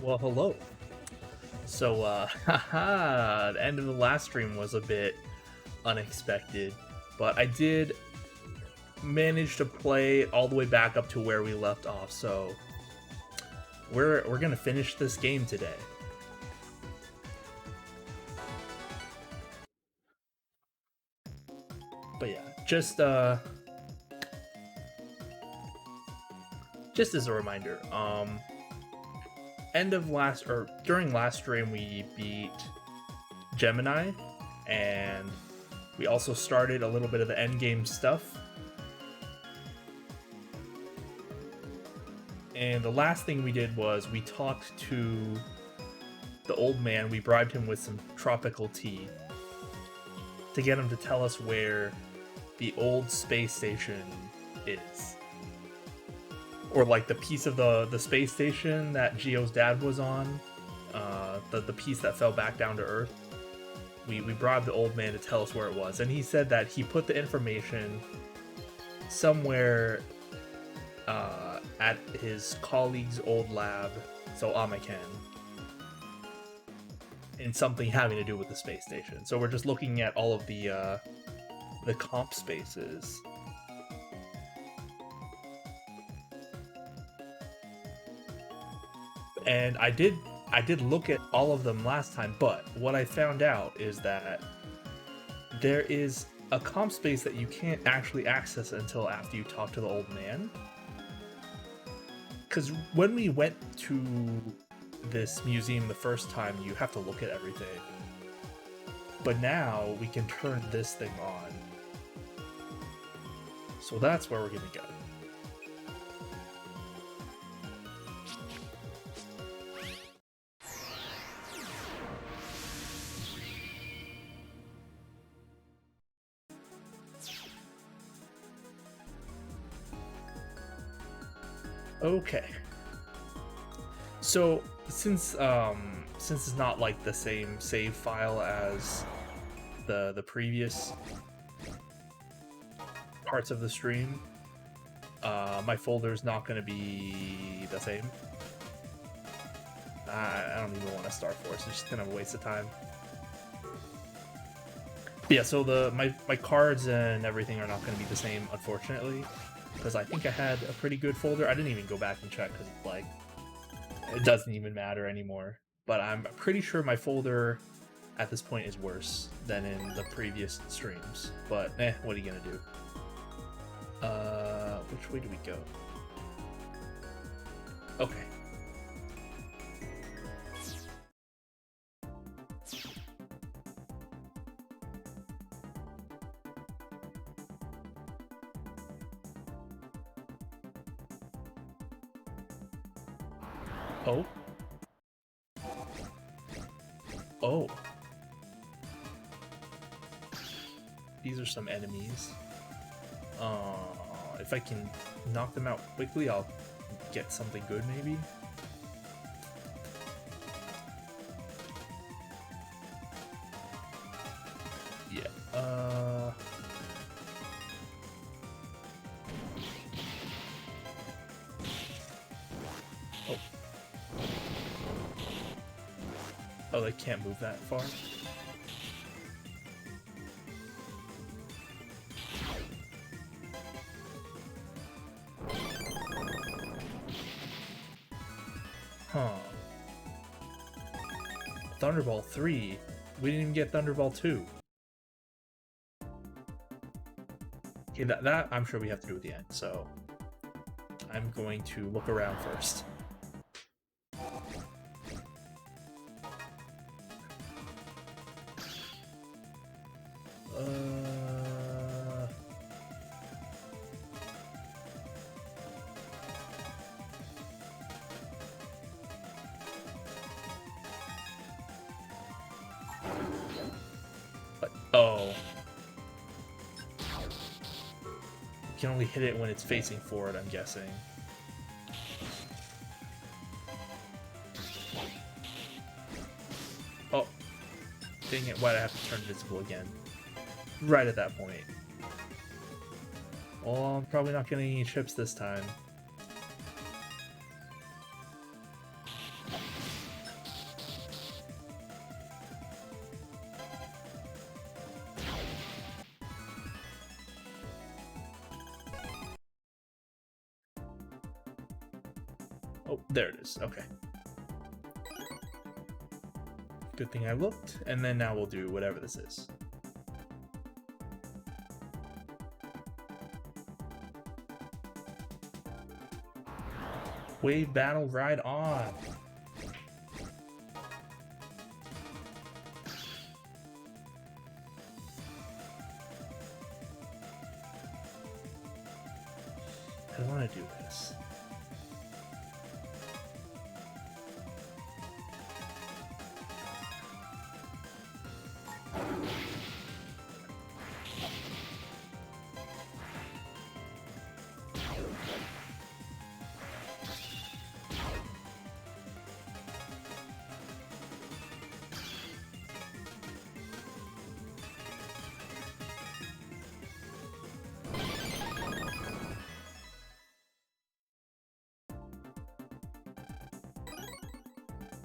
Well, hello. So, haha, the end of the last stream was a bit unexpected, but I did manage to play all the way back up to where we left off. So, we're gonna finish this game today. But yeah, just as a reminder, end of last or during last stream we beat Gemini, and we also started a little bit of the end game stuff. And the last thing we did was we talked to the old man. We bribed him with some tropical tea to get him to tell us where the old space station is. Or like the piece of the space station that Geo's dad was on, the piece that fell back down to Earth. We bribed the old man to tell us where it was, and he said that he put the information somewhere at his colleague's old lab, so Amaken, in something having to do with the space station. So we're just looking at all of the comp spaces. And I did look at all of them last time, but what I found out is that there is a comp space that you can't actually access until after you talk to the old man. Because when we went to this museum the first time, you have to look at everything. But now we can turn this thing on. So that's where we're gonna go. Okay. So since it's not like the same save file as the previous parts of the stream, my folder is not going to be the same. I don't even want to start for it. It's just kind of a waste of time. But yeah, so my cards and everything are not going to be the same, unfortunately, because I think I had a pretty good folder. I didn't even go back and check because like it doesn't even matter anymore. But I'm pretty sure my folder at this point is worse than in the previous streams. But what are you gonna do? Which way do we go? Okay. Oh. Oh. These are some enemies. If I can knock them out quickly, I'll get something good, maybe? Yeah, Oh. Oh, they can't move that far? Huh. Thunderball 3? We didn't even get Thunderball 2. Okay, that I'm sure we have to do at the end, so I'm going to look around first. Oh. You can only hit it when it's facing forward, I'm guessing. Oh. Dang it, why'd I have to turn invisible again? Right at that point. Well, I'm probably not getting any chips this time. Oh, there it is. Okay. Good thing I looked. And then now we'll do whatever this is. Wave battle ride on. I don't want to do this.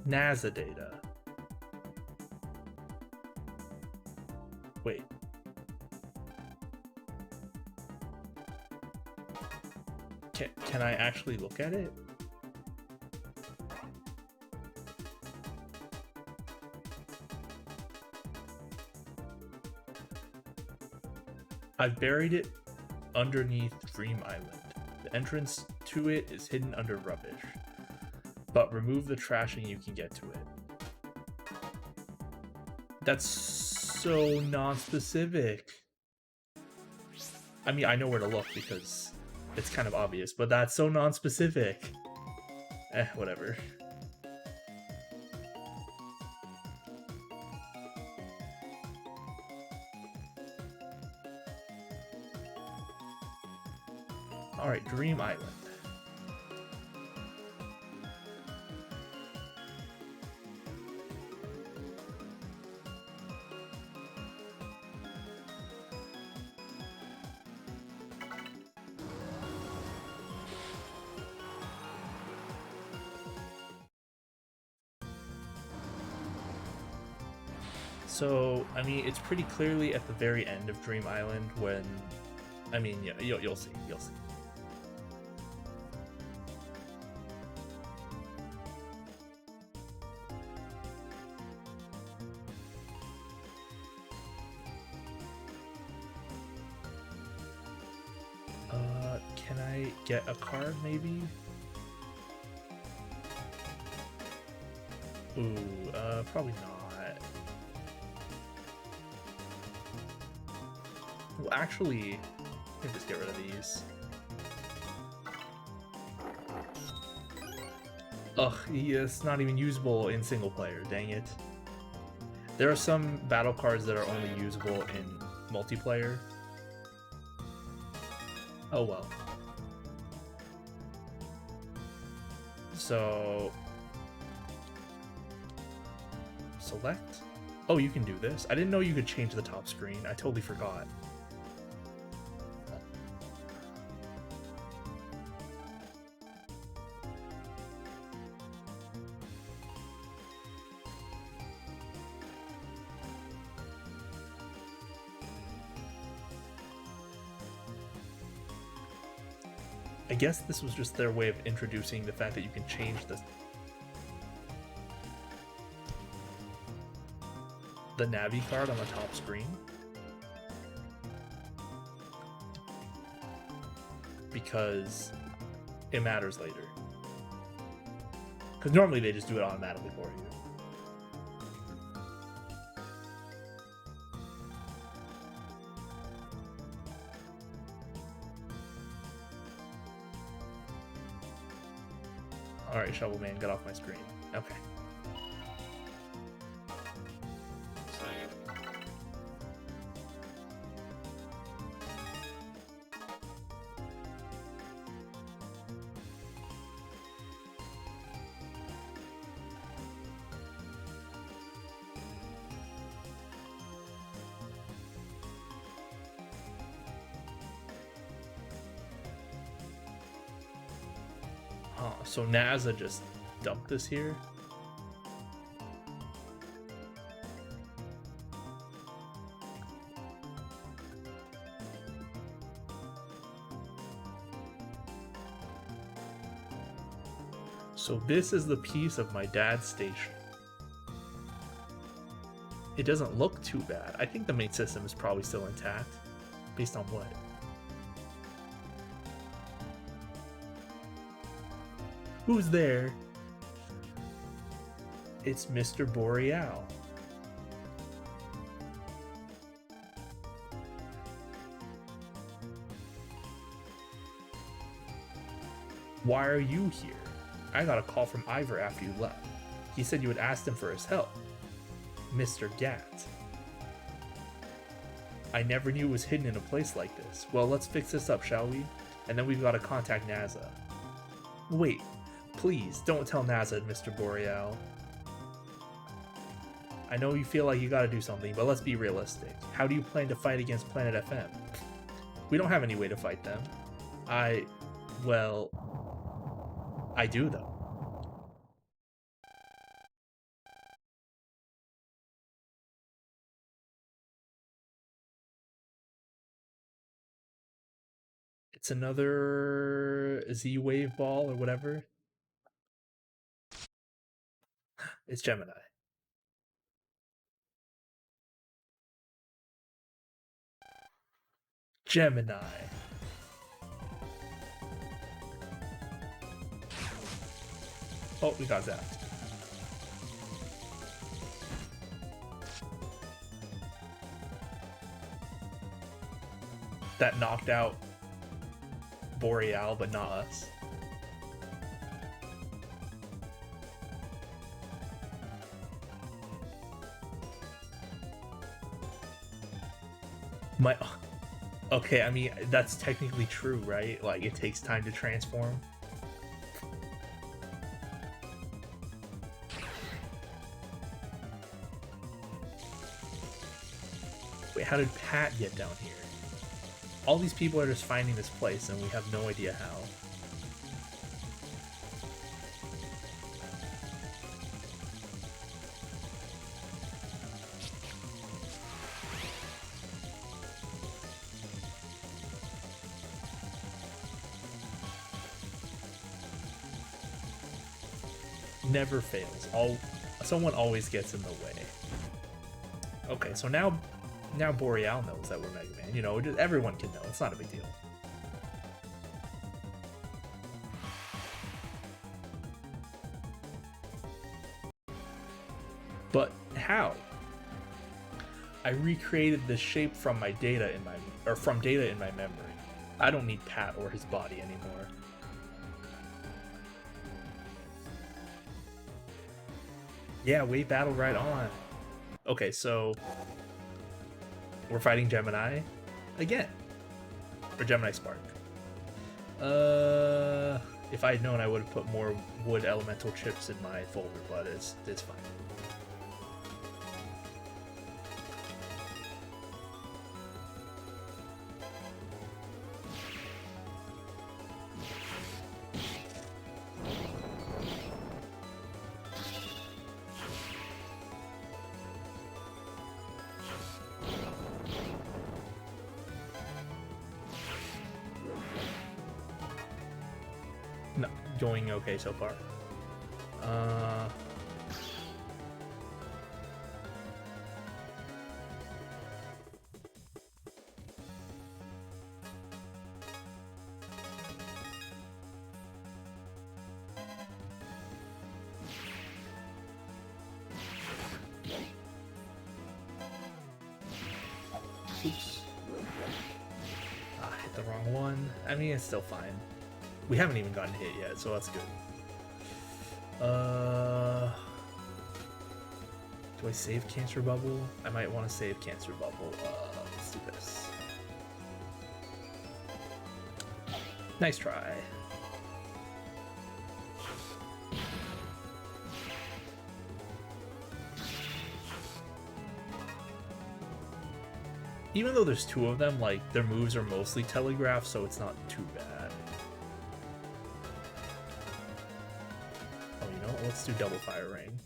NASA data. Wait. Can I actually look at it? I've buried it underneath Dream Island. The entrance to it is hidden under rubbish. But remove the trash and you can get to it. That's so non-specific. I mean, I know where to look because it's kind of obvious, but that's so non-specific. Whatever. Alright, Dream Island. So, I mean, it's pretty clearly at the very end of Dream Island when... I mean, yeah, you'll see, you'll see. Can I get a card, maybe? Ooh, probably not. Well, actually, let me just get rid of these. Ugh, it's not even usable in single player, dang it. There are some battle cards that are only usable in multiplayer. Oh well. So... select? Oh, you can do this? I didn't know you could change the top screen. I totally forgot. I guess this was just their way of introducing the fact that you can change the Navi card on the top screen. Because it matters later. Because normally they just do it automatically for you. Alright, Shovel Man, get off my screen. Okay. So NASA just dumped this here? So this is the piece of my dad's station. It doesn't look too bad. I think the main system is probably still intact. Based on what? Who's there? It's Mr. Boreal. Why are you here? I got a call from Ivor after you left. He said you had asked him for his help. Mr. Gat. I never knew it was hidden in a place like this. Well, let's fix this up, shall we? And then we've got to contact NASA. Wait, please, don't tell NASA, Mr. Boreal. I know you feel like you gotta do something, but let's be realistic. How do you plan to fight against Planet FM? We don't have any way to fight them. Well, I do though. It's another Z-Wave ball or whatever. It's Gemini. Gemini. Oh, we got that. That knocked out Boreal, but not us. Okay, I mean, that's technically true, right? Like, it takes time to transform. Wait, how did Pat get down here? All these people are just finding this place, and we have no idea how. Never fails. Someone always gets in the way. Okay, so now Boreal knows that we're Mega Man. You know, everyone can know. It's not a big deal. But how? I recreated the shape from data in my memory. I don't need Pat or his body anymore. Yeah, wave battle right on. Okay, so we're fighting Gemini again. Or Gemini Spark. If I had known, I would have put more wood elemental chips in my folder, but it's fine. No, going okay so far. Oops. Hit the wrong one. I mean, it's still fine. We haven't even gotten hit yet, so that's good. Do I save Cancer Bubble? I might want to save Cancer Bubble. Let's do this. Nice try. Even though there's two of them, like, their moves are mostly telegraphed, so it's not too bad. Oh, you know what? Let's do double fire ring.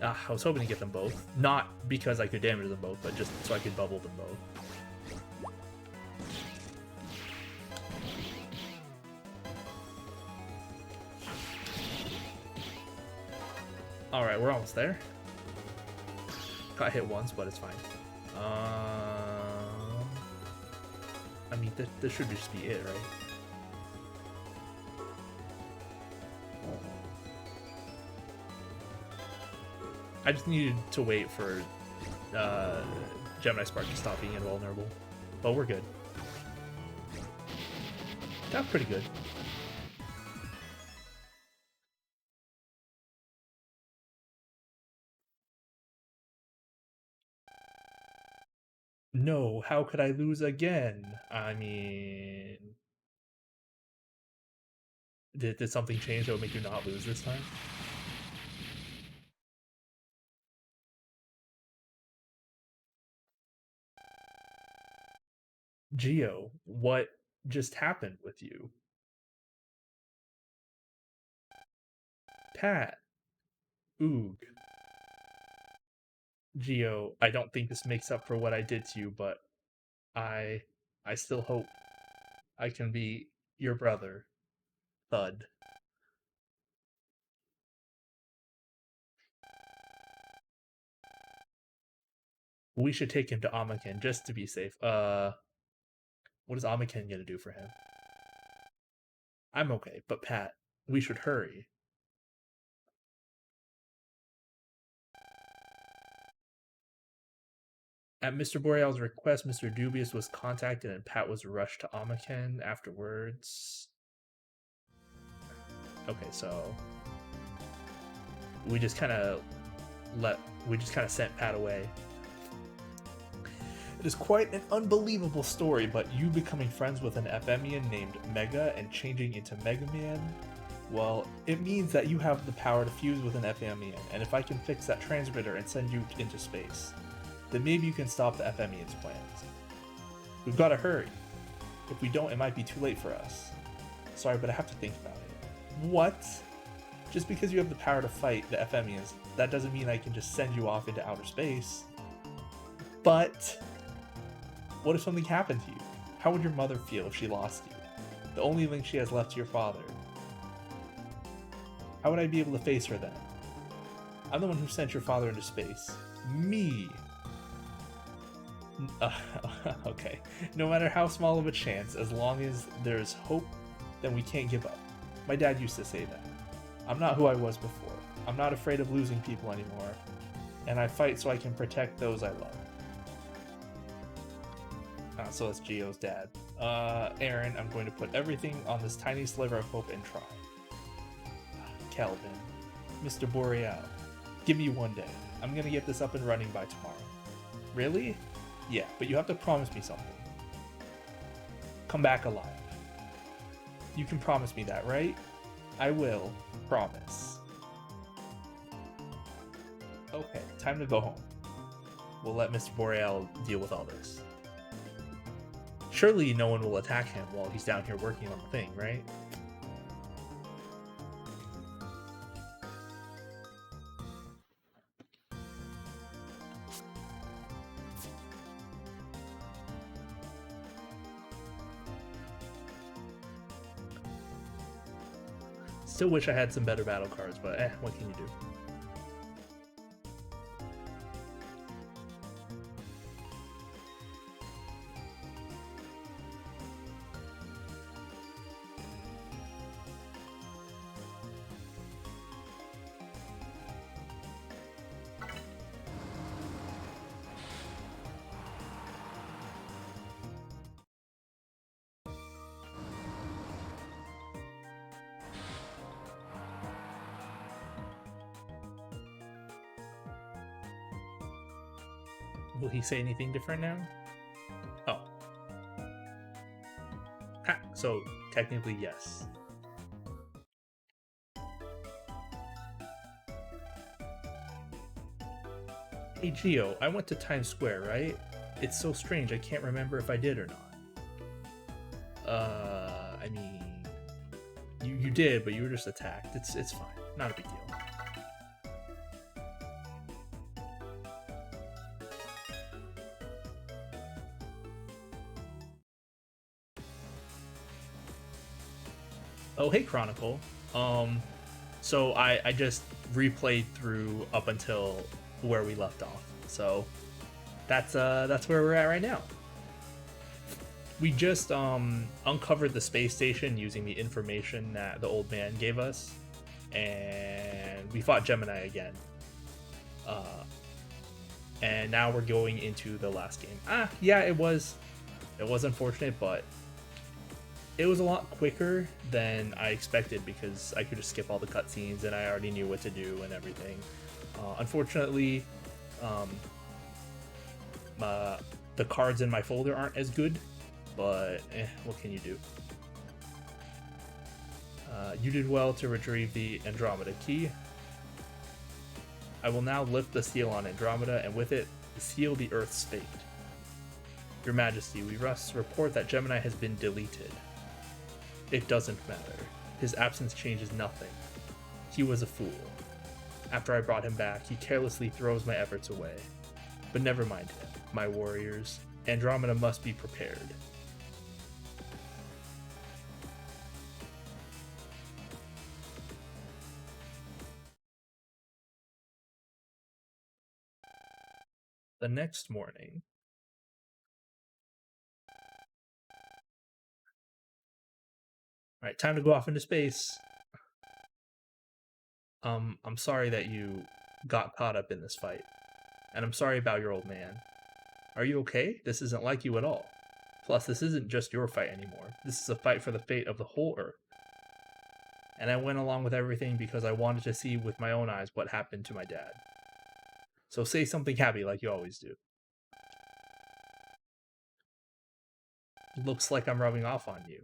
I was hoping to get them both. Not because I could damage them both, but just so I could bubble them both. Alright, we're almost there. Got hit once, but it's fine. I mean, this should just be it, right? I just needed to wait for Gemini Spark to stop being invulnerable. But we're good. Got pretty good. No, how could I lose again? I mean... Did something change that would make you not lose this time? Geo, what just happened with you? Pat. Oog. Geo, I don't think this makes up for what I did to you, but I still hope I can be your brother, Thud. We should take him to Amaken just to be safe. What is Amaken gonna do for him? I'm okay, but Pat, we should hurry. At Mr. Boreal's request, Mr. Dubious was contacted and Pat was rushed to Amaken afterwards. Okay, so we just kind of sent Pat away. It is quite an unbelievable story, but you becoming friends with an Ephemian named Mega and changing into Mega Man, well, it means that you have the power to fuse with an Ephemian, and if I can fix that transmitter and send you into space, then maybe you can stop the Ephemian's plans. We've got to hurry. If we don't, it might be too late for us. Sorry, but I have to think about it. What? Just because you have the power to fight the Ephemians, that doesn't mean I can just send you off into outer space. But what if something happened to you? How would your mother feel if she lost you? The only link she has left to your father. How would I be able to face her then? I'm the one who sent your father into space. Me! Okay. No matter how small of a chance, as long as there's hope, then we can't give up. My dad used to say that. I'm not who I was before. I'm not afraid of losing people anymore. And I fight so I can protect those I love. So that's Geo's dad. Aaron, I'm going to put everything on this tiny sliver of hope and try. Kelvin. Mr. Boreal. Give me one day. I'm gonna get this up and running by tomorrow. Really? Yeah, but you have to promise me something. Come back alive. You can promise me that, right? I will. Promise. Okay, time to go home. We'll let Mr. Boreal deal with all this. Surely no one will attack him while he's down here working on the thing, right? Still wish I had some better battle cards, but what can you do? Will he say anything different now? Oh. Ha, so technically yes. Hey Geo, I went to Times Square, right? It's so strange, I can't remember if I did or not. I mean... You did, but you were just attacked. It's fine. Not a big deal. Oh, hey Chronicle. So I just replayed through up until where we left off. So that's where we're at right now. We just uncovered the space station using the information that the old man gave us, and we fought Gemini again. And now we're going into the last game. Yeah, it was unfortunate, but it was a lot quicker than I expected because I could just skip all the cutscenes and I already knew what to do and everything. Unfortunately, the cards in my folder aren't as good, but what can you do? You did well to retrieve the Andromeda key. I will now lift the seal on Andromeda, and with it, seal the Earth's fate. Your Majesty, we must report that Gemini has been deleted. It doesn't matter. His absence changes nothing. He was a fool. After I brought him back, he carelessly throws my efforts away. But never mind him, my warriors. Andromeda must be prepared. The next morning. Alright, time to go off into space. I'm sorry that you got caught up in this fight. And I'm sorry about your old man. Are you okay? This isn't like you at all. Plus, this isn't just your fight anymore. This is a fight for the fate of the whole Earth. And I went along with everything because I wanted to see with my own eyes what happened to my dad. So say something happy like you always do. Looks like I'm rubbing off on you.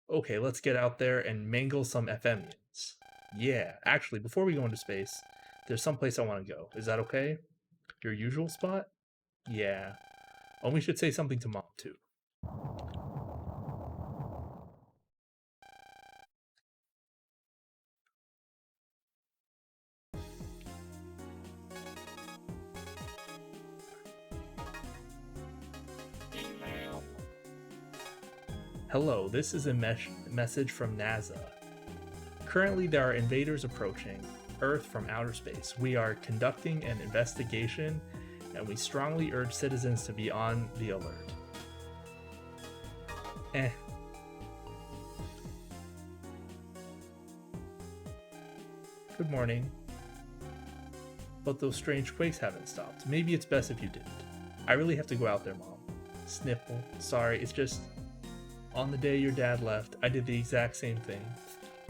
Okay, let's get out there and mangle some FMians. Yeah, actually, before we go into space, there's someplace I want to go. Is that okay? Your usual spot? Yeah. Oh, we should say something to Mom, too. Hello, this is a message from NASA. Currently, there are invaders approaching Earth from outer space. We are conducting an investigation, and we strongly urge citizens to be on the alert. Good morning. But those strange quakes haven't stopped. Maybe it's best if you didn't. I really have to go out there, Mom. Sniffle. Sorry, it's just... On the day your dad left, I did the exact same thing.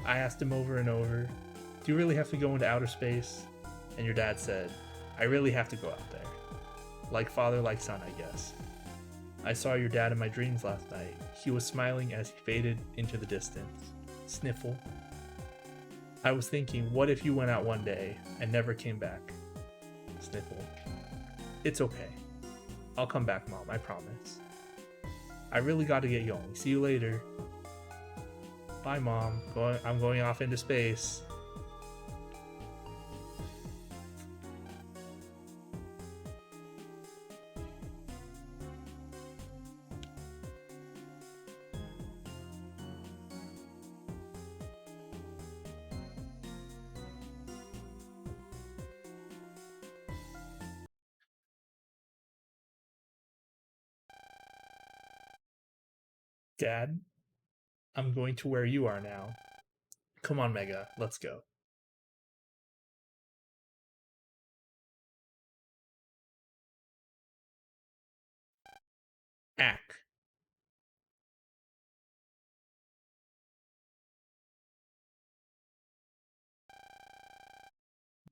I asked him over and over, do you really have to go into outer space? And your dad said, I really have to go out there. Like father, like son, I guess. I saw your dad in my dreams last night. He was smiling as he faded into the distance. Sniffle. I was thinking, what if you went out one day and never came back? Sniffle. It's okay. I'll come back, Mom, I promise. I really got to get going. See you later. Bye, Mom. I'm going off into space. Dad, I'm going to where you are now. Come on, Mega, let's go. Ack.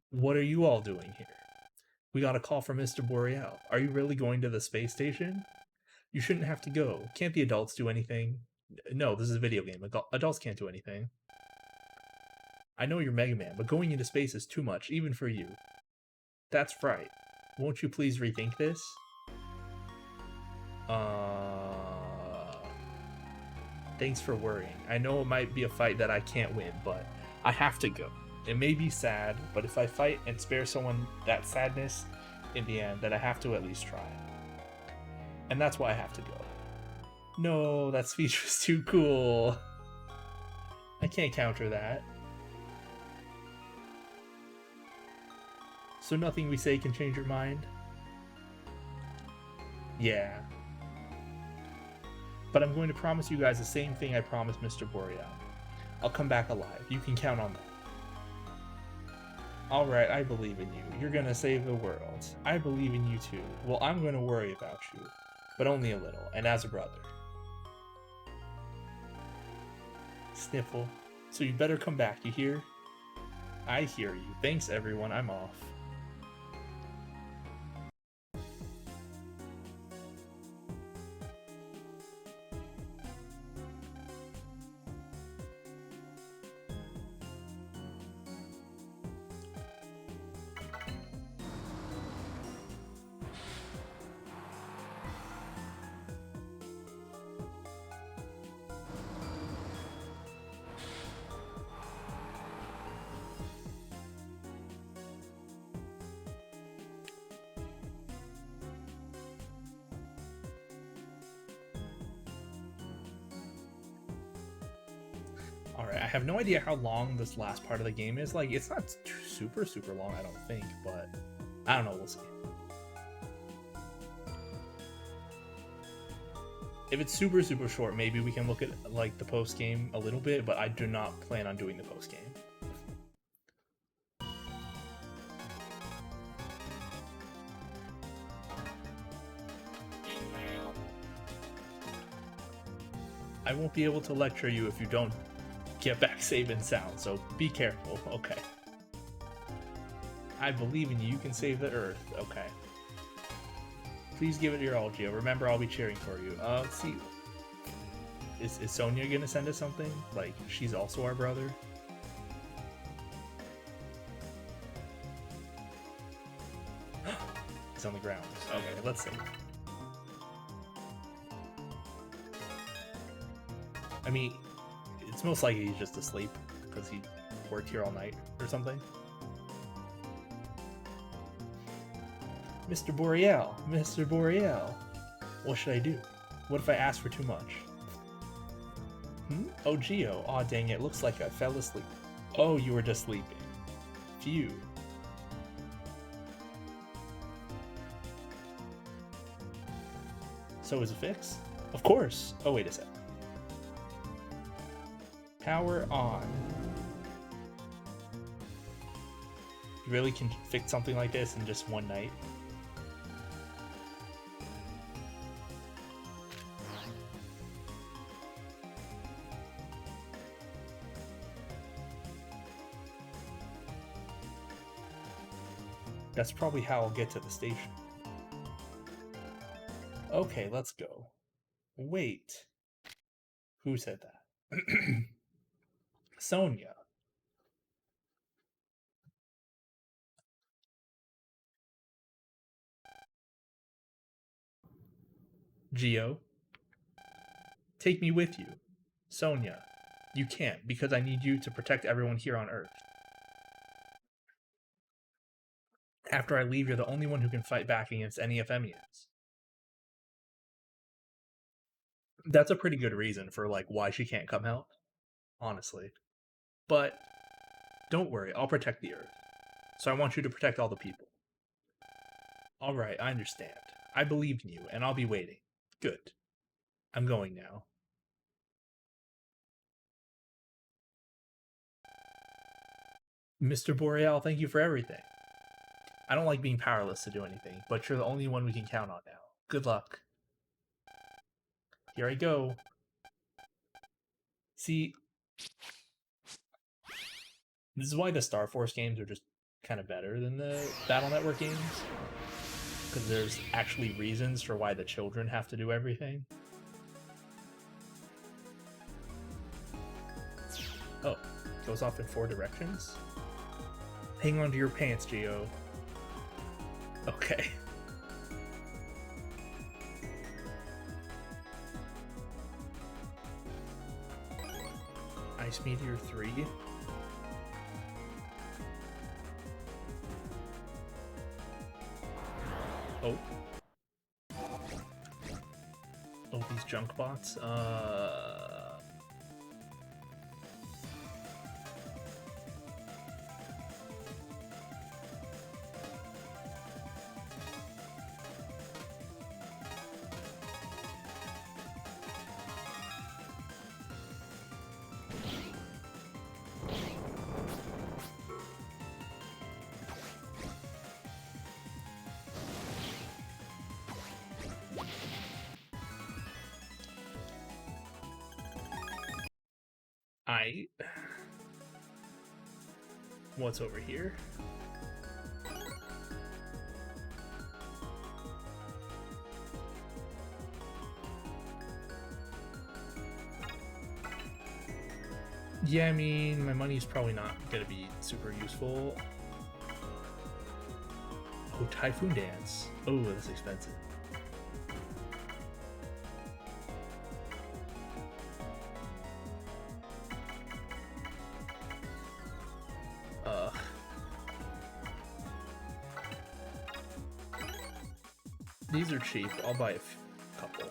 What are you all doing here? We got a call from Mr. Boreal. Are you really going to the space station? You shouldn't have to go. Can't the adults do anything? No, this is a video game. Adults can't do anything. I know you're Mega Man, but going into space is too much, even for you. That's right. Won't you please rethink this? Thanks for worrying. I know it might be a fight that I can't win, but I have to go. It may be sad, but if I fight and spare someone that sadness in the end, then I have to at least try. And that's why I have to go. No, that speech was too cool. I can't counter that. So nothing we say can change your mind? Yeah. But I'm going to promise you guys the same thing I promised Mr. Boreal. I'll come back alive. You can count on that. Alright, I believe in you. You're gonna save the world. I believe in you too. Well, I'm gonna worry about you. But only a little, and as a brother. Sniffle. So you better come back, you hear? I hear you. Thanks, everyone. I'm off. Alright, I have no idea how long this last part of the game is. Like, it's not super long, I don't think, but I don't know, we'll see. If it's super short, maybe we can look at, like, the post-game a little bit, but I do not plan on doing the post-game. I won't be able to lecture you if you don't get back safe and sound, so be careful. Okay. I believe in you. You can save the Earth. Okay. Please give it your all, Geo. Remember, I'll be cheering for you. Let's see. Is Sonia gonna send us something? Like, she's also our brother? He's on the ground. Okay, let's see. I mean, it's most likely he's just asleep because he worked here all night or something. Mr. Boreal, Mr. Boreal. What should I do? What if I ask for too much? Oh, Geo. Aw, dang it. Looks like I fell asleep. Oh, you were just sleeping. Phew. So is a fix? Of course. Oh, wait a sec. Power on. You really can fix something like this in just one night? That's probably how I'll get to the station. Okay, let's go. Wait. Who said that? Sonia. Geo. Take me with you. Sonia. You can't, because I need you to protect everyone here on Earth. After I leave, you're the only one who can fight back against any Ephemians. That's a pretty good reason for, like, why she can't come help, honestly. But don't worry, I'll protect the Earth. So I want you to protect all the people. Alright, I understand. I believe in you, and I'll be waiting. Good. I'm going now. Mr. Boreal, thank you for everything. I don't like being powerless to do anything, but you're the only one we can count on now. Good luck. Here I go. See, this is why the Star Force games are just kind of better than the Battle Network games. Because there's actually reasons for why the children have to do everything. Oh, goes off in 4 directions? Hang on to your pants, Geo. Okay. Ice Meteor 3. Oh. Oh, these junk bots. I. What's over here? Yeah, I mean, my money's probably not gonna be super useful. Oh, Typhoon Dance. Oh, that's expensive. These are cheap. I'll buy a couple.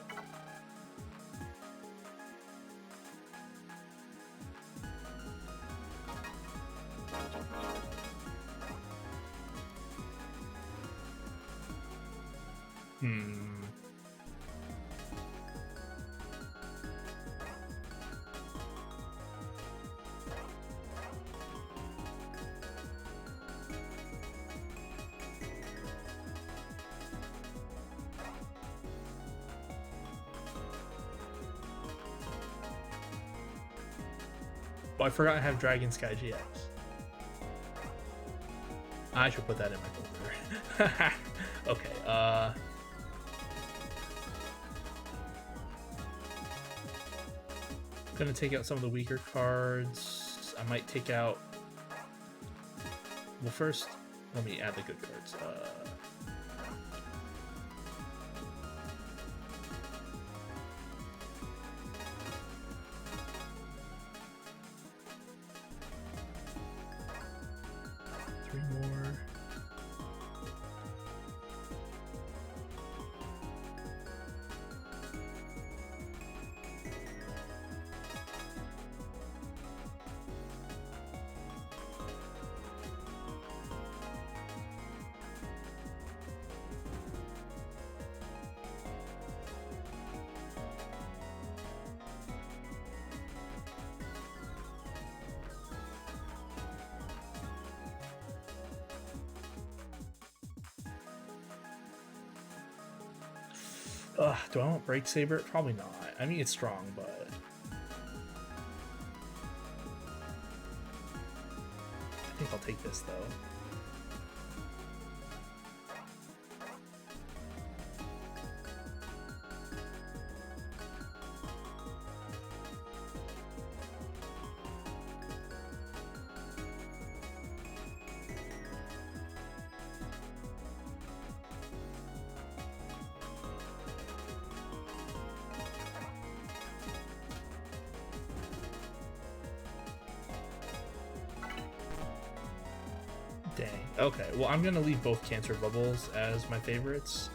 Oh, I forgot I have Dragon Sky GX. I should put that in my folder. Okay, gonna take out some of the weaker cards. I might take out... Well, first, let me add the good cards. Three more. Do I want Break Saber? Probably not. I mean, it's strong, but... I think I'll take this, though. Dang. Okay, well, I'm gonna leave both Cancer Bubbles as my favorites.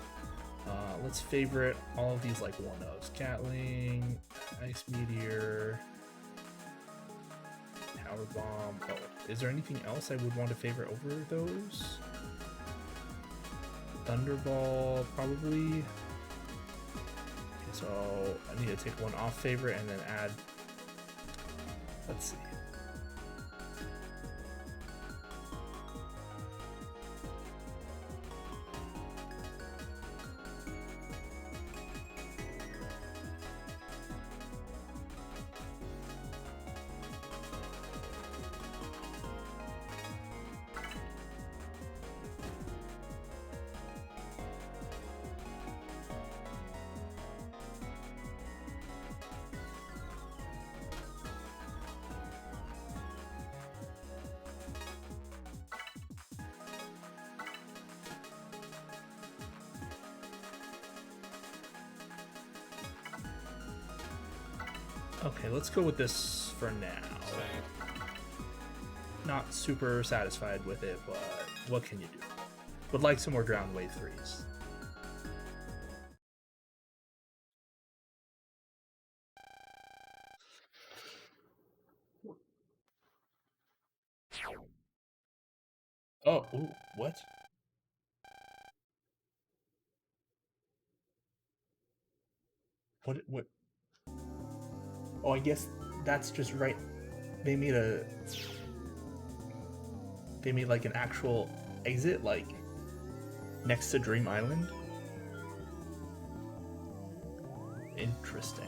Let's favorite all of these like one-ofs. Catling, Ice Meteor, Power Bomb. Oh, is there anything else I would want to favorite over those? Thunderball, probably. Okay, so I need to take one off favorite and then add... Let's see. Okay, let's go with this for now. Not super satisfied with it, but what can you do? Would like some more Drowned Wave 3s. Oh, ooh, what? What? Oh, I guess that's just right. They made like an actual exit, like next to Dream Island. Interesting.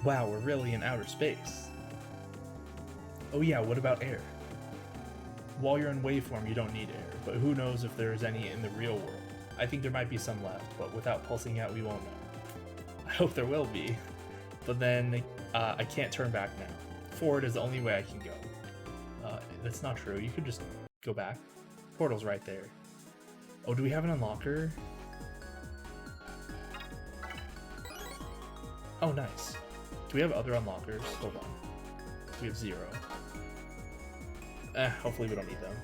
Wow, we're really in outer space. Oh yeah, what about air? While you're in waveform, you don't need air, but who knows if there's any in the real world. I think there might be some left, but without pulsing out, we won't know. I hope there will be, but then I can't turn back now. Forward is the only way I can go. That's not true. You could just go back. Portal's right there. Oh, do we have an unlocker? Oh, nice. Do we have other unlockers? Hold on. We have 0. Hopefully we don't need them.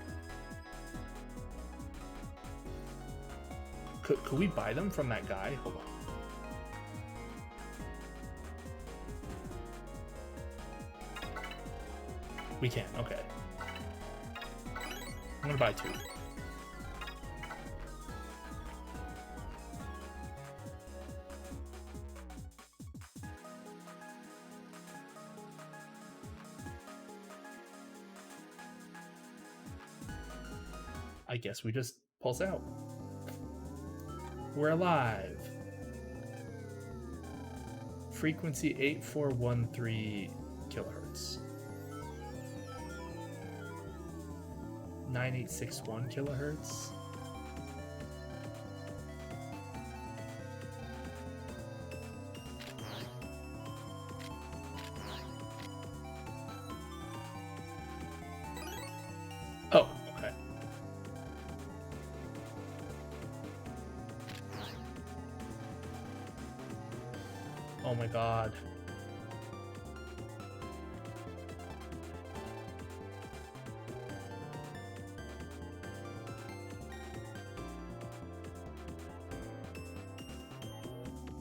Could we buy them from that guy? Hold on. We can, okay. I'm gonna buy 2. I guess we just pulse out. We're alive. Frequency 8413 kilohertz. 9861 kilohertz. Oh, okay. Oh my god.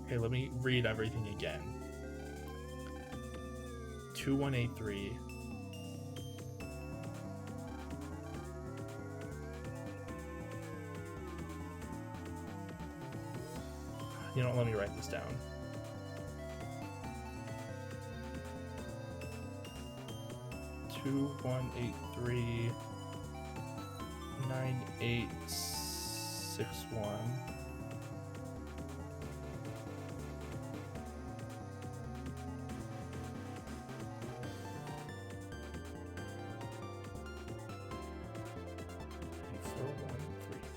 Okay, let me read everything again. 2183. You don't let me write this down. 2183 9861.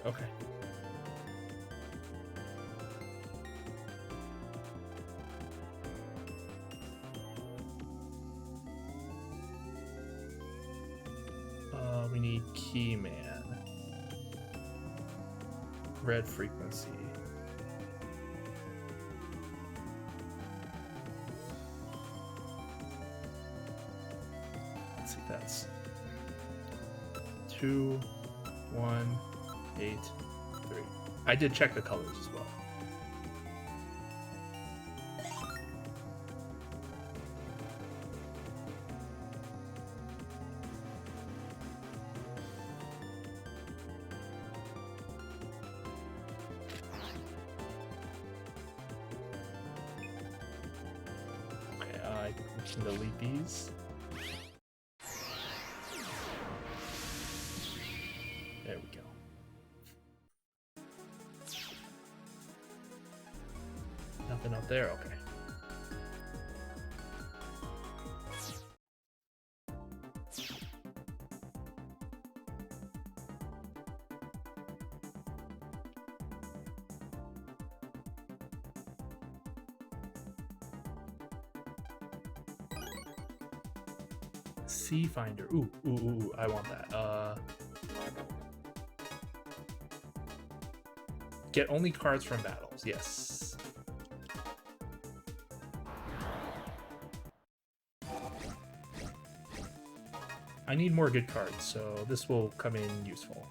Okay. We need Keyman. Red frequency. Let's see, that's 2183. I did check the colors as well. I can delete these. There we go. Nothing up there? Okay. Sea Finder. Ooh, I want that. Get only cards from battles. Yes. I need more good cards, so this will come in useful.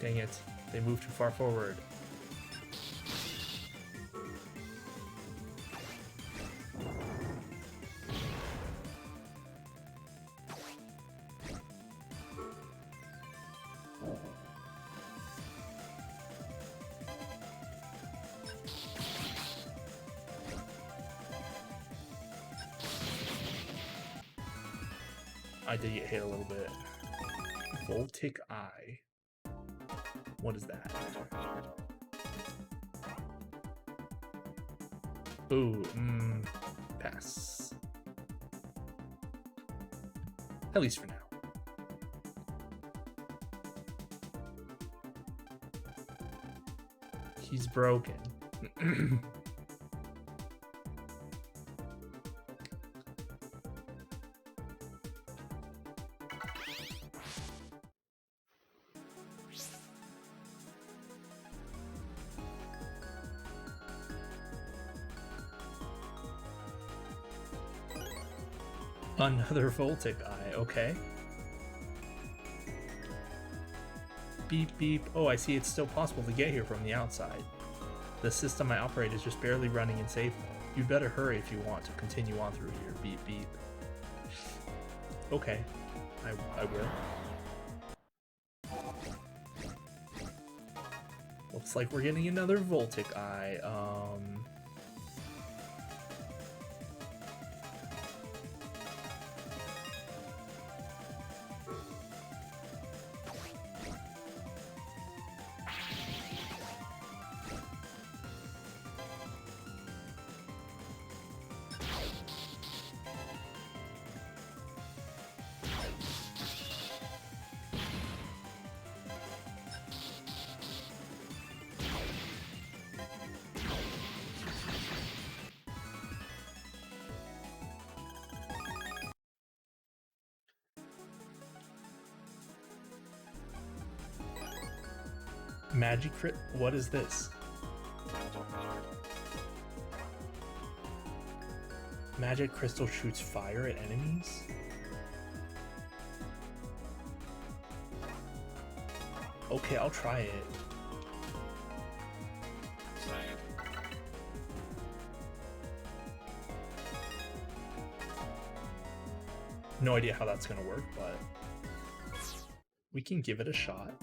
Dang it, they moved too far forward. I did get hit a little bit. Voltic Eye. What is that? Ooh, pass. At least for now. He's broken. Another Voltic Eye, okay. Beep beep. Oh, I see it's still possible to get here from the outside. The system I operate is just barely running in safe mode. You'd better hurry if you want to continue on through here. Beep beep. Okay, I will. Looks like we're getting another Voltic Eye. Magic crit? What is this? Magic crystal shoots fire at enemies? Okay, I'll try it. No idea how that's gonna work, but we can give it a shot.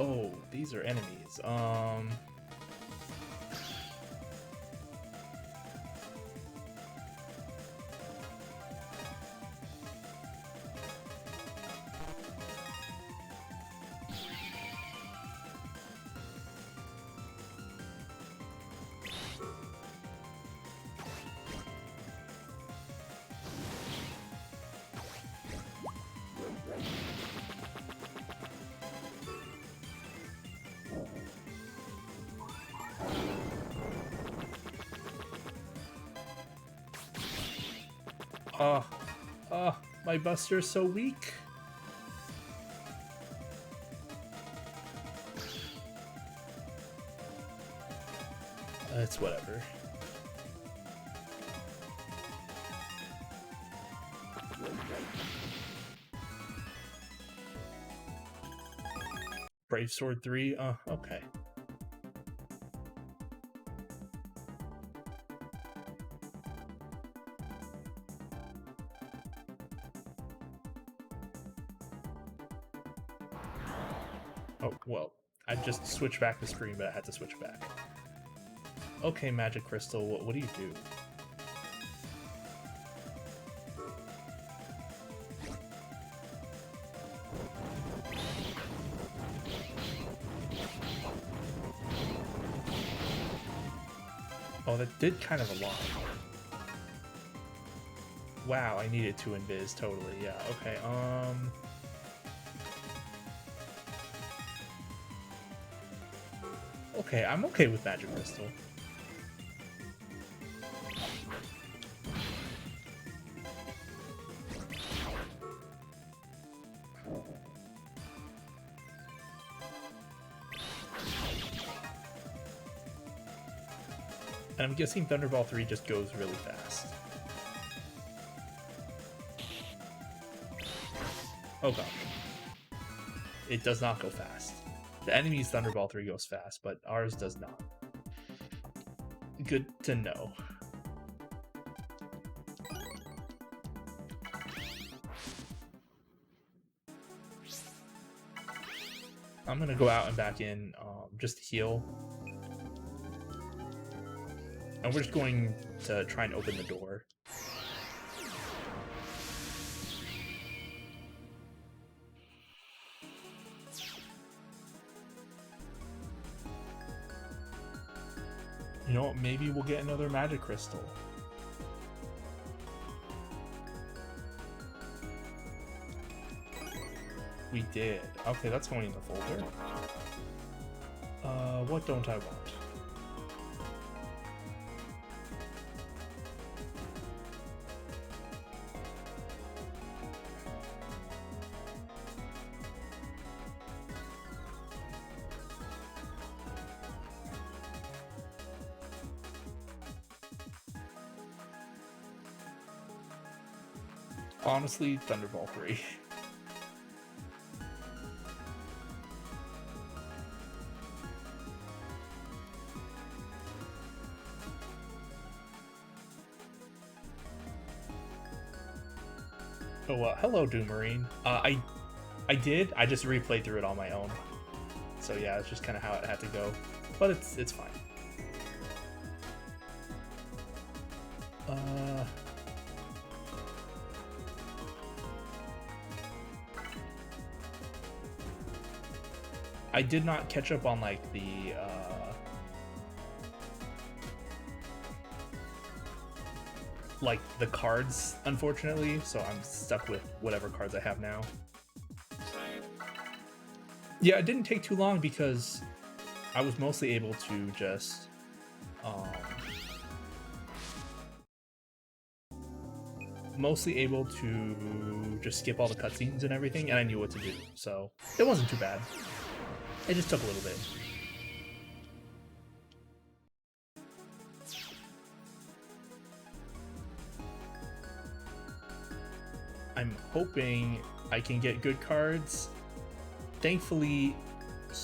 Oh, these are enemies. My Buster is so weak. It's whatever. Brave Sword 3? Okay. Oh, well, I just switched back the screen, but I had to switch back. Okay, Magic Crystal, what do you do? Oh, that did kind of a lot. Wow, I needed to invis, totally, yeah, okay, Okay, I'm okay with Magic Crystal. And I'm guessing Thunderball 3 just goes really fast. Oh gosh. It does not go fast. The enemy's Thunderball 3 goes fast, but ours does not. Good to know. I'm gonna go out and back in just to heal. And we're just going to try and open the door. You know what? Maybe we'll get another magic crystal. We did. Okay, that's going in the folder. What don't I want? Honestly, Thunderball 3. Oh, hello, Doomarine. I did. I just replayed through it on my own. So yeah, it's just kind of how it had to go. But it's fine. I did not catch up on like the cards, unfortunately, so I'm stuck with whatever cards I have now. Yeah, it didn't take too long because I was mostly able to just skip all the cutscenes and everything, and I knew what to do, so it wasn't too bad. It just took a little bit. I'm hoping I can get good cards. Thankfully,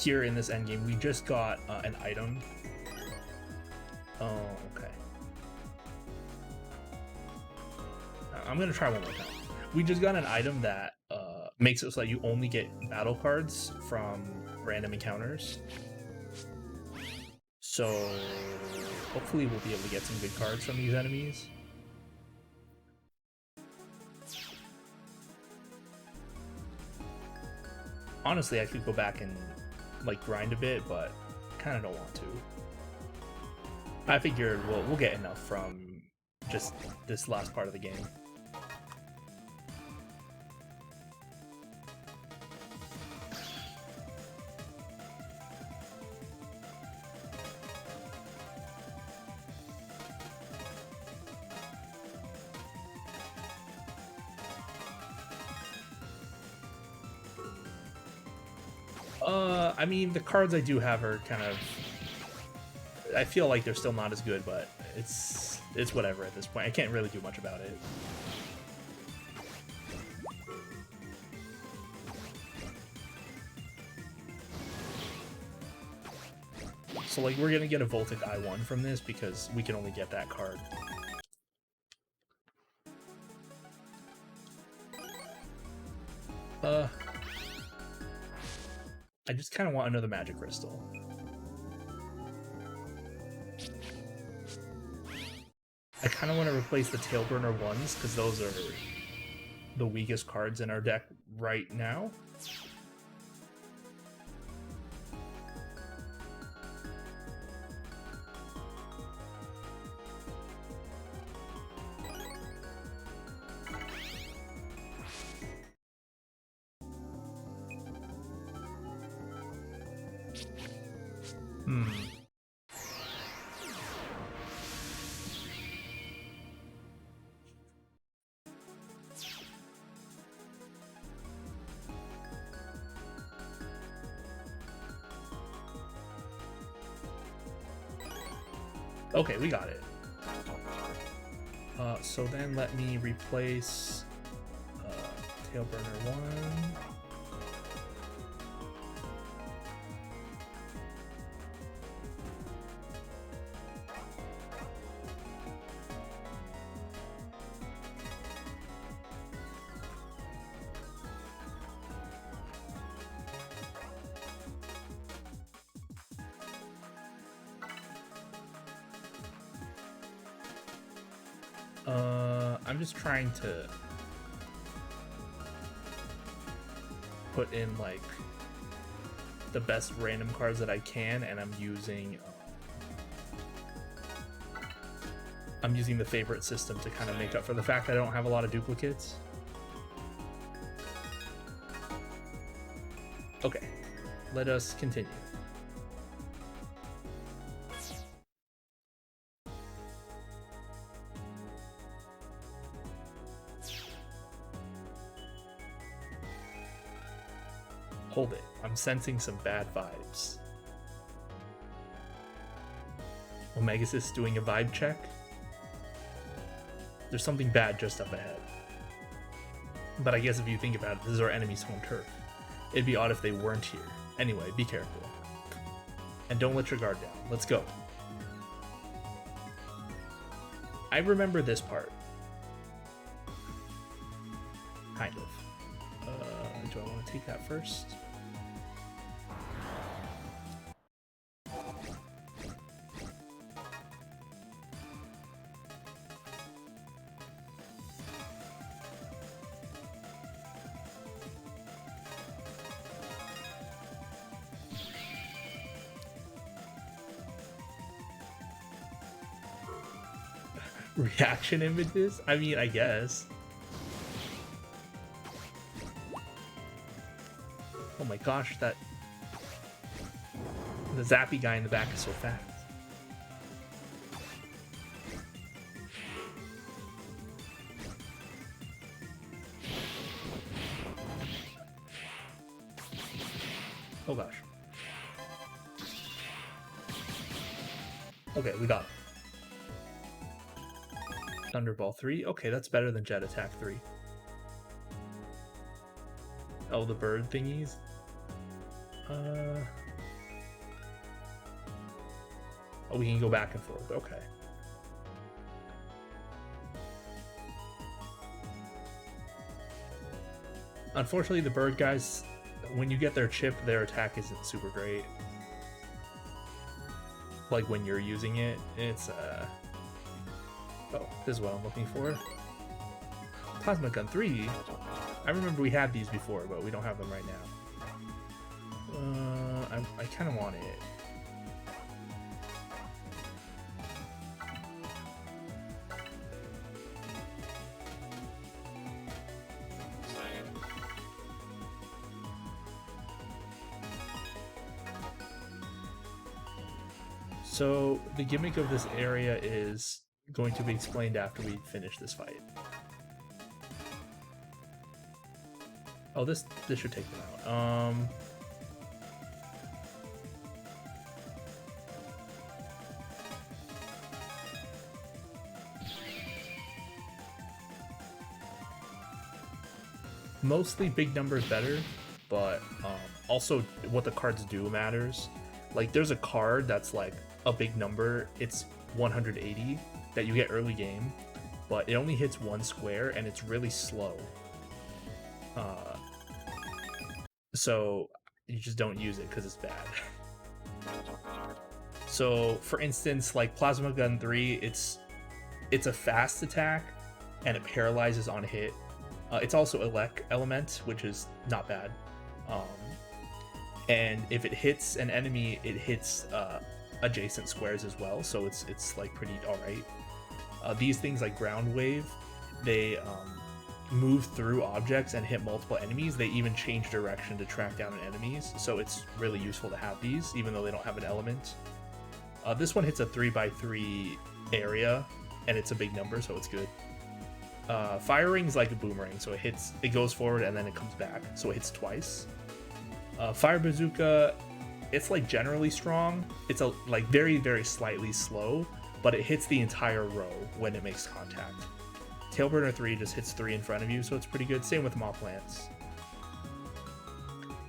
here in this endgame, we just got an item. Oh, okay. I'm gonna try one more time. We just got an item that makes it so that you only get battle cards from random encounters. So hopefully we'll be able to get some good cards from these enemies. Honestly, I could go back and like grind a bit, but kind of don't want to. I figured we'll get enough from just this last part of the game. I mean, the cards I do have are kind of... I feel like they're still not as good, but it's whatever at this point. I can't really do much about it. So, like, we're gonna get a Voltic I1 from this because we can only get that card. I just kind of want another magic crystal. I kind of want to replace the Tailburner ones because those are the weakest cards in our deck right now. Okay, we got it. So then let me replace Tailburner 1. I'm just trying to put in like the best random cards that I can, and I'm using the favorite system to kind of make up for the fact that I don't have a lot of duplicates. Okay, let us continue. Hold it, I'm sensing some bad vibes. Omegasis doing a vibe check. There's something bad just up ahead. But I guess if you think about it, this is our enemy's home turf. It'd be odd if they weren't here. Anyway, be careful. And don't let your guard down. Let's go. I remember this part. Kind of. Do I want to take that first? Reaction images? I mean, I guess. Oh my gosh, the zappy guy in the back is so fast. Oh gosh. Okay, we got it. Thunderball 3? Okay, that's better than Jet Attack 3. Oh, the bird thingies? Oh, we can go back and forth. Okay. Unfortunately, the bird guys, when you get their chip, their attack isn't super great. Like when you're using it, it's oh, this is what I'm looking for. Plasma Gun 3? I remember we had these before, but we don't have them right now. I kind of want it. So the gimmick of this area is going to be explained after we finish this fight. Oh, this should take them out. Mostly big numbers better, but also what the cards do matters. Like there's a card that's like a big number, it's 180 that you get early game, but it only hits one square and it's really slow. So you just don't use it because it's bad. So for instance, like Plasma Gun 3, it's a fast attack and it paralyzes on hit. It's also Elec Element, which is not bad. And if it hits an enemy, it hits adjacent squares as well, so it's like pretty alright. These things like Ground Wave, they move through objects and hit multiple enemies. They even change direction to track down enemies, so it's really useful to have these, even though they don't have an element. This one hits a 3x3 area, and it's a big number, so it's good. Fire Ring is like a boomerang, so it goes forward and then it comes back, so it hits twice. Fire Bazooka, it's like generally strong. It's like very, very slightly slow, but it hits the entire row when it makes contact. Tailburner 3 just hits 3 in front of you, so it's pretty good. Same with Mop Lance.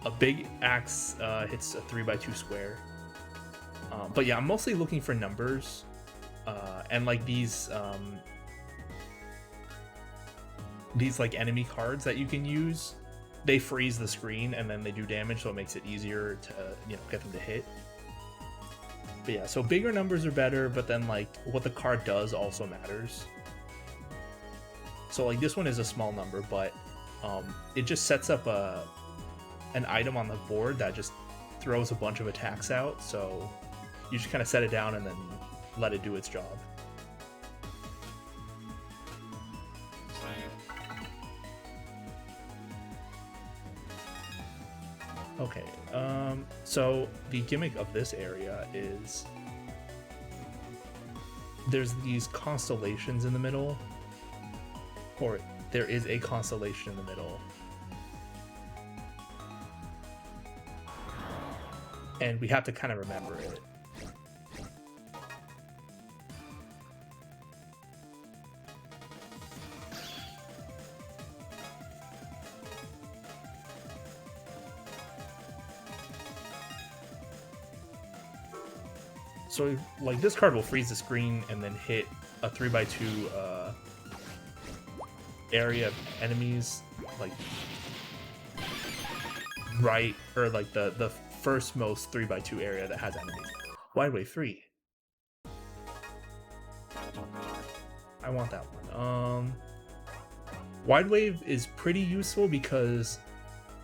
A big axe hits a 3x2 square. But yeah, I'm mostly looking for numbers, and like these like enemy cards that you can use. They freeze the screen and then they do damage, so it makes it easier to, you know, get them to hit. But yeah, so bigger numbers are better, but then like what the card does also matters. So like this one is a small number, but it just sets up an item on the board that just throws a bunch of attacks out. So you just kind of set it down and then let it do its job. Okay, so the gimmick of this area is there's these constellations in the middle, or there is a constellation in the middle. And we have to kind of remember it. So, like, this card will freeze the screen and then hit a 3x2 area of enemies, like, right, or like the first most 3x2 area that has enemies. Wide Wave 3. I want that one. Wide Wave is pretty useful because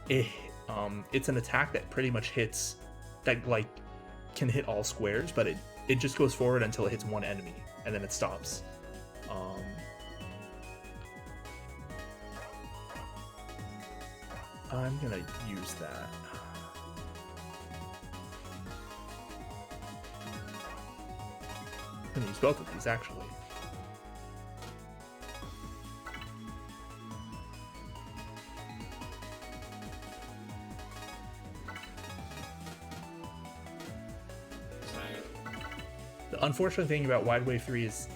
it's an attack that pretty much hits, that like can hit all squares, but it just goes forward until it hits one enemy and then it stops. I'm gonna use that. I'm gonna use both of these actually. The unfortunate thing about Wide Wave 3 is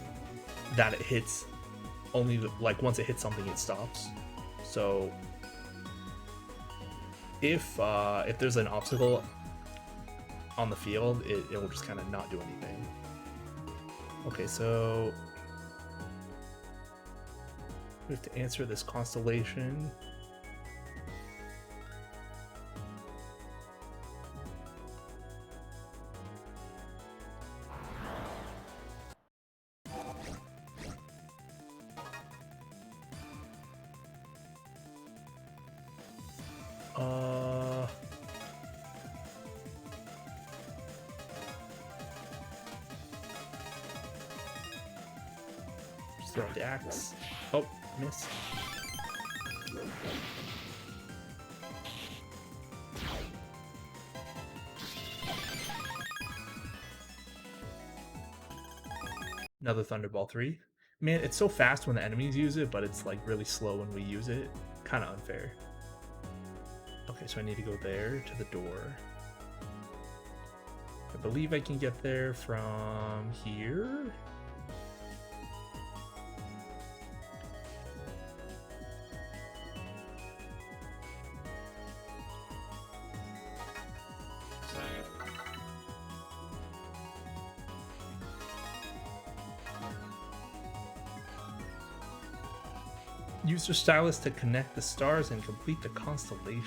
that it hits only, like, once it hits something, it stops. So if there's an obstacle on the field, it will just kind of not do anything. Okay, so we have to answer this constellation. Just throw the axe. Oh, miss. Another Thunderball 3. Man, it's so fast when the enemies use it, but it's like really slow when we use it. Kind of unfair. Okay, so I need to go there to the door. I believe I can get there from here. Use your stylus to connect the stars and complete the constellation.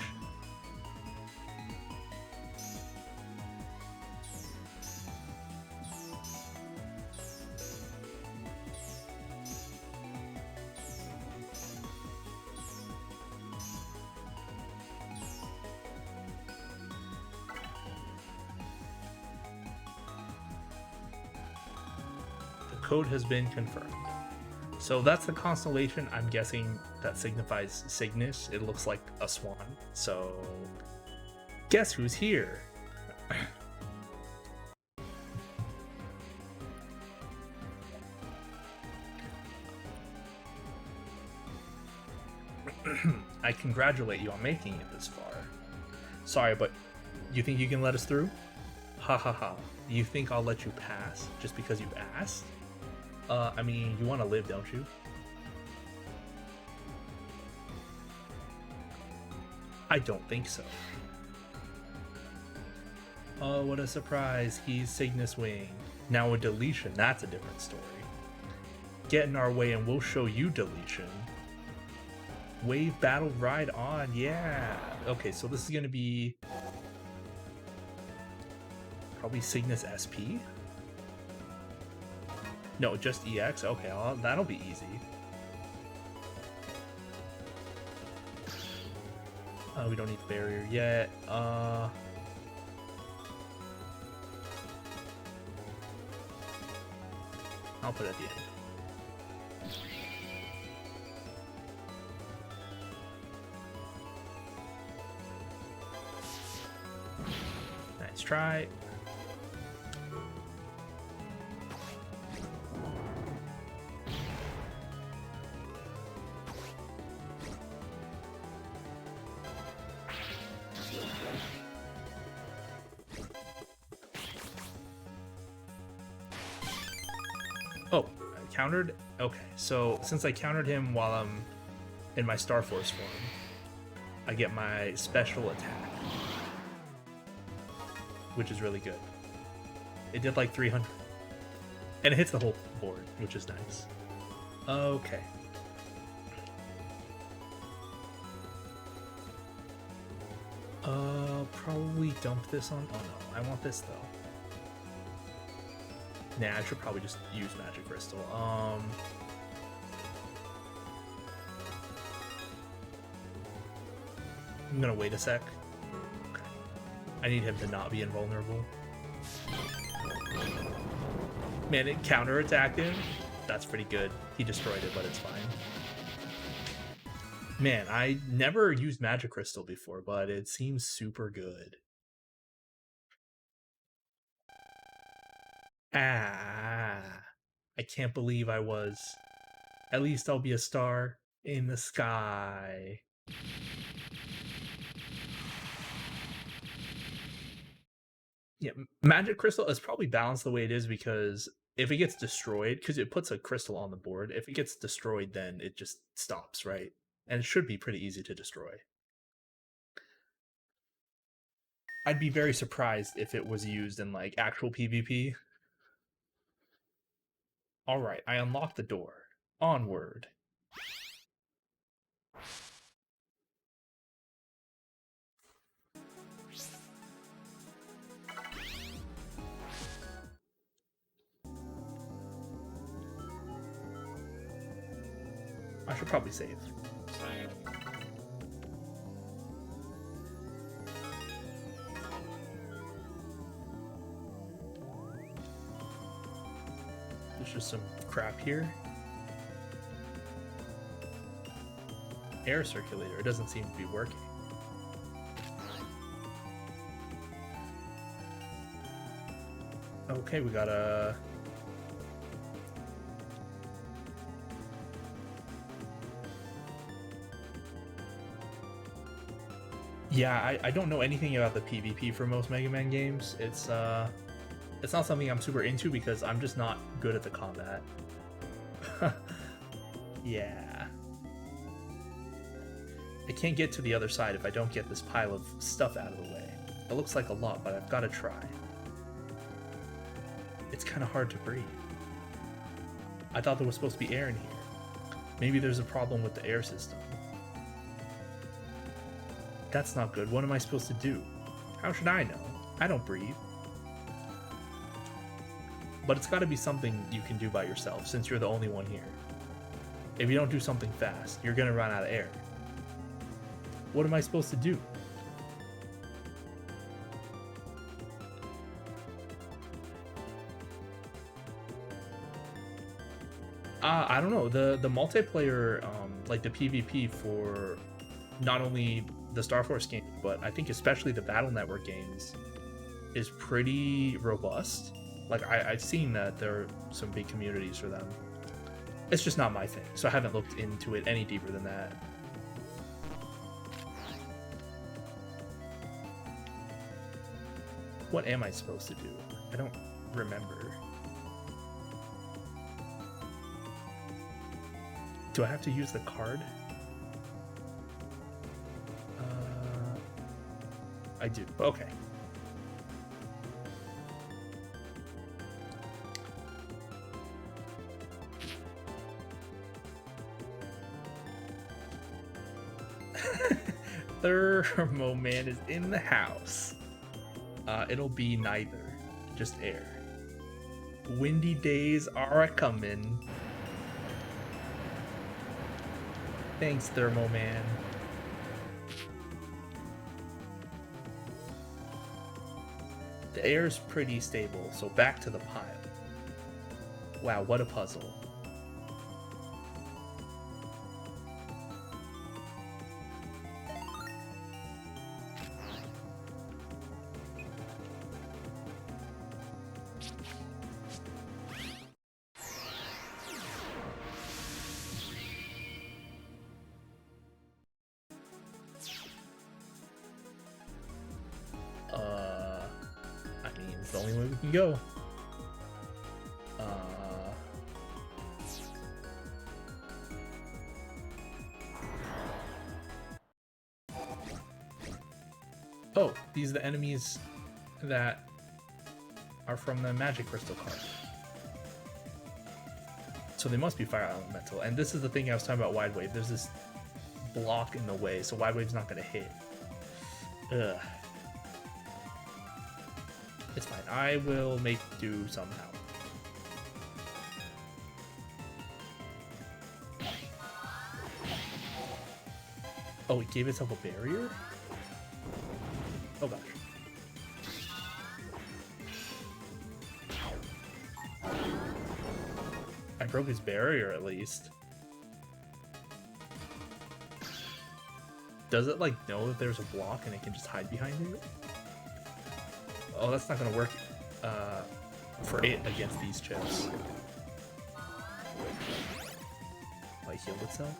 The code has been confirmed. So that's the constellation. I'm guessing that signifies Cygnus. It looks like a swan. So guess who's here? I congratulate you on making it this far. Sorry, but you think you can let us through? Ha ha ha. You think I'll let you pass just because you've asked? I mean, you want to live, don't you? I don't think so. Oh, what a surprise. He's Cygnus Wing. Now a deletion, that's a different story. Get in our way and we'll show you deletion. Wave battle ride on, yeah. Okay, so this is going to be probably Cygnus SP. No, just EX? Okay, that'll be easy. We don't need the barrier yet. I'll put it at the end. Nice try. Oh, I countered? Okay, so since I countered him while I'm in my Star Force form, I get my special attack, which is really good. It did like 300. And it hits the whole board, which is nice. Okay. Probably dump this on... Oh no, I want this though. Nah, I should probably just use Magic Crystal. I'm gonna wait a sec. Okay. I need him to not be invulnerable. Man, it counterattacked him. That's pretty good. He destroyed it, but it's fine. Man, I never used Magic Crystal before, but it seems super good. Ah, I can't believe I was. At least I'll be a star in the sky. Yeah, Magic Crystal is probably balanced the way it is because if it gets destroyed, because it puts a crystal on the board, if it gets destroyed, then it just stops, right? And it should be pretty easy to destroy. I'd be very surprised if it was used in like actual PvP. All right, I unlocked the door. Onward. I should probably save. There's just some crap here. Air circulator. It doesn't seem to be working. Okay, we got a... Yeah, I don't know anything about the PvP for most Mega Man games. It's not something I'm super into because I'm just not good at the combat. Yeah. I can't get to the other side if I don't get this pile of stuff out of the way. It looks like a lot, but I've got to try. It's kind of hard to breathe. I thought there was supposed to be air in here. Maybe there's a problem with the air system. That's not good. What am I supposed to do? How should I know? I don't breathe. But it's got to be something you can do by yourself, since you're the only one here. If you don't do something fast, you're going to run out of air. What am I supposed to do? I don't know. The multiplayer, like the PvP for not only the Star Force game, but I think especially the Battle Network games, is pretty robust. Like I've seen that there are some big communities for them. It's just not my thing, so I haven't looked into it any deeper than that. What am I supposed to do? I don't remember. Do I have to use the card? I do. Okay. Thermo Man is in the house. It'll be neither, just air. Windy days are a comin'. Thanks, Thermo Man. The air's pretty stable, so back to the pile. Wow, what a puzzle. I mean, it's the only way we can go. Oh, these are the enemies that are from the Magic Crystal card. So they must be fire elemental. And this is the thing I was talking about Wide Wave. There's this block in the way, so Wide Wave's not going to hit. Ugh. It's fine. I will make do somehow. Oh, it gave itself a barrier? Oh gosh. I broke his barrier at least. Does it like know that there's a block and it can just hide behind it? Oh, that's not gonna work for it against these chips. Like healed itself?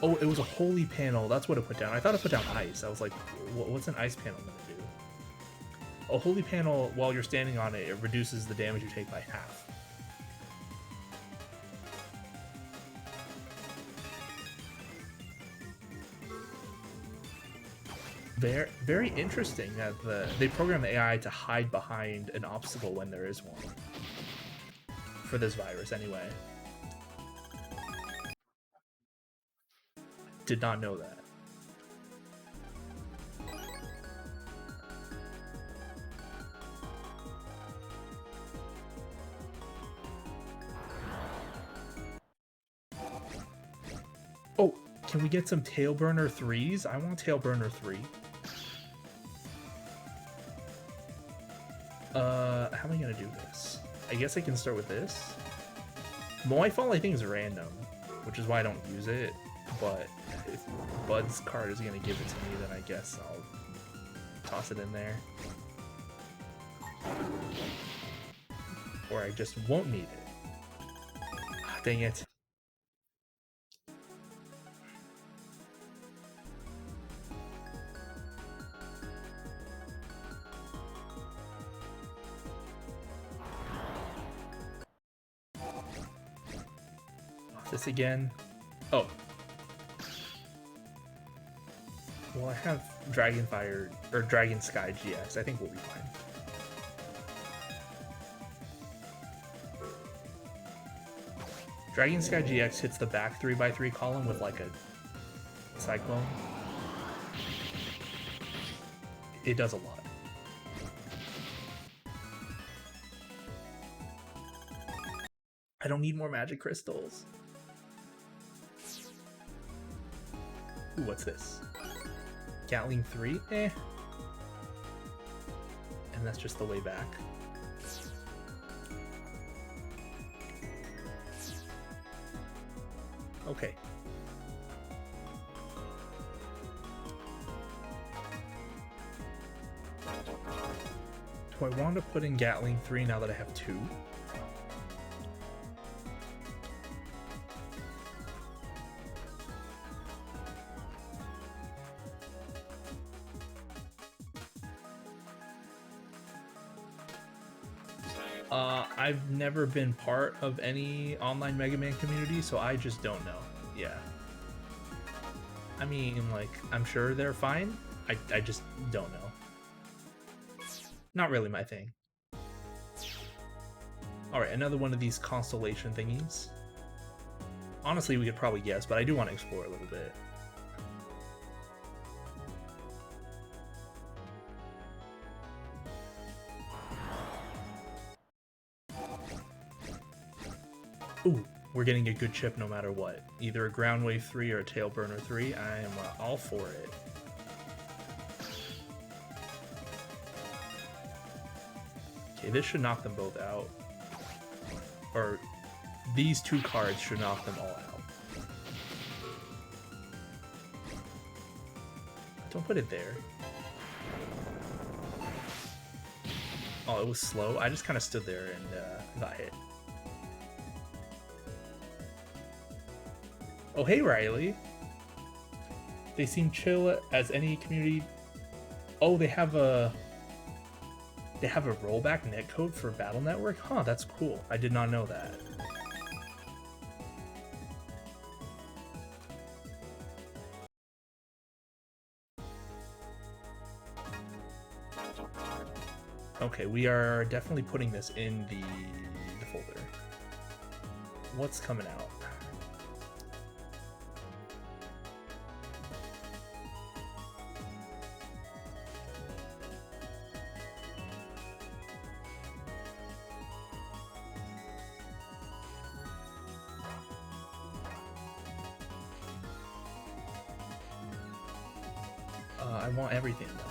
Oh, it was a holy panel. That's what it put down. I thought it put down ice. I was like, what's an ice panel gonna do? A holy panel, while you're standing on it, it reduces the damage you take by half. Very, very interesting that they program the AI to hide behind an obstacle when there is one. For this virus, anyway. Did not know that. Oh, can we get some Tailburner 3s? I want Tailburner 3. How am I gonna do this? I guess I can start with this. Moifall I think is random, which is why I don't use it, but if Bud's card is gonna give it to me, then I guess I'll toss it in there. Or I just won't need it. Ah, dang it. This again. Oh. Well, I have Dragonfire or Dragon Sky GX. I think we'll be fine. Dragon Sky GX hits the back 3x3 column with like a Cyclone. It does a lot. I don't need more magic crystals. Ooh, what's this? Gatling 3? Eh. And that's just the way back. Okay. Do I want to put in Gatling 3 now that I have 2? I've never been part of any online Mega Man community, so I just don't know. Yeah. I mean, like, I'm sure they're fine. I just don't know. Not really my thing. Alright, another one of these constellation thingies. Honestly, we could probably guess, but I do want to explore a little bit. Ooh, we're getting a good chip no matter what. Either a Ground Wave 3 or a Tailburner 3. I am all for it. Okay, this should knock them both out. Or these 2 cards should knock them all out. Don't put it there. Oh, it was slow. I just kind of stood there and got hit. Oh, hey, Riley. They seem chill as any community. Oh, they have a rollback netcode for Battle Network? Huh, that's cool. I did not know that. Okay, we are definitely putting this in the folder. What's coming out? I want everything though.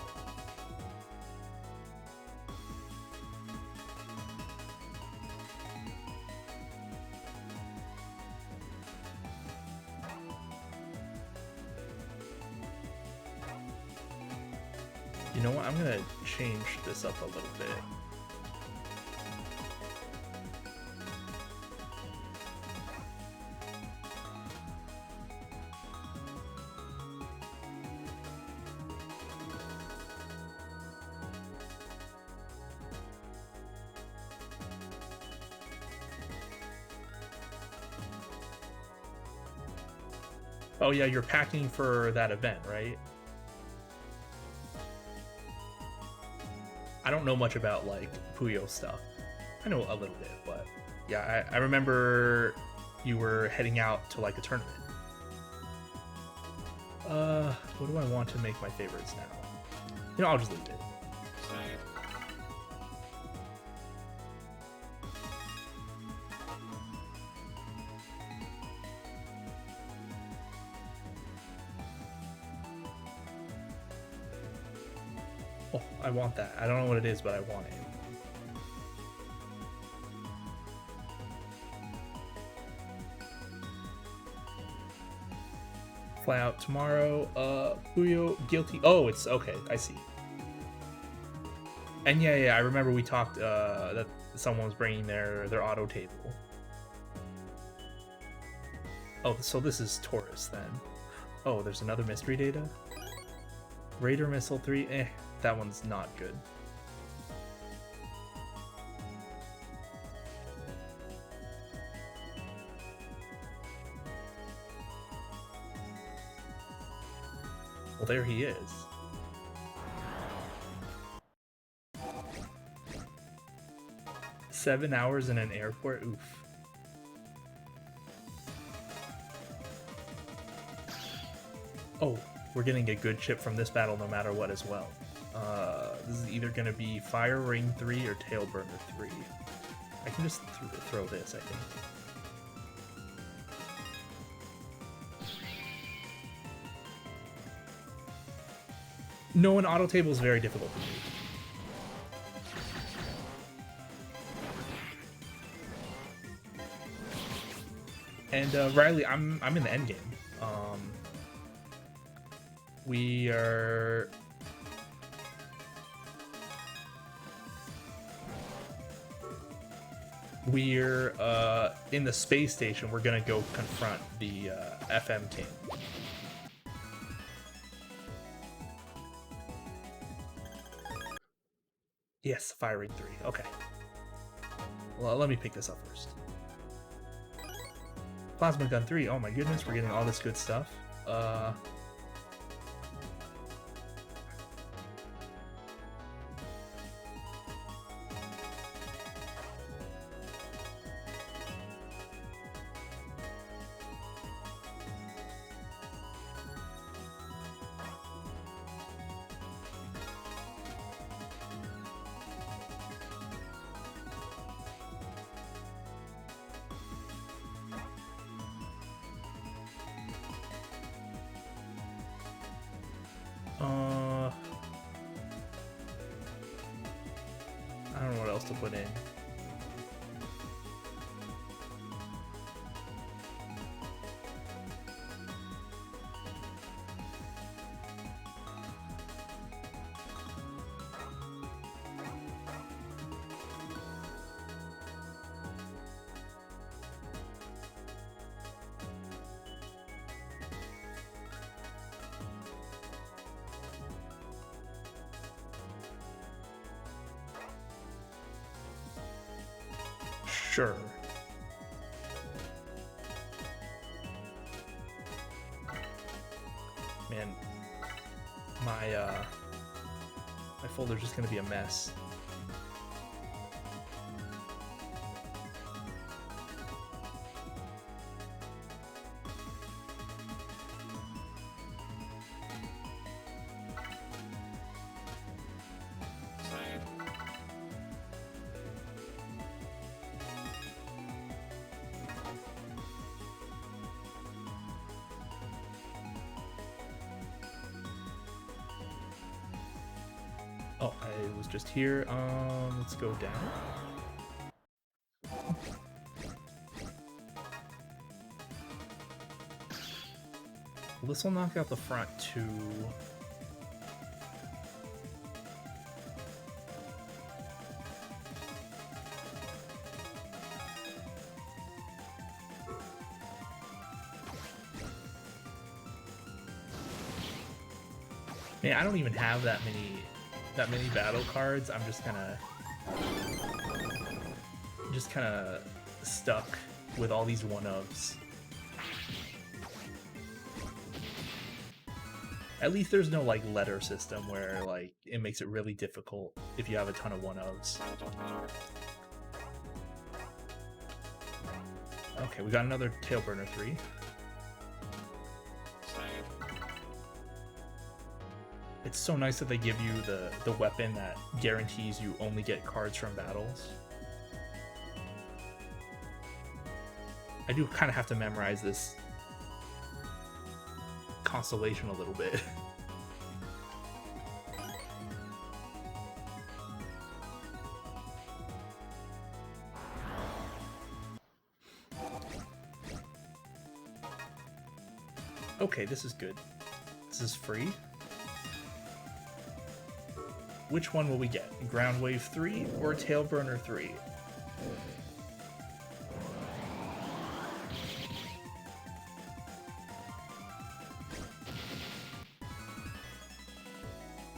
You know what? I'm gonna change this up a little bit. Oh yeah, you're packing for that event, right? I don't know much about like Puyo stuff. I know a little bit, but yeah, I remember you were heading out to like a tournament. What do I want to make my favorites now? You know, I'll just leave it. Oh, I want that. I don't know what it is, but I want it. Fly out tomorrow. Puyo guilty. Oh, it's okay. I see. And yeah, I remember we talked that someone was bringing their auto table. Oh, so this is Taurus then. Oh, there's another mystery data. Raider Missile 3. That one's not good. Well, there he is. "7 hours in an airport? Oof. Oh, we're getting a good chip from this battle no matter what as well. This is either going to be Fire Ring 3 or Tailburner 3. I can just throw this, I think. No, an auto table is very difficult to do. And Riley, I'm in the end game. We're in the space station. We're gonna go confront the FM King. Yes, Fire Ring 3. Okay. Well, let me pick this up first. Plasma Gun 3. Oh my goodness, we're getting all this good stuff. I don't know what else to put in. Sure. Man, my folder's just gonna be a mess. Oh, I was just here. Let's go down. Well, this will knock out the front too. Man, I don't even have that many battle cards. I'm just kind of stuck with all these one-ofs. At least there's no like letter system where like it makes it really difficult if you have a ton of one-ofs. Okay, we got another Tailburner 3. It's so nice that they give you the weapon that guarantees you only get cards from battles. I do kind of have to memorize this constellation a little bit. Okay, this is good. This is free. Which one will we get? Ground Wave 3 or Tailburner 3?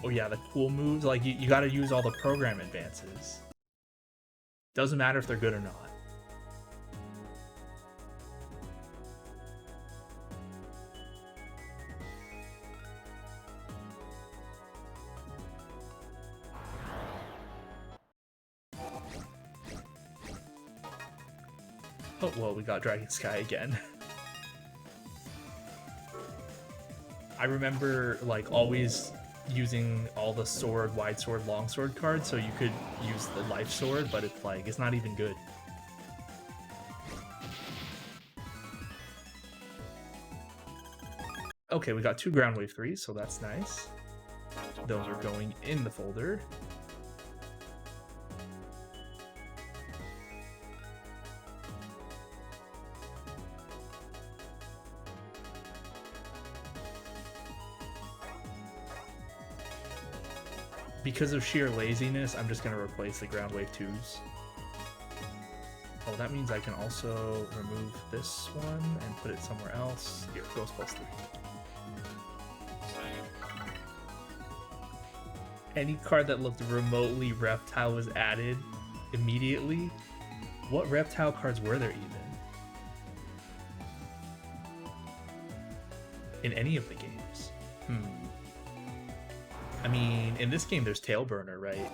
Oh yeah, the cool moves, like you gotta use all the program advances. Doesn't matter if they're good or not. Oh, well, we got Dragon Sky again. I remember, like, always using all the sword, wide sword, long sword cards, so you could use the life sword, but it's like, it's not even good. Okay, we got 2 Ground Wave 3s, so that's nice. Those are going in the folder. Because of sheer laziness, I'm just going to replace the Ground Wave 2s. Oh, that means I can also remove this one and put it somewhere else. Here, Ghost plus 3. Any card that looked remotely Reptile was added immediately. What Reptile cards were there even? In any of the games? I mean, in this game there's Tailburner, right?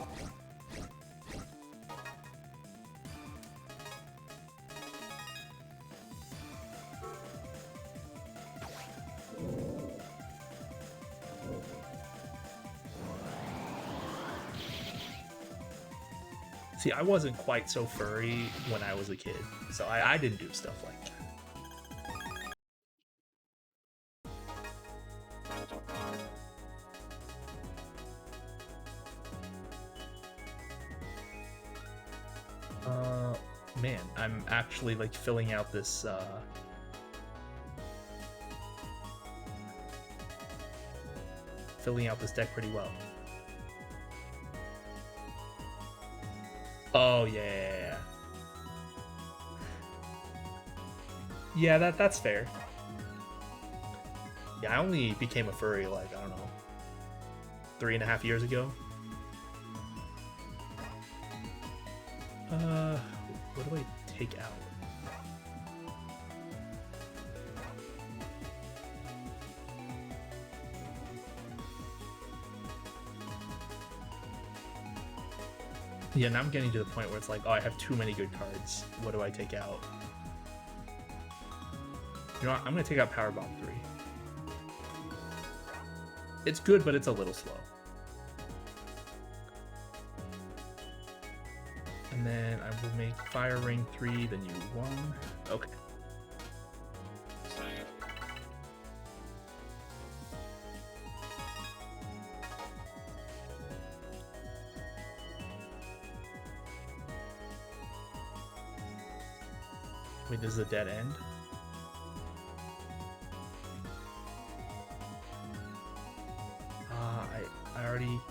See, I wasn't quite so furry when I was a kid, so I didn't do stuff like that. Man, I'm actually like filling out this deck pretty well. Oh yeah. Yeah, that's fair. Yeah, I only became a furry like, I don't know, 3.5 years ago. What do I take out? Yeah, now I'm getting to the point where it's like, oh, I have too many good cards. What do I take out? You know what? I'm gonna take out Power Bomb 3. It's good, but it's a little slow. And then I will make Fire Ring 3 the new one. Okay. Wait, this is a dead end? I already...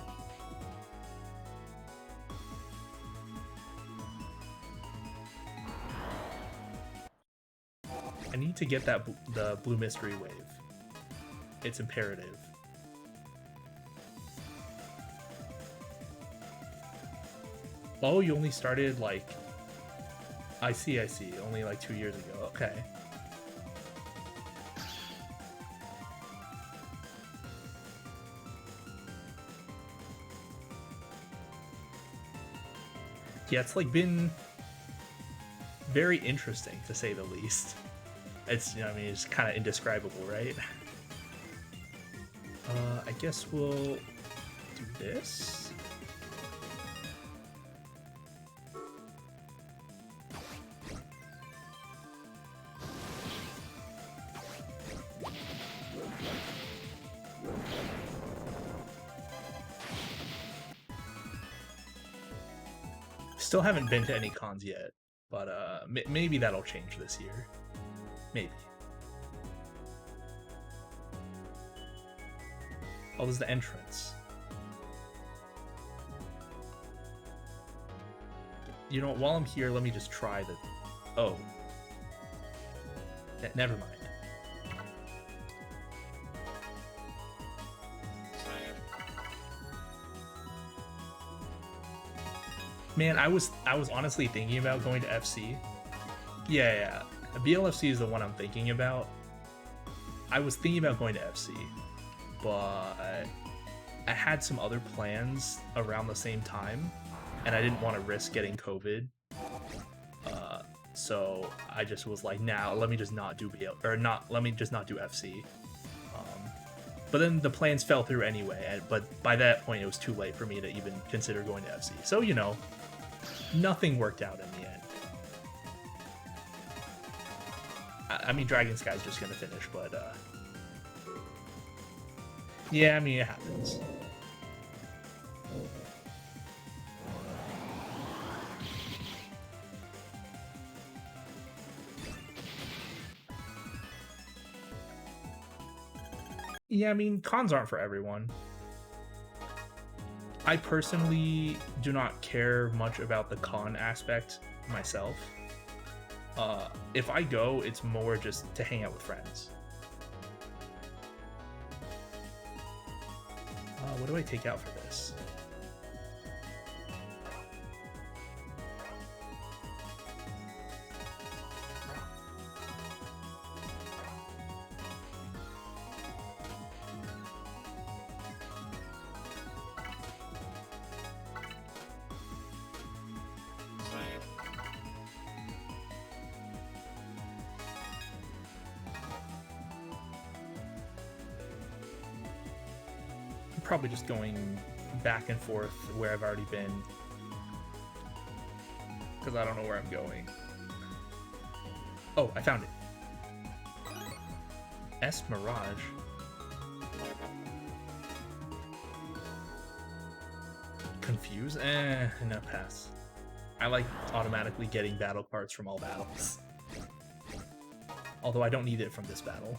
I need to get that the blue mystery wave. It's imperative. Oh, you only started like... I see. Only like 2 years ago. Okay. Yeah, it's like been very interesting to say the least. It's, you know, I mean, it's kind of indescribable, right? I guess we'll do this. Still haven't been to any cons yet, but maybe that'll change this year. Maybe. Oh, this is the entrance. You know what, while I'm here, let me just try the... Oh. Never mind. Man, I was honestly thinking about going to FC. Yeah. BLFC is the one I'm thinking about. I was thinking about going to FC, but I had some other plans around the same time, and I didn't want to risk getting COVID. So I just was like, nah, let me just not do let me just not do FC. But then the plans fell through anyway. But by that point, it was too late for me to even consider going to FC. So, you know, nothing worked out in the end. I mean, Dragon Sky's just gonna finish, but yeah, I mean, it happens. Yeah, I mean, cons aren't for everyone. I personally do not care much about the con aspect myself. If I go, it's more just to hang out with friends. What do I take out for this? Probably just going back and forth where I've already been, because I don't know where I'm going. Oh, I found it. S Mirage. Confuse? No, pass. I like automatically getting battle cards from all battles. Although I don't need it from this battle.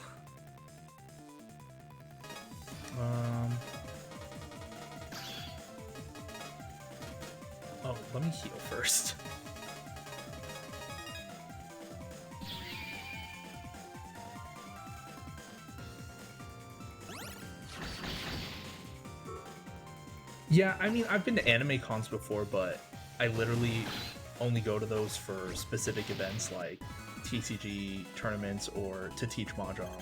Oh, let me heal first. Yeah, I mean, I've been to anime cons before, but I literally only go to those for specific events like TCG tournaments or to teach Mahjong.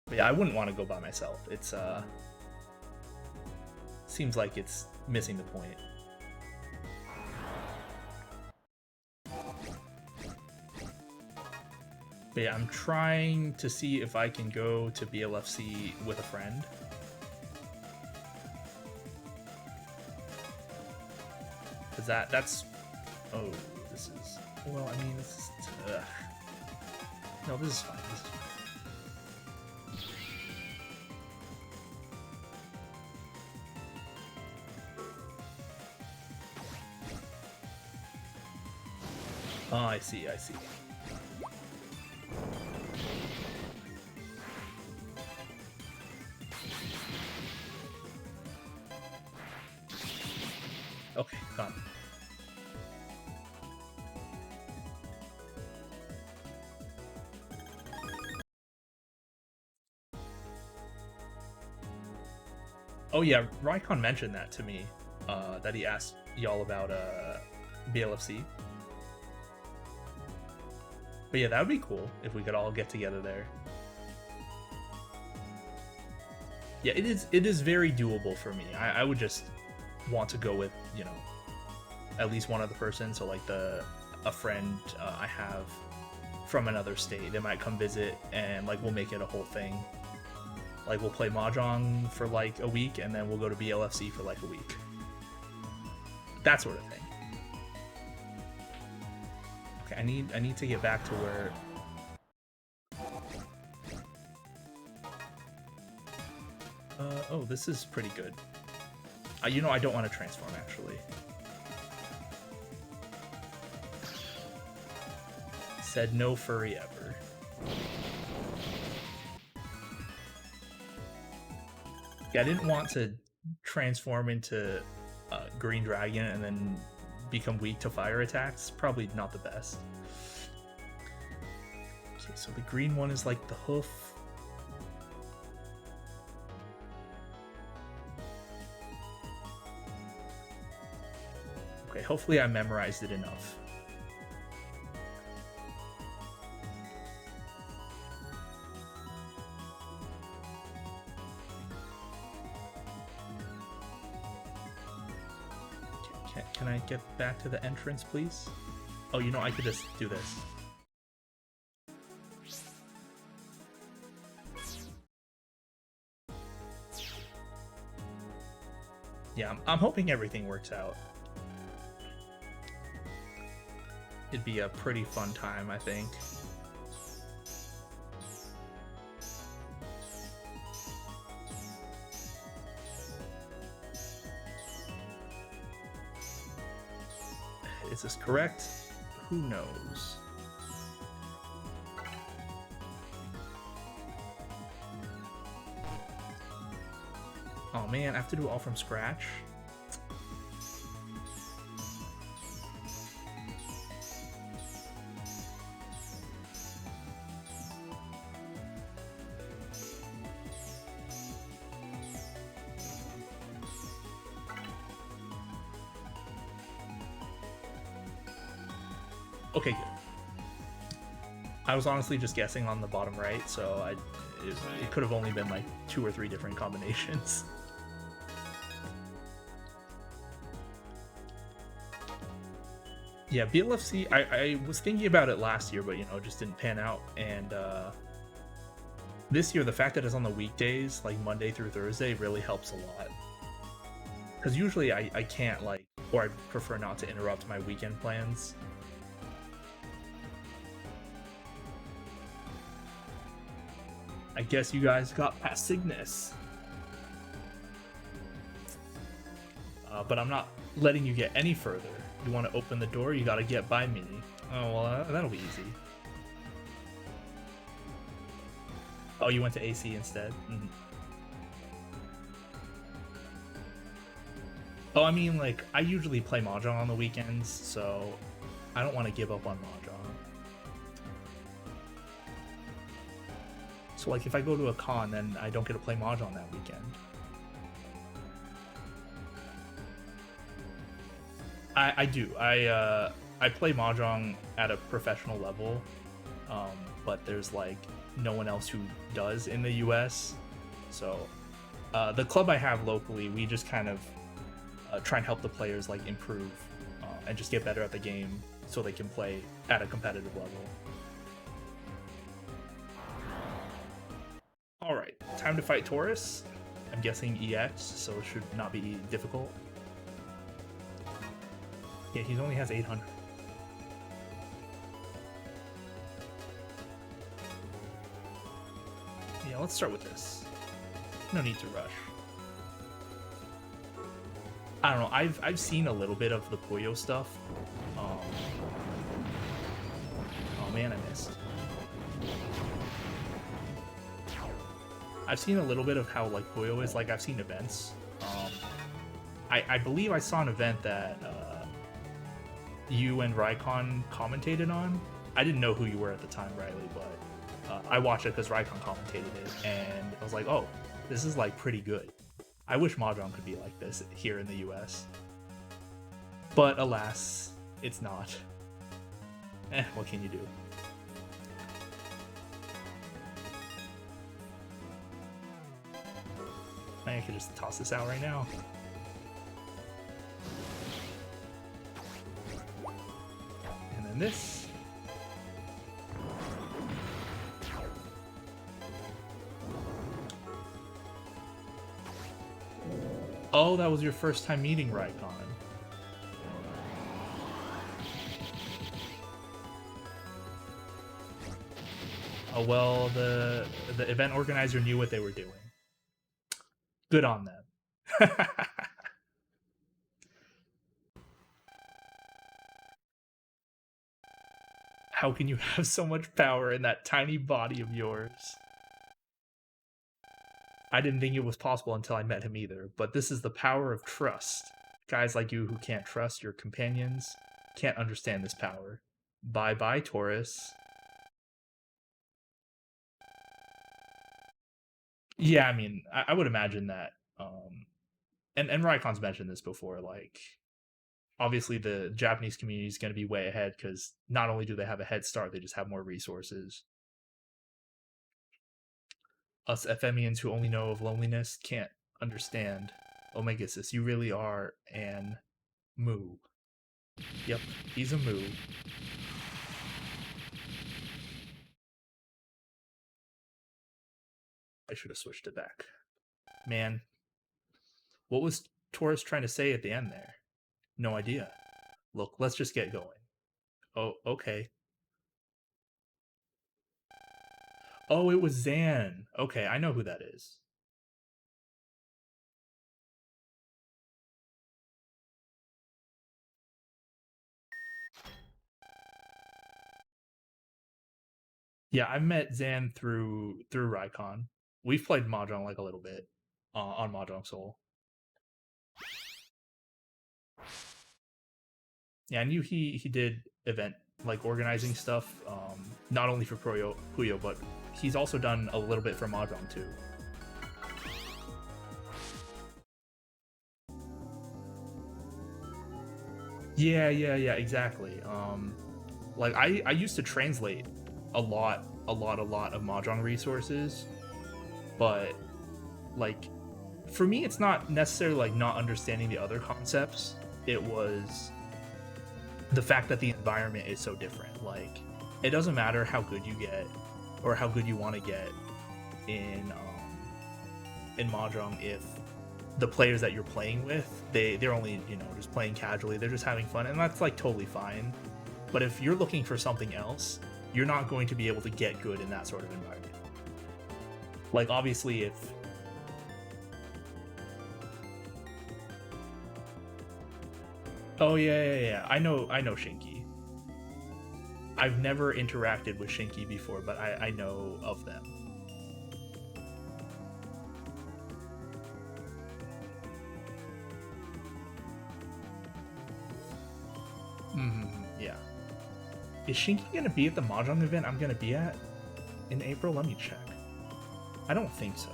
But yeah, I wouldn't want to go by myself. It's seems like it's missing the point. But yeah, I'm trying to see if I can go to BLFC with a friend. Cause that's oh, this is, well, I mean, this is no, this is fine. This is fine. Oh, I see, I see. Okay, got it. Oh yeah, Raikon mentioned that to me, that he asked y'all about BLFC. But yeah, that would be cool if we could all get together there. Yeah, it is very doable for me. I would just want to go with, you know, at least one other person. So like a friend I have from another state, they might come visit and like we'll make it a whole thing. Like we'll play Mahjong for like a week and then we'll go to BLFC for like a week. That sort of thing. Okay, I need to get back to where oh, this is pretty good. You know, I don't want to transform, actually. Said no furry ever. Yeah, I didn't want to transform into Green Dragon and then become weak to fire attacks. Probably not the best. Okay, so the green one is like the hoof. Okay, hopefully I memorized it enough. Can I get back to the entrance, please? Oh, you know, I could just do this. Yeah, I'm hoping everything works out. It'd be a pretty fun time, I think. Is this correct? Who knows? Oh man, I have to do it all from scratch? Okay, good. I was honestly just guessing on the bottom right, so it could have only been like 2 or 3 different combinations. Yeah, BLFC, I was thinking about it last year, but you know, it just didn't pan out. And this year, the fact that it's on the weekdays, like Monday through Thursday, really helps a lot. Because usually I can't, like, or I prefer not to interrupt my weekend plans. I guess you guys got past Cygnus. But I'm not letting you get any further. You want to open the door, you gotta get by me. Oh, well, that'll be easy. Oh, you went to AC instead? Mm-hmm. Oh, I mean, like, I usually play Mahjong on the weekends, so I don't want to give up on Mahjong. So, like, if I go to a con, then I don't get to play Mahjong that weekend. I do. I play Mahjong at a professional level, but there's, like, no one else who does in the US. So, the club I have locally, we just kind of try and help the players like improve and just get better at the game so they can play at a competitive level. All right, time to fight Taurus. I'm guessing EX, so it should not be difficult. Yeah, he only has 800. Yeah, let's start with this. No need to rush. I don't know. I've seen a little bit of the Puyo stuff. Oh man, I missed. I've seen a little bit of how like Puyo is. Like I've seen events. I believe I saw an event that you and Raikon commentated on. I didn't know who you were at the time, Riley, but I watched it because Raikon commentated it, and I was like, oh, this is like pretty good. I wish Mahjong could be like this here in the US. But alas, it's not. What can you do? I could just toss this out right now. And then this. Oh, that was your first time meeting Raikon. Oh well, the event organizer knew what they were doing. Good on them. How can you have so much power in that tiny body of yours? I didn't think it was possible until I met him either, but this is the power of trust. Guys like you who can't trust your companions can't understand this power. Bye-bye, Taurus. Yeah, I mean, I would imagine that, and Raikon's mentioned this before, like, obviously the Japanese community is going to be way ahead because not only do they have a head start, they just have more resources. Us FMians who only know of loneliness can't understand. Oh my goodness, you really are an moo. Yep, he's a moo. I should have switched it back. Man, what was Taurus trying to say at the end there? No idea. Look, let's just get going. Oh, okay. Oh, it was Zan. Okay, I know who that is. Yeah, I met Zan through Raikon. We've played Mahjong like a little bit on Mahjong Soul. Yeah, I knew he did event like organizing stuff, not only for Puyo, but he's also done a little bit for Mahjong too. Yeah, exactly. Like I used to translate a lot of Mahjong resources, but like for me it's not necessarily like not understanding the other concepts. It was the fact that the environment is so different. Like it doesn't matter how good you get or how good you want to get in Mahjong if the players that you're playing with, they're only, you know, just playing casually, they're just having fun, and that's like totally fine. But if you're looking for something else, you're not going to be able to get good in that sort of environment. Like obviously Oh yeah. I know Shinki. I've never interacted with Shinki before, but I know of them. Yeah. Is Shinki gonna be at the Mahjong event I'm gonna be at in April? Let me check. I don't think so.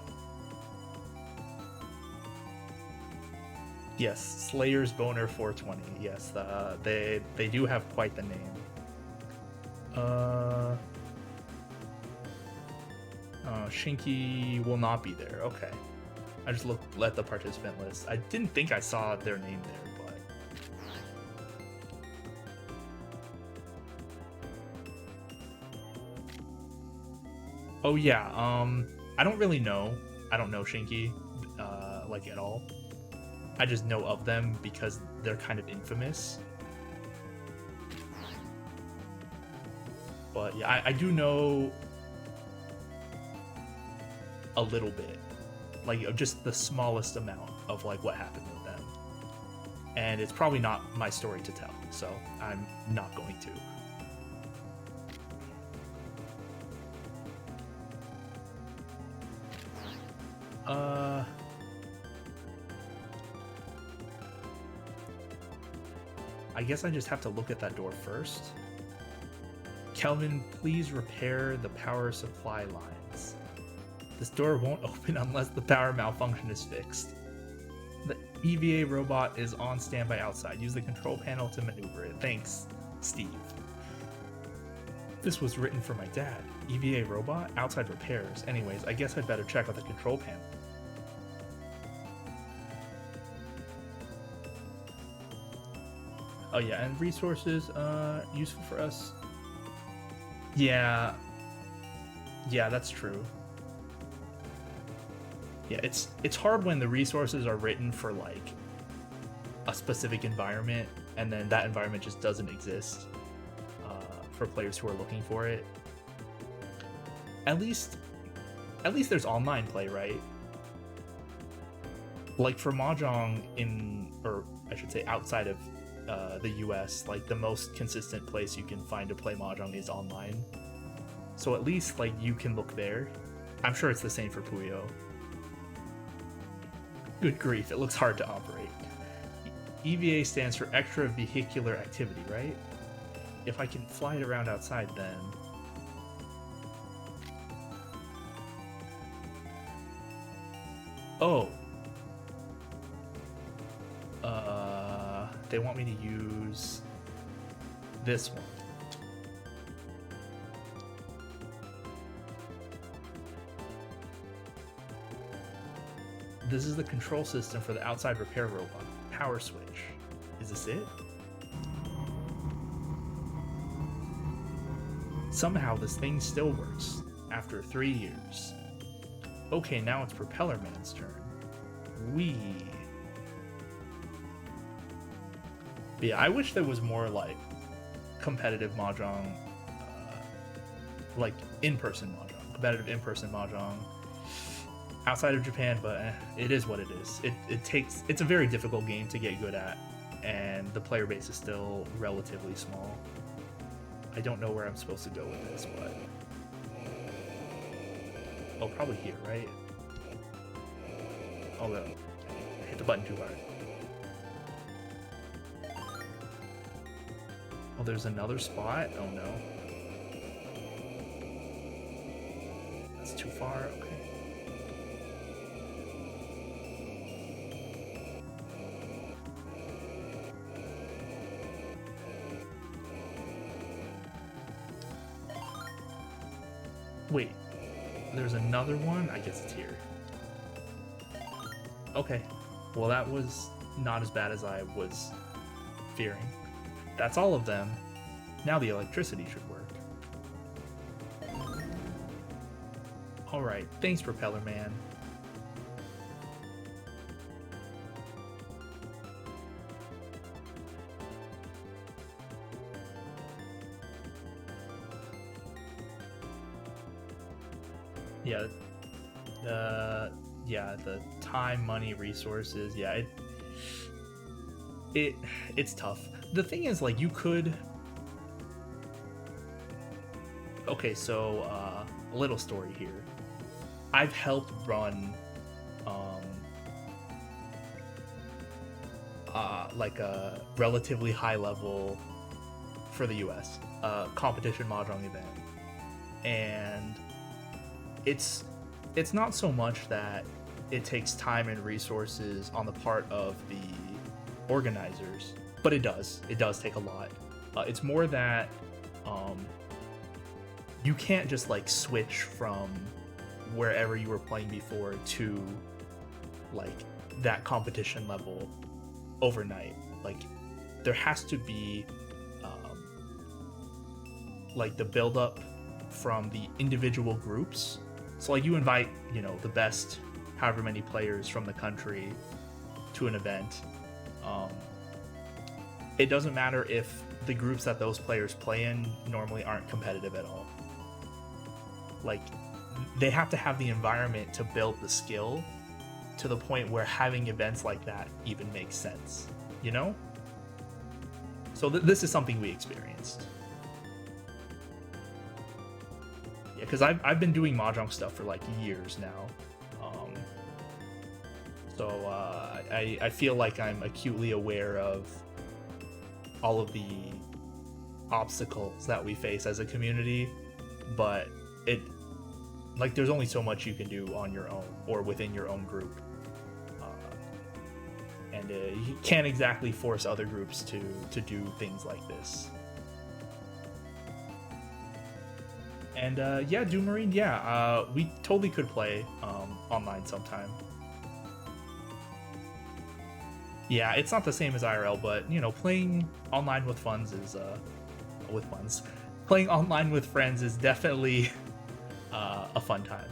Yes, Slayer's Boner 420. Yes, they do have quite the name. Shinki will not be there. Okay. I just looked at the participant list. I didn't think I saw their name there, but oh yeah. I don't really know. I don't know Shinki, like at all. I just know of them because they're kind of infamous. But yeah, I do know a little bit, like just the smallest amount of like what happened with them, and it's probably not my story to tell, so I'm not going to. I guess I just have to look at that door first. Kelvin, please repair the power supply lines. This door won't open unless the power malfunction is fixed. The EVA robot is on standby outside. Use the control panel to maneuver it. Thanks, Steve. This was written for my dad. EVA robot? Outside repairs. Anyways, I guess I'd better check out the control panel. Oh yeah, and resources, useful for us. Yeah, that's true. Yeah, it's hard when the resources are written for like a specific environment, and then that environment just doesn't exist for players who are looking for it. At least there's online play, right? Like for Mahjong or I should say outside of the US, like the most consistent place you can find to play Mahjong is online. So at least like you can look there. I'm sure it's the same for Puyo. Good grief, it looks hard to operate. EVA stands for extra vehicular activity, right? If I can fly it around outside, then oh. They want me to use this one. This is the control system for the outside repair robot. Power switch. Is this it? Somehow this thing still works, after 3 years. Okay, now it's Propeller Man's turn. Wee. But yeah, I wish there was more like competitive Mahjong, like in-person Mahjong, competitive in-person Mahjong outside of Japan, but it is what it is. It's a very difficult game to get good at, and the player base is still relatively small. I don't know where I'm supposed to go with this, but oh, probably here, right? Oh no, I hit the button too hard. Oh, there's another spot? Oh no. That's too far, okay. Wait, there's another one? I guess it's here. Okay, well that was not as bad as I was fearing. That's all of them. Now the electricity should work. Alright, thanks Propeller Man. Yeah, the time, money, resources, yeah, it it's tough. The thing is, like, you could. Okay, so a little story here. I've helped run um, like a relatively high level for the US competition mahjong event, and it's it's not so much that it takes time and resources on the part of the organizers, but it does take a lot. It's more that um, you can't just like switch from wherever you were playing before to like that competition level overnight. Like there has to be like the build up from the individual groups. So like you invite, the best however many players from the country to an event. Um, it doesn't matter if the groups that those players play in normally aren't competitive at all. Like they have to have the environment to build the skill to the point where having events like that even makes sense, you know? So this is something we experienced. Yeah, because I've been doing mahjong stuff for like years now. So I feel like I'm acutely aware of all of the obstacles that we face as a community, but it like there's only so much you can do on your own or within your own group, and you can't exactly force other groups to do things like this. And yeah, Doom Marine, yeah, we totally could play online sometime. Yeah, it's not the same as IRL, but playing online with funds is with funds. Playing online with friends is definitely a fun time.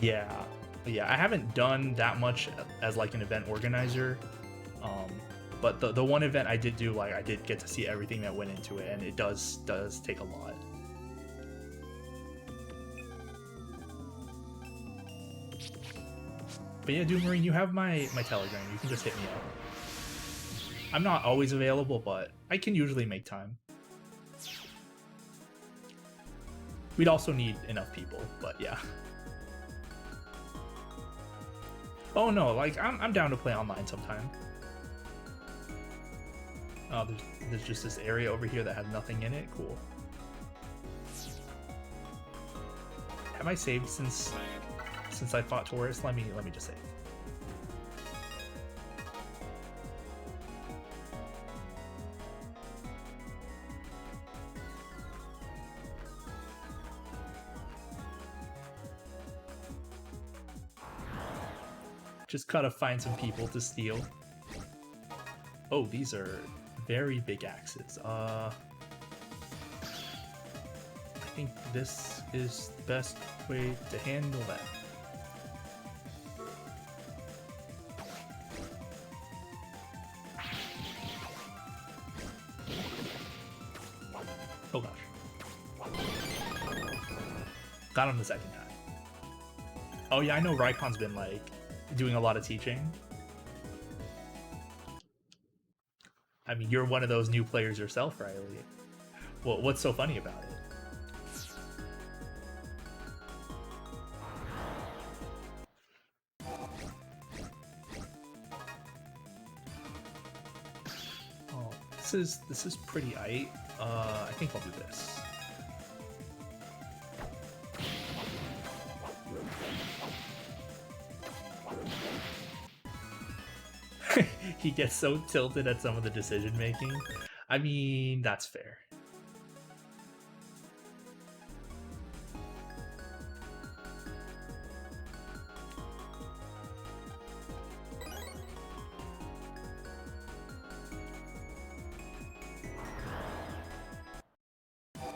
Yeah, yeah, I haven't done that much as like an event organizer, but the one event I did do, like I did get to see everything that went into it, and it does take a lot. But yeah, Doom Marine, you have my Telegram. You can just hit me up. I'm not always available, but I can usually make time. We'd also need enough people, but yeah. Oh no, like I'm down to play online sometime. Oh, there's just this area over here that has nothing in it. Cool. Have I saved since I fought Taurus? Let me just save. Just gotta find some people to steal. Oh, these are very big axes. I think this is the best way to handle that. Oh gosh. Got him the second time. Oh yeah, I know Raikon's been like doing a lot of teaching. I mean, you're one of those new players yourself, Riley. Well, what's so funny about it? Oh, this is pretty aight. I think I'll do this. He gets so tilted at some of the decision making. I mean, that's fair.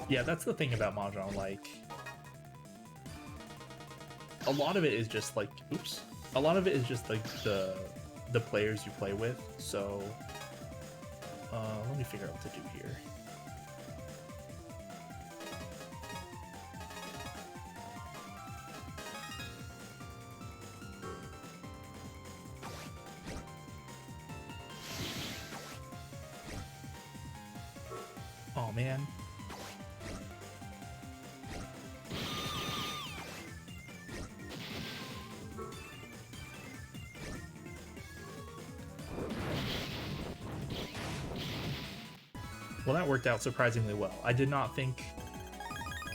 Yeah, that's the thing about Mahjong, like a lot of it is just like oops. A lot of it is just like the players you play with, so let me figure out what to do here. Oh man. Well, that worked out surprisingly well. I did not think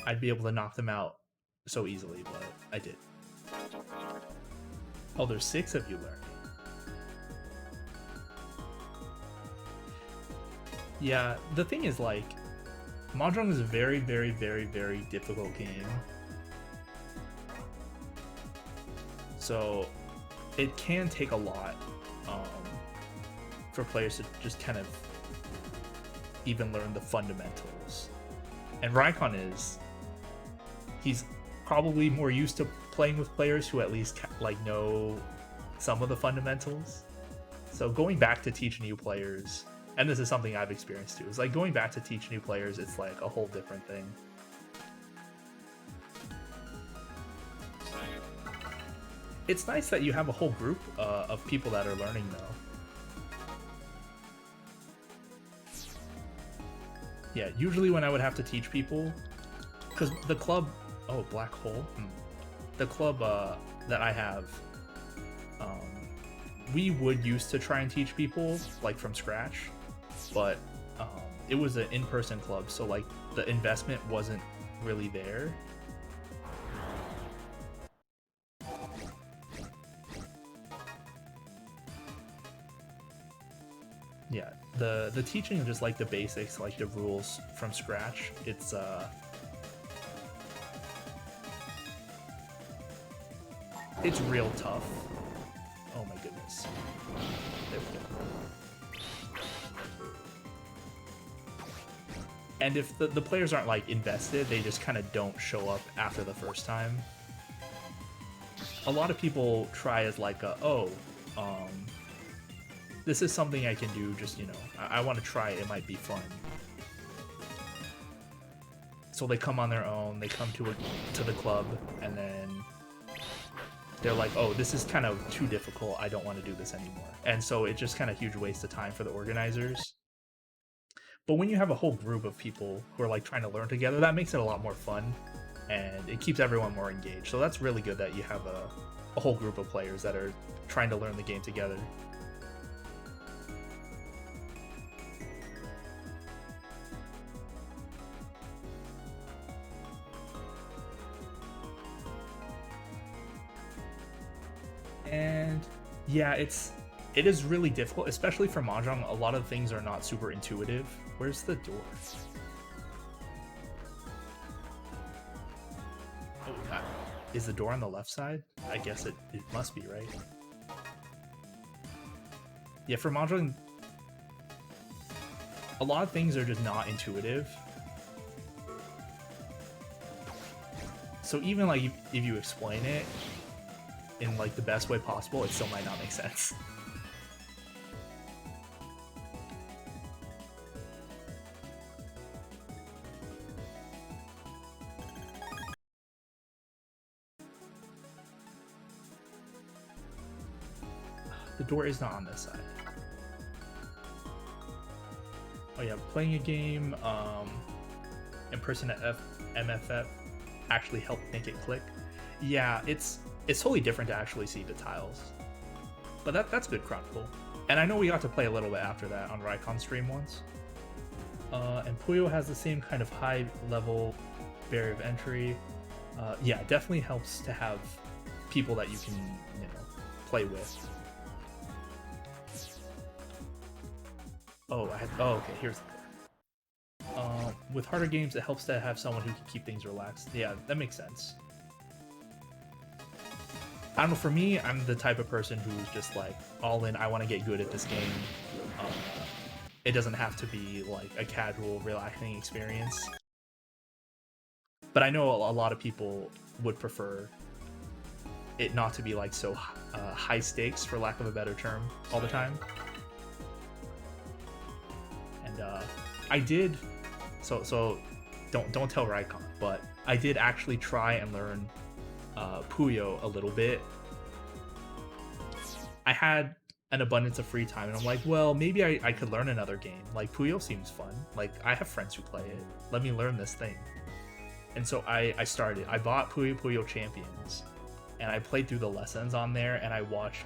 I'd be able to knock them out so easily, but I did. Oh, there's 6 of you learning. Yeah, the thing is, like, Mahjong is a very, very, very, very difficult game. So it can take a lot for players to just kind of even learn the fundamentals. And Raikon he's probably more used to playing with players who at least like know some of the fundamentals. So going back to teach new players, and this is something I've experienced too, is like going back to teach new players, it's like a whole different thing. It's nice that you have a whole group of people that are learning though. Yeah, usually when I would have to teach people, because the club, oh, Black Hole, the club that I have, we would used to try and teach people like from scratch, but it was an in-person club, so like the investment wasn't really there. Yeah, the teaching of just like the basics, like the rules from scratch, it's real tough. Oh my goodness. There we go. And if the players aren't like invested, they just kind of don't show up after the first time. A lot of people try as like this is something I can do, just, you know, I want to try it might be fun. So they come on their own, they come to the club, and then they're like, oh, this is kind of too difficult, I don't want to do this anymore. And so it's just kind of a huge waste of time for the organizers. But when you have a whole group of people who are like trying to learn together, that makes it a lot more fun, and it keeps everyone more engaged. So that's really good that you have a whole group of players that are trying to learn the game together. And yeah, it is really difficult, especially for Mahjong. A lot of things are not super intuitive. Where's the door? Oh, is the door on the left side? I guess it must be, right? Yeah, for Mahjong, a lot of things are just not intuitive. So even like if you explain it in like the best way possible, it still might not make sense. The door is not on this side. Oh yeah, playing a game in person at MFF actually helped make it click. Yeah, it's totally different to actually see the tiles. But that's good, Chronicle. And I know we got to play a little bit after that on Raikon stream once. And Puyo has the same kind of high level barrier of entry. Yeah, it definitely helps to have people that you can, you know, play with. Oh, okay, here's the door. With harder games, it helps to have someone who can keep things relaxed. Yeah, that makes sense. I don't know, for me, I'm the type of person who's just like, all in, I want to get good at this game. It doesn't have to be like a casual, relaxing experience. But I know a lot of people would prefer it not to be like so high stakes, for lack of a better term, all the time. And I did, so don't tell Raikon, but I did actually try and learn Puyo a little bit. I had an abundance of free time, and I'm like, well, maybe I could learn another game. Like Puyo seems fun. Like I have friends who play it. Let me learn this thing. And so I started. I bought Puyo Puyo Champions, and I played through the lessons on there, and I watched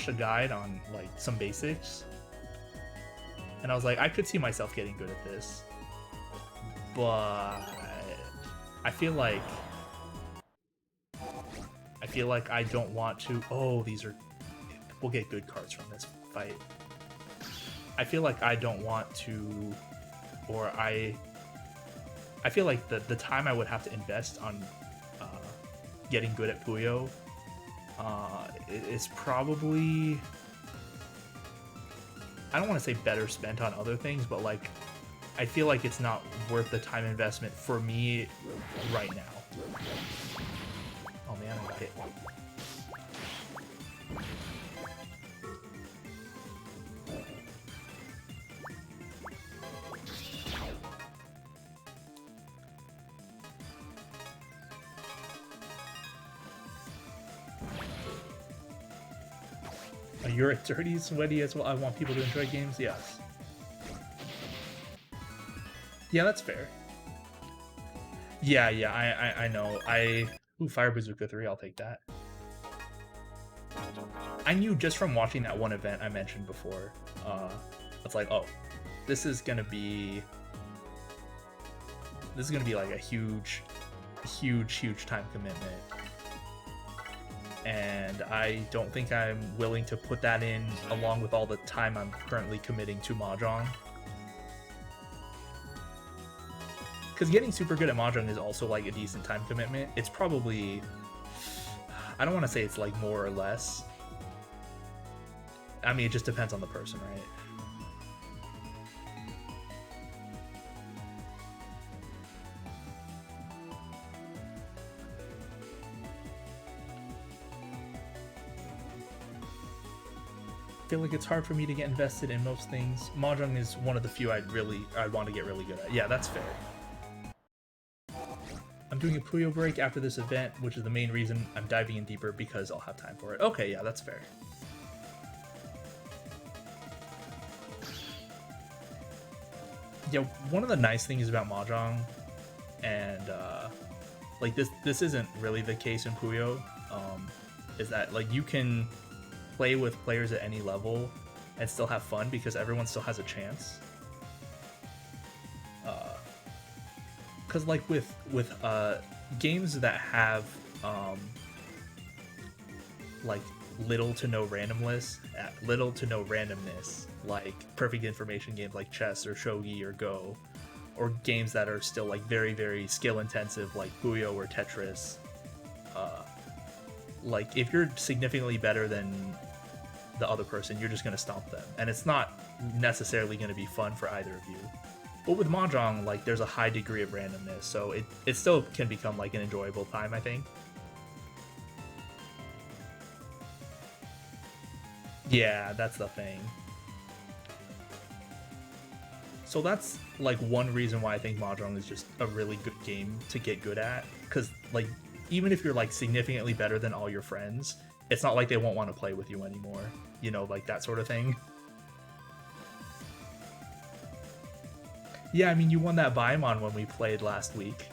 a guide on like some basics, and I was like, I could see myself getting good at this, but I feel like I don't want to. Oh, we'll get good cards from this fight. I feel like I don't want to, or I feel like the time I would have to invest on getting good at Puyo is probably, I don't want to say better spent on other things, but like I feel like it's not worth the time investment for me right now. Oh man, I got hit. You're a dirty, sweaty as well. I want people to enjoy games. Yes. Yeah, that's fair. Yeah, I know. Ooh, Fire Bazooka 3, I'll take that. I knew just from watching that one event I mentioned before, it's like, oh, this is gonna be like a huge time commitment. And I don't think I'm willing to put that in along with all the time I'm currently committing to Mahjong. Because getting super good at Mahjong is also like a decent time commitment. It's probably, I don't want to say it's like more or less. I mean, it just depends on the person, right? I feel like it's hard for me to get invested in most things. Mahjong is one of the few I'd want to get really good at. Yeah, that's fair. I'm doing a Puyo break after this event, which is the main reason I'm diving in deeper, because I'll have time for it. Okay, yeah, that's fair. Yeah, one of the nice things about Mahjong, and like this isn't really the case in Puyo, is that like you can play with players at any level and still have fun because everyone still has a chance. Because like with games that have like little to no randomness, like perfect information games like chess or shogi or go, or games that are still like very skill intensive like Puyo or Tetris, like if you're significantly better than the other person, you're just going to stomp them, and it's not necessarily going to be fun for either of you. But with Mahjong, like there's a high degree of randomness, so it still can become like an enjoyable time, I think. Yeah, that's the thing. So that's like one reason why I think Mahjong is just a really good game to get good at, because like even if you're like significantly better than all your friends, it's not like they won't want to play with you anymore, you know, like that sort of thing. Yeah, I mean, you won that Baimon when we played last week.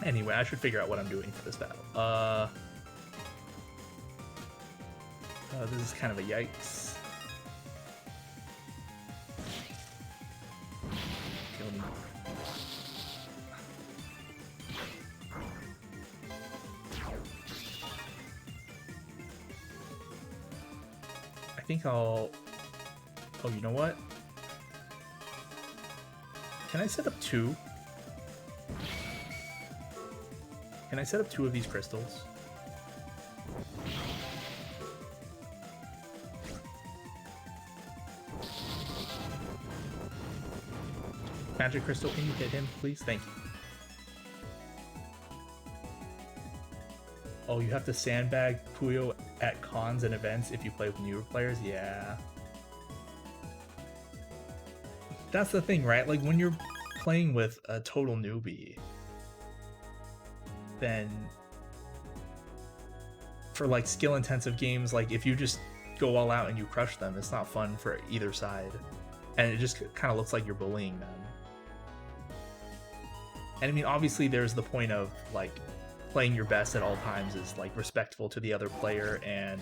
Anyway, I should figure out what I'm doing for this battle. This is kind of a yikes. Kill me. I think I'll... Oh, you know what? Can I set up two? Can I set up two of these crystals? Magic crystal, can you hit him, please? Thank you. Oh, you have to sandbag Puyo at cons and events if you play with newer players? Yeah. That's the thing, right? Like, when you're playing with a total newbie, then for like skill intensive games, like if you just go all out and you crush them, it's not fun for either side, and it just kind of looks like you're bullying them. And I mean, obviously there's the point of like playing your best at all times is like respectful to the other player and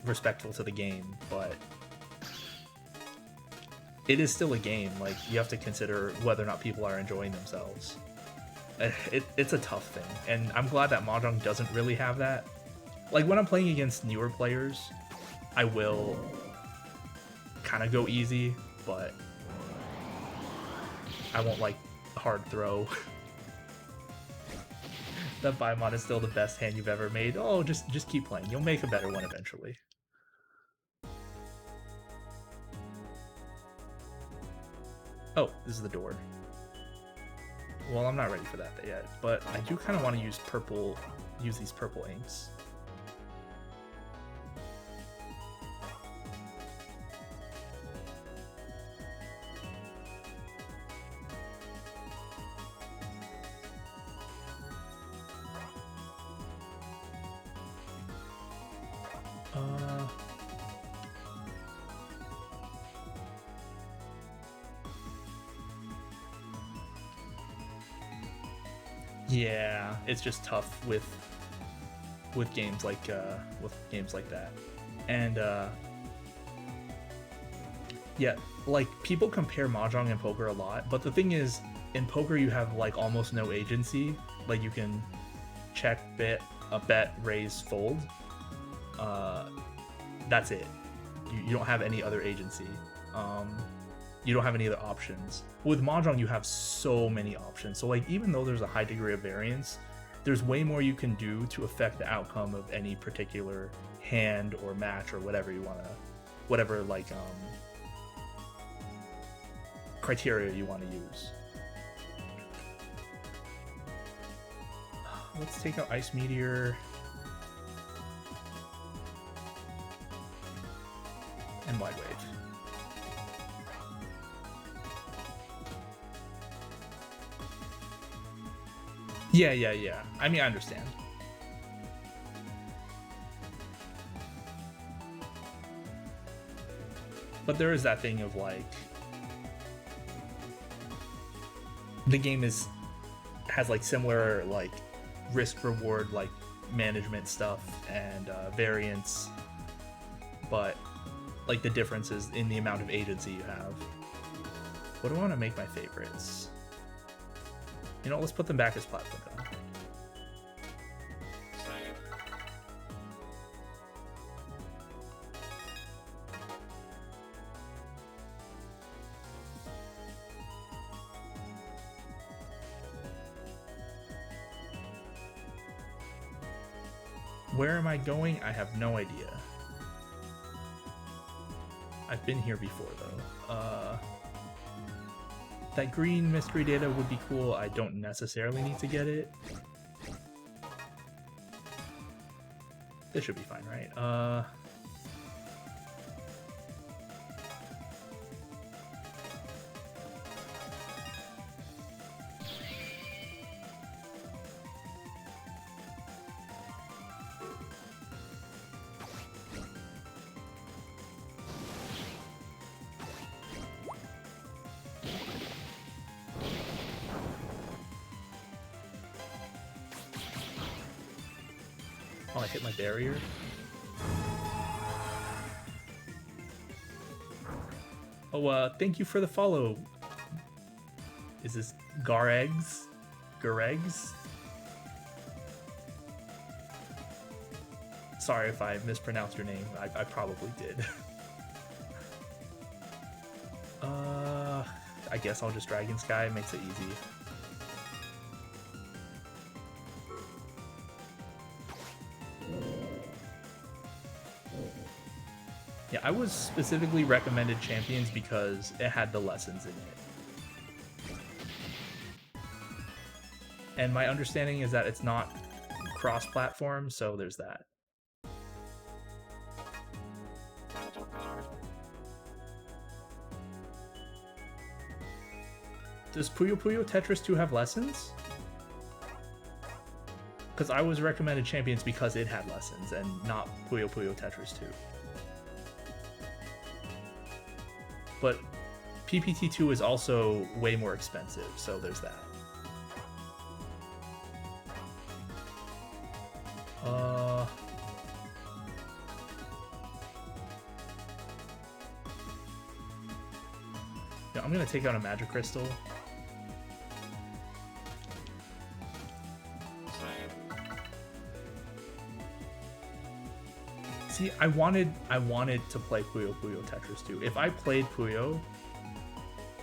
respectful to the game, but it is still a game. Like, you have to consider whether or not people are enjoying themselves. It's a tough thing, and I'm glad that Mahjong doesn't really have that. Like, when I'm playing against newer players, I will kind of go easy, but I won't like hard throw. That Paimon is still the best hand you've ever made. Oh, just keep playing. You'll make a better one eventually. Oh, this is the door. Well, I'm not ready for that yet, but I do kind of want to use these purple inks. Yeah, it's just tough with games like that, and yeah, like people compare Mahjong and poker a lot, but the thing is, in poker you have like almost no agency. Like, you can check, bet, raise, fold. That's it. You don't have any other agency. You don't have any other options. With Mahjong, you have so many options. So like, even though there's a high degree of variance, there's way more you can do to affect the outcome of any particular hand or match or whatever you want to, whatever like criteria you want to use. Let's take out Ice Meteor and Wide Wave. Yeah. I mean, I understand. But there is that thing of like, the game has like similar like risk reward like management stuff and variance, but like the difference is in the amount of agency you have. What do I want to make my favorites? You know, let's put them back as platform. Where am I going? I have no idea. I've been here before though. That green mystery data would be cool. I don't necessarily need to get it. This should be fine, right? Oh, I hit my barrier. Oh, thank you for the follow. Is this Garegs? Garegs? Sorry if I mispronounced your name. I probably did. I guess I'll just Dragon Sky. It makes it easy. Yeah, I was specifically recommended Champions because it had the lessons in it. And my understanding is that it's not cross-platform, so there's that. Does Puyo Puyo Tetris 2 have lessons? Because I was recommended Champions because it had lessons and not Puyo Puyo Tetris 2. But PPT2 is also way more expensive, so there's that. Yeah, I'm gonna take out a Magic Crystal. See, I wanted to play Puyo Puyo Tetris 2. If I played Puyo,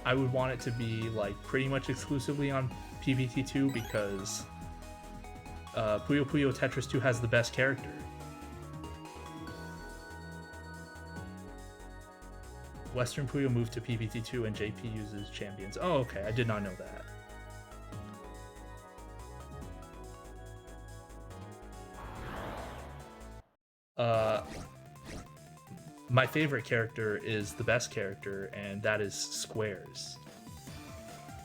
I would want it to be like pretty much exclusively on PPT2 because Puyo Puyo Tetris 2 has the best character. Western Puyo moved to PPT2 and JP uses Champions. Oh, okay, I did not know that. My favorite character is the best character, and that is Squares.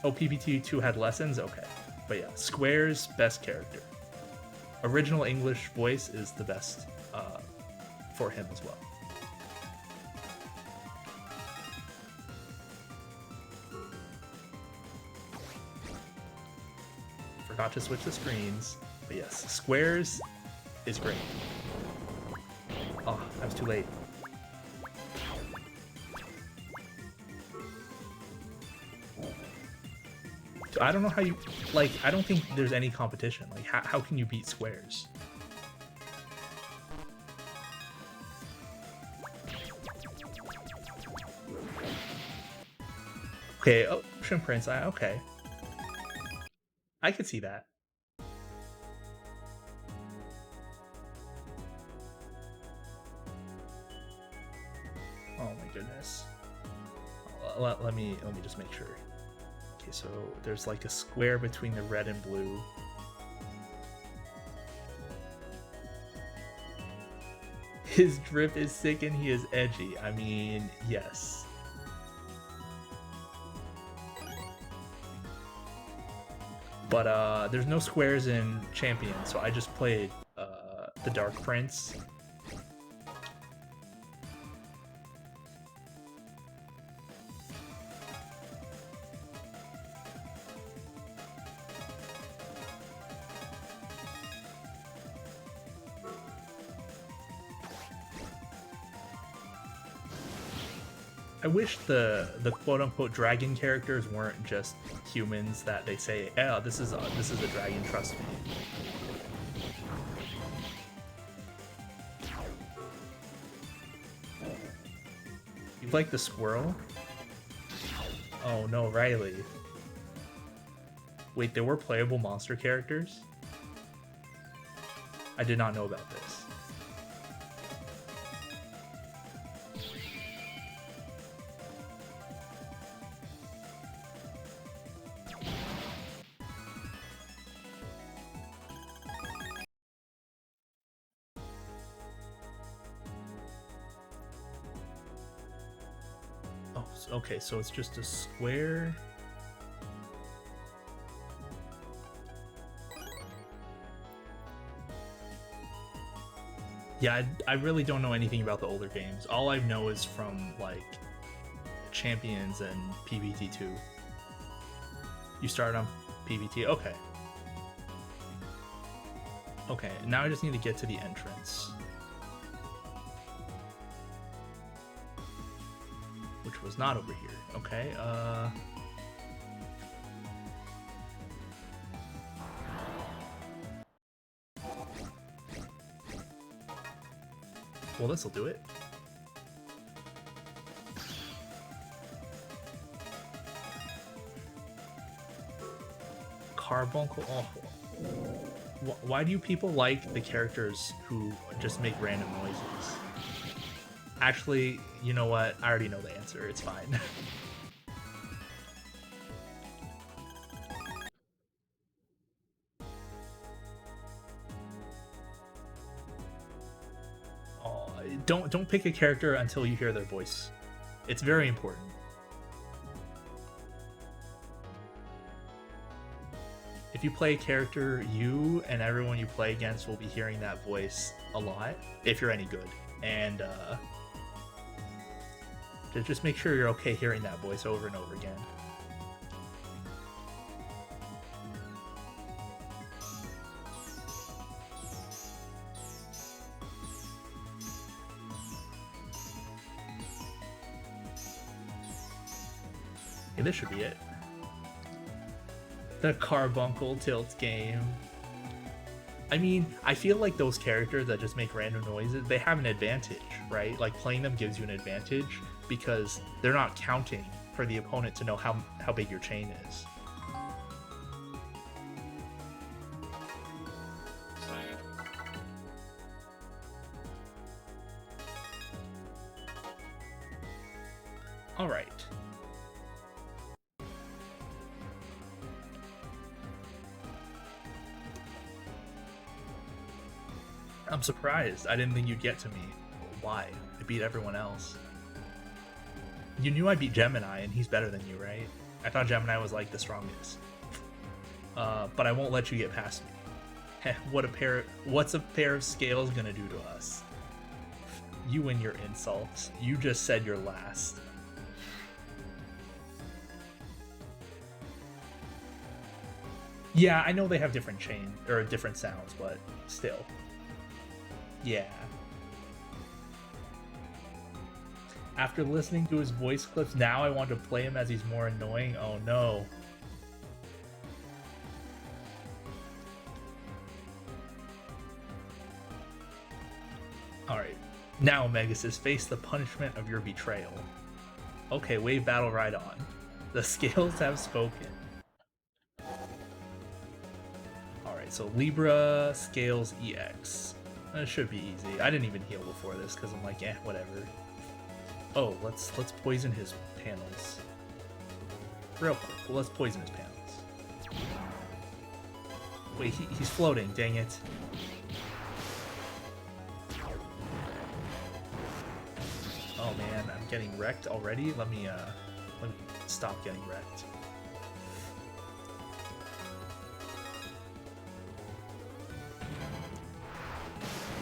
Oh, PPT2 had lessons? Okay. But yeah, Squares, best character. Original English voice is the best for him as well. Forgot to switch the screens, but yes, Squares is great. Oh, I was too late. I don't know how you, like, I don't think there's any competition. Like, how can you beat Squares? Okay, oh, Shrimp Prince, okay. I could see that. Oh my goodness. Let me just make sure. Okay, so there's like a square between the red and blue. His drip is sick and he is edgy. I mean, yes. But there's no squares in Champion, so I just played the Dark Prince. I wish the quote-unquote dragon characters weren't just humans that they say, "Oh, this is a dragon, trust me." You like the squirrel? Oh no, Riley. Wait, there were playable monster characters? I did not know about this. Okay, so it's just a square. Yeah, I really don't know anything about the older games. All I know is from, like, Champions and PPT2. You started on PPT? Okay. Okay, now I just need to get to the entrance. Which was not over here. Okay, well, this'll do it. Carbuncle awful. Why do you people like the characters who just make random noises? Actually, you know what? I already know the answer. It's fine. Oh, don't pick a character until you hear their voice. It's very important. if you play a character, you and everyone you play against will be hearing that voice a lot if you're any good. And just make sure you're okay hearing that voice over and over again. Okay, this should be it. The Carbuncle Tilt game. I mean, I feel like those characters that just make random noises, they have an advantage, right? Like, playing them gives you an advantage because they're not counting for the opponent to know how big your chain is. All right. I'm surprised. I didn't think you'd get to me. Why? I beat everyone else. You knew I beat Gemini, and he's better than you, right? I thought Gemini was, like, the strongest. But I won't let you get past me. What's a pair of scales gonna do to us? You and your insults. You just said you're last. Yeah, I know they have different different sounds, but still. Yeah. After listening to his voice clips, now I want to play him as he's more annoying. Oh no. Alright. Now, Megasis, face the punishment of your betrayal. Okay, wave battle right on. The scales have spoken. Alright, so Libra, Scales, EX. That should be easy. I didn't even heal before this because I'm like, whatever. Oh, let's poison his panels. Real quick, let's poison his panels. Wait, he's floating, dang it. Oh man, I'm getting wrecked already? Let me stop getting wrecked.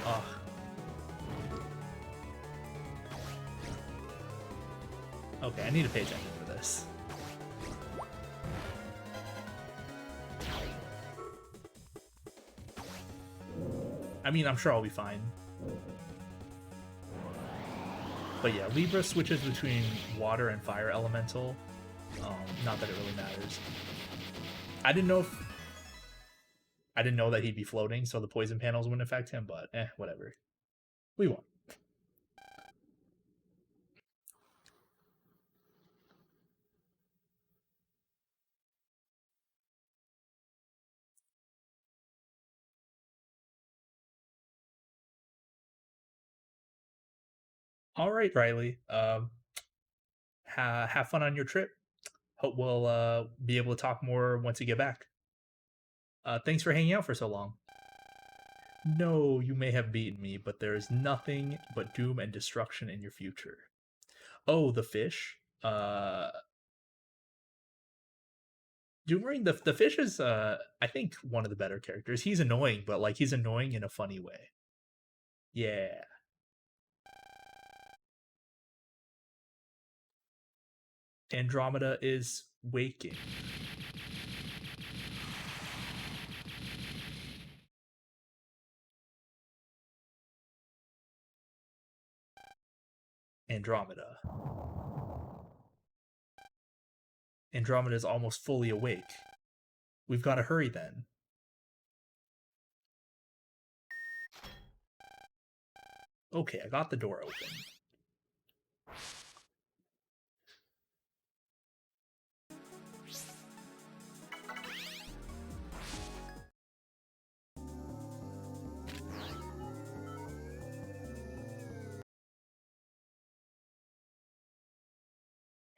Ugh. Okay, I need to pay attention for this. I mean, I'm sure I'll be fine. But yeah, Libra switches between water and fire elemental. Not that it really matters. I didn't know that he'd be floating, so the poison panels wouldn't affect him, but whatever. We won. All right, Riley. Have fun on your trip. Hope we'll be able to talk more once you get back. Thanks for hanging out for so long. No, you may have beaten me, but there is nothing but doom and destruction in your future. Oh, the fish. Doomerang, the fish is I think one of the better characters. He's annoying, but like he's annoying in a funny way. Yeah. Andromeda is waking. Andromeda. Andromeda is almost fully awake. We've got to hurry then. Okay, I got the door open.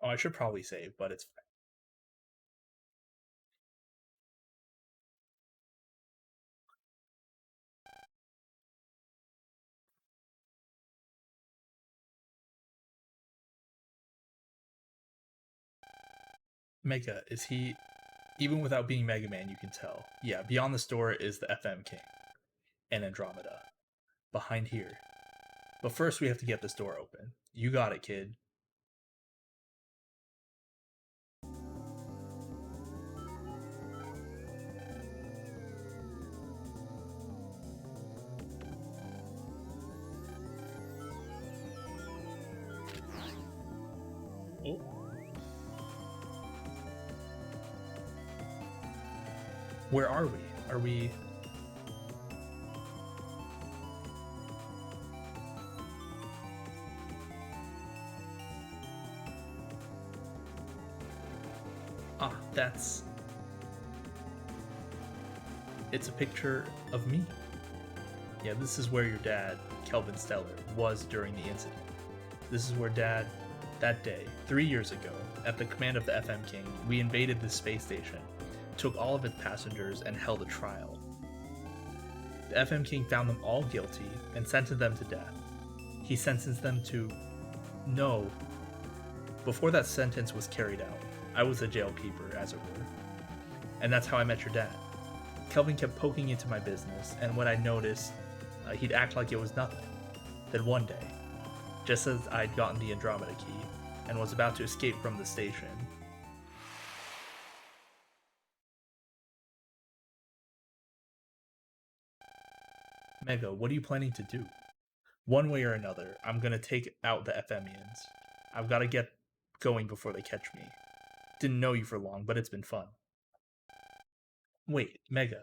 Oh, I should probably save, but it's fine. Mega, is he Even without being Mega Man, you can tell. Yeah, beyond the store is the FM King and Andromeda. Behind here. But first we have to get this door open. You got it, kid. Oh. Where are we? Are we... Ah, that's... It's a picture of me. Yeah, this is where your dad, Kelvin Stellar, was during the incident. This is where Dad, that day, 3 years ago, at the command of the FM King, we invaded the space station, took all of its passengers, and held a trial. The FM King found them all guilty and sentenced them to death. He sentenced them to... No. Before that sentence was carried out, I was a jailkeeper, as it were. And that's how I met your dad. Kelvin kept poking into my business, and when I noticed, he'd act like it was nothing. Then one day, just as I'd gotten the Andromeda key, and was about to escape from the station, Mega, what are you planning to do? One way or another, I'm gonna take out the FMians. I've gotta get going before they catch me. Didn't know you for long, but it's been fun. Wait, Mega.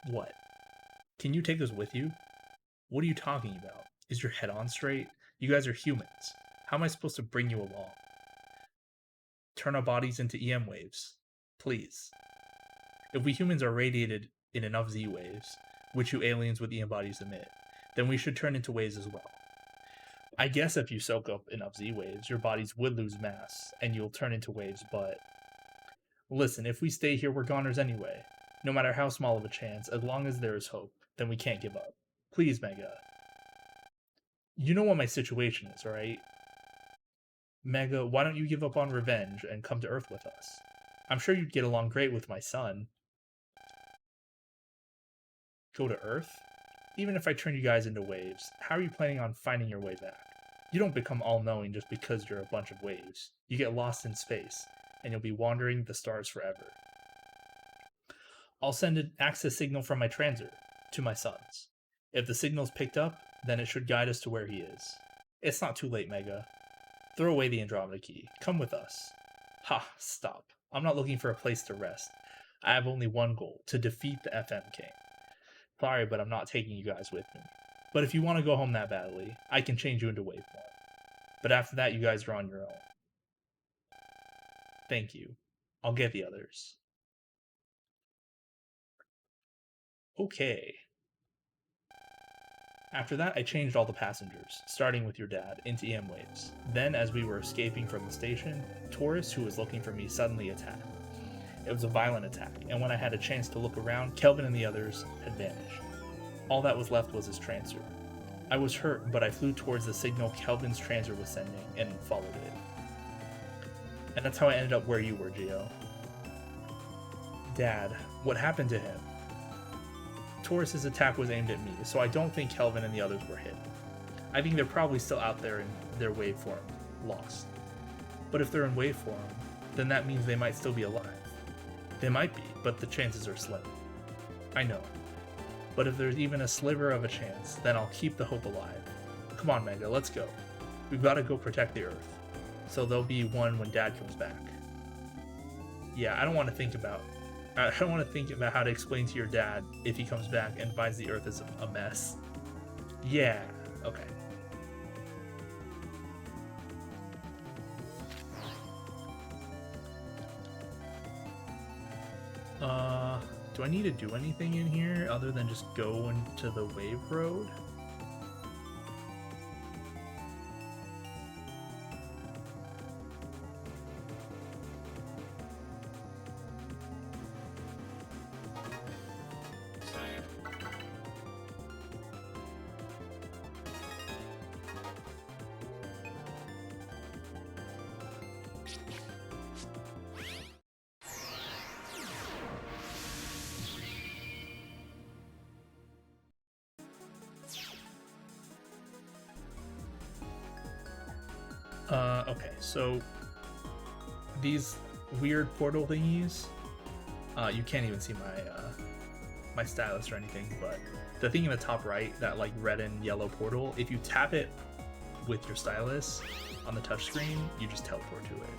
What? Can you take us with you? What are you talking about? Is your head on straight? You guys are humans. How am I supposed to bring you along? Turn our bodies into EM waves. Please. If we humans are radiated in enough Z waves, which you aliens with EM bodies emit, then we should turn into waves as well. I guess if you soak up enough Z waves, your bodies would lose mass, and you'll turn into waves, but... Listen, if we stay here, we're goners anyway. No matter how small of a chance, as long as there is hope, then we can't give up. Please, Mega. You know what my situation is, right? Mega, why don't you give up on revenge and come to Earth with us? I'm sure you'd get along great with my son. Go to Earth? Even if I turn you guys into waves, how are you planning on finding your way back? You don't become all-knowing just because you're a bunch of waves. You get lost in space, and you'll be wandering the stars forever. I'll send an access signal from my transer to my sons. If the signal's picked up, then it should guide us to where he is. It's not too late, Mega. Throw away the Andromeda key. Come with us. Ha, stop. I'm not looking for a place to rest. I have only one goal, to defeat the FM King. Sorry, but I'm not taking you guys with me. But if you want to go home that badly, I can change you into Wave 1. But after that, you guys are on your own. Thank you. I'll get the others. Okay. After that, I changed all the passengers, starting with your dad, into EM waves. Then, as we were escaping from the station, Taurus, who was looking for me, suddenly attacked. It was a violent attack, and when I had a chance to look around, Kelvin and the others had vanished. All that was left was his transer. I was hurt, but I flew towards the signal Kelvin's transer was sending, and followed it. And that's how I ended up where you were, Geo. Dad, what happened to him? Taurus's attack was aimed at me, so I don't think Kelvin and the others were hit. I think they're probably still out there in their waveform, lost. But if they're in waveform, then that means they might still be alive. They might be, but the chances are slim. I know. But if there's even a sliver of a chance, then I'll keep the hope alive. Come on, Mega, let's go. We've got to go protect the Earth. So there'll be one when Dad comes back. Yeah, I don't want to think about how to explain to your dad if he comes back and finds the Earth is a mess. Yeah, okay. Do I need to do anything in here other than just go into the wave road? Okay, so these weird portal thingies, you can't even see my stylus or anything, but the thing in the top right, that like red and yellow portal, if you tap it with your stylus on the touchscreen, you just teleport to it.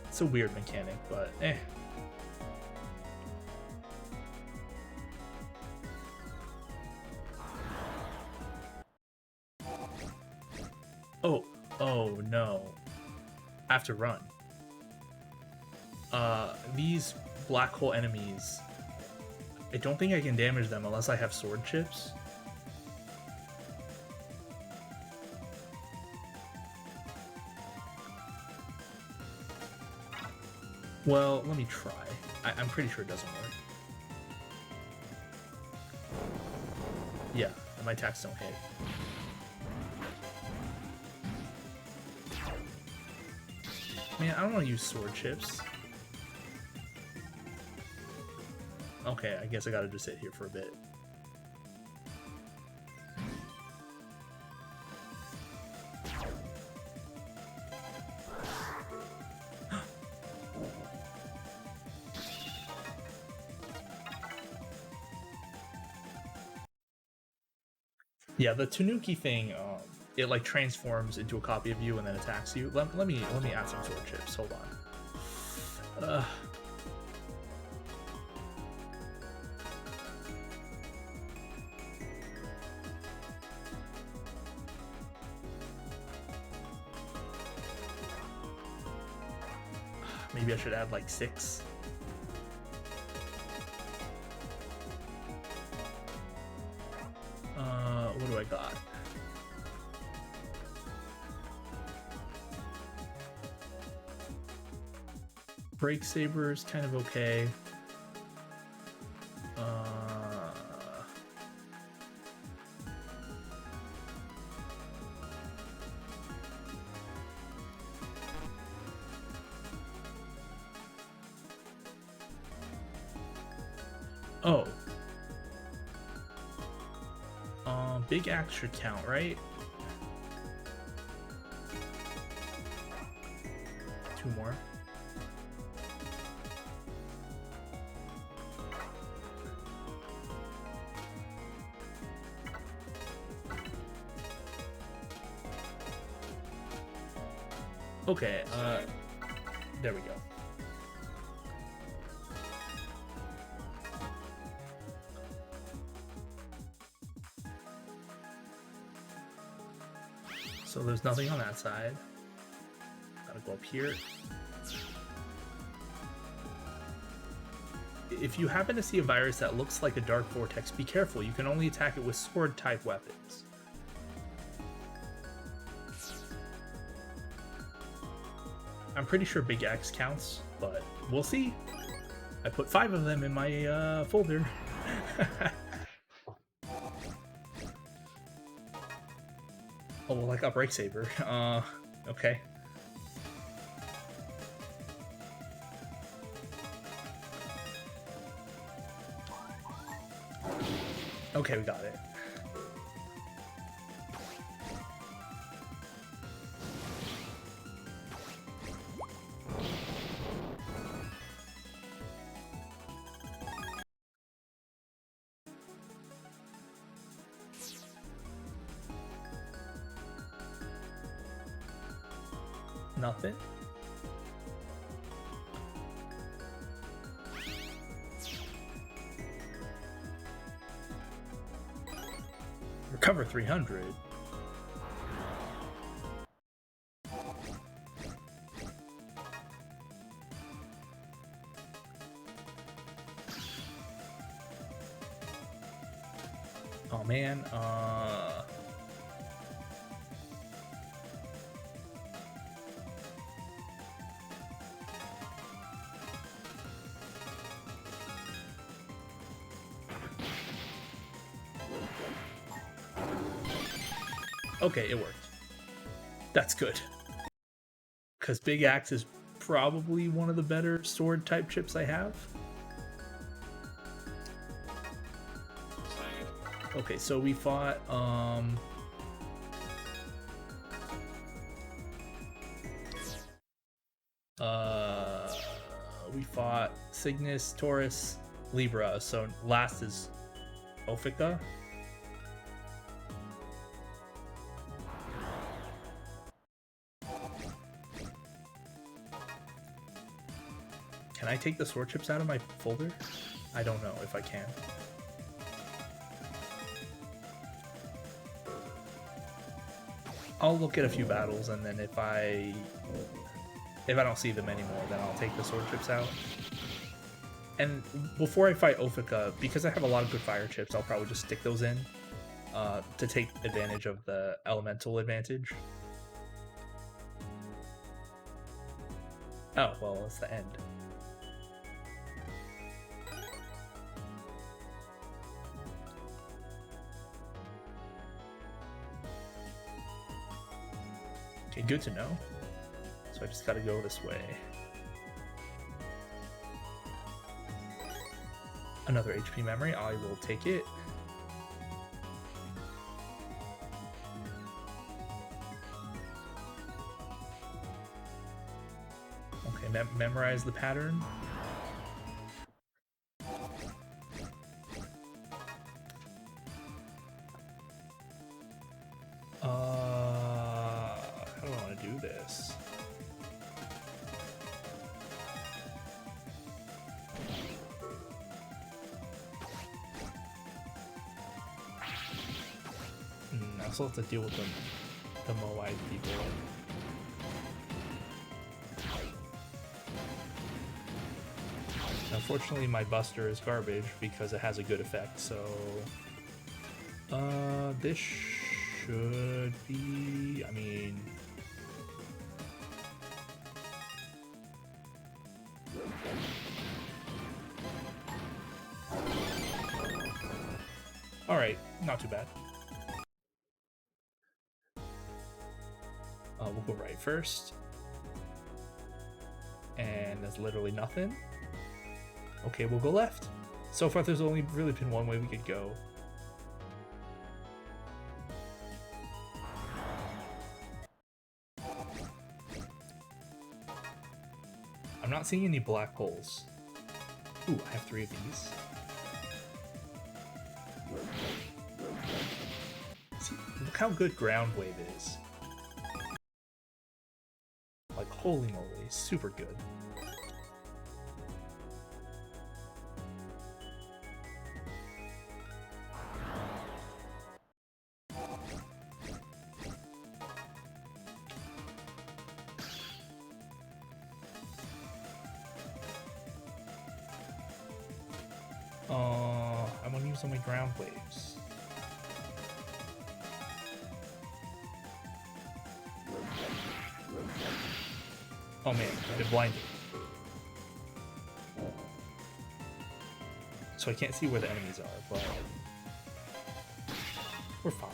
It's a weird mechanic, but eh. Oh no. I have to run. These black hole enemies, I don't think I can damage them unless I have sword chips. Well, let me try. I'm pretty sure it doesn't work. Yeah, my attacks don't hit. Man, I don't want to use sword chips. Okay, I guess I gotta just sit here for a bit. Yeah, the Tanuki thing, it like transforms into a copy of you and then attacks you. Let me add some sword chips. Hold on. Maybe I should add like 6. What do I got? Break Saber is kind of okay. Oh. Big axe should count, right? 2 more. Okay, there we go. So there's nothing on that side. Gotta go up here. If you happen to see a virus that looks like a dark vortex, be careful. You can only attack it with sword-type weapons. I'm pretty sure Big Axe counts, but we'll see. I put 5 of them in my folder. Oh, well, I got Break Saber. Okay. Okay, we got it. Nothing. Recover 300. Oh man, okay, it worked. That's good. Because Big Axe is probably one of the better sword type chips I have. Okay, so we fought We fought Cygnus, Taurus, Libra. So last is Ophika. Can I take the sword chips out of my folder? I don't know if I can. I'll look at a few battles, and then if I don't see them anymore, then I'll take the sword chips out. And before I fight Ophika, because I have a lot of good fire chips, I'll probably just stick those in to take advantage of the elemental advantage. Oh, well, it's the end. Okay, good to know. So I just gotta go this way. Another HP memory, I will take it. Okay, memorize the pattern. How do I want to do this? I still have to deal with the Moai people. Unfortunately, my Buster is garbage because it has a good effect, so... this should be... I mean... Alright, not too bad. We'll go right first. And there's literally nothing. Okay, we'll go left. So far, there's only really been one way we could go. I'm not seeing any black holes. Ooh, I have 3 of these. See, look how good Ground Wave is. Like, holy moly, super good. I'm gonna use only Ground Waves. Oh man, I've been blinded. So I can't see where the enemies are, but we're fine.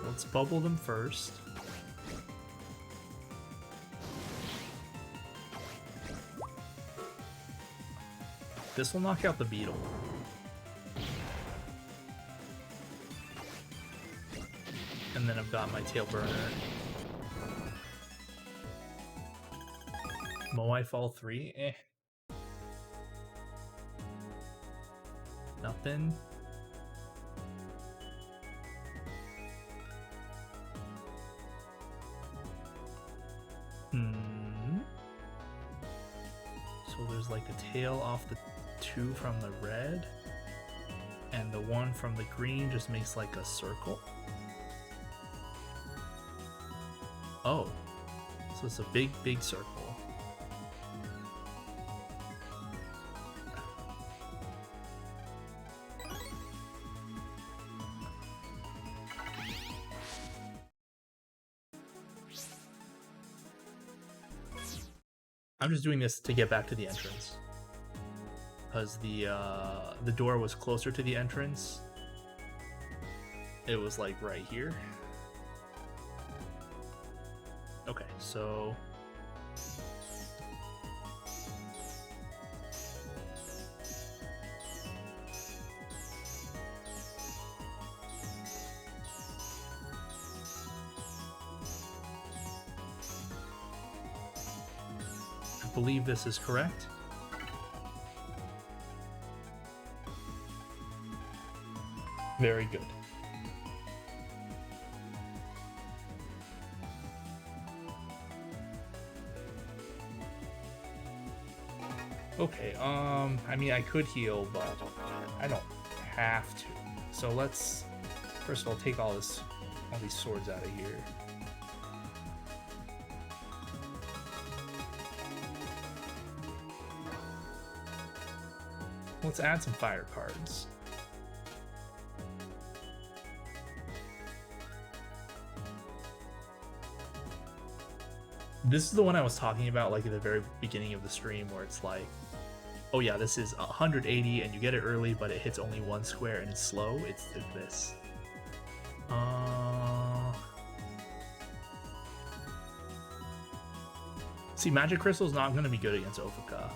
Let's bubble them first. This will knock out the beetle. And then I've got my tail burner. Moai Fall 3? Eh. Nothing. So there's like a tail off the 2 from the red, and the 1 from the green just makes like a circle. Oh, so it's a big, big circle. I'm just doing this to get back to the entrance, because the door was closer to the entrance. It was like right here. Okay, so I believe this is correct. Very good. Okay, I mean, I could heal, but I don't have to. So let's, first of all, take all these swords out of here. Let's add some fire cards. This is the one I was talking about, like at the very beginning of the stream, where it's like, oh yeah, this is 180 and you get it early, but it hits only one square and it's slow. It's this. See, Magic Crystal is not going to be good against Ofika.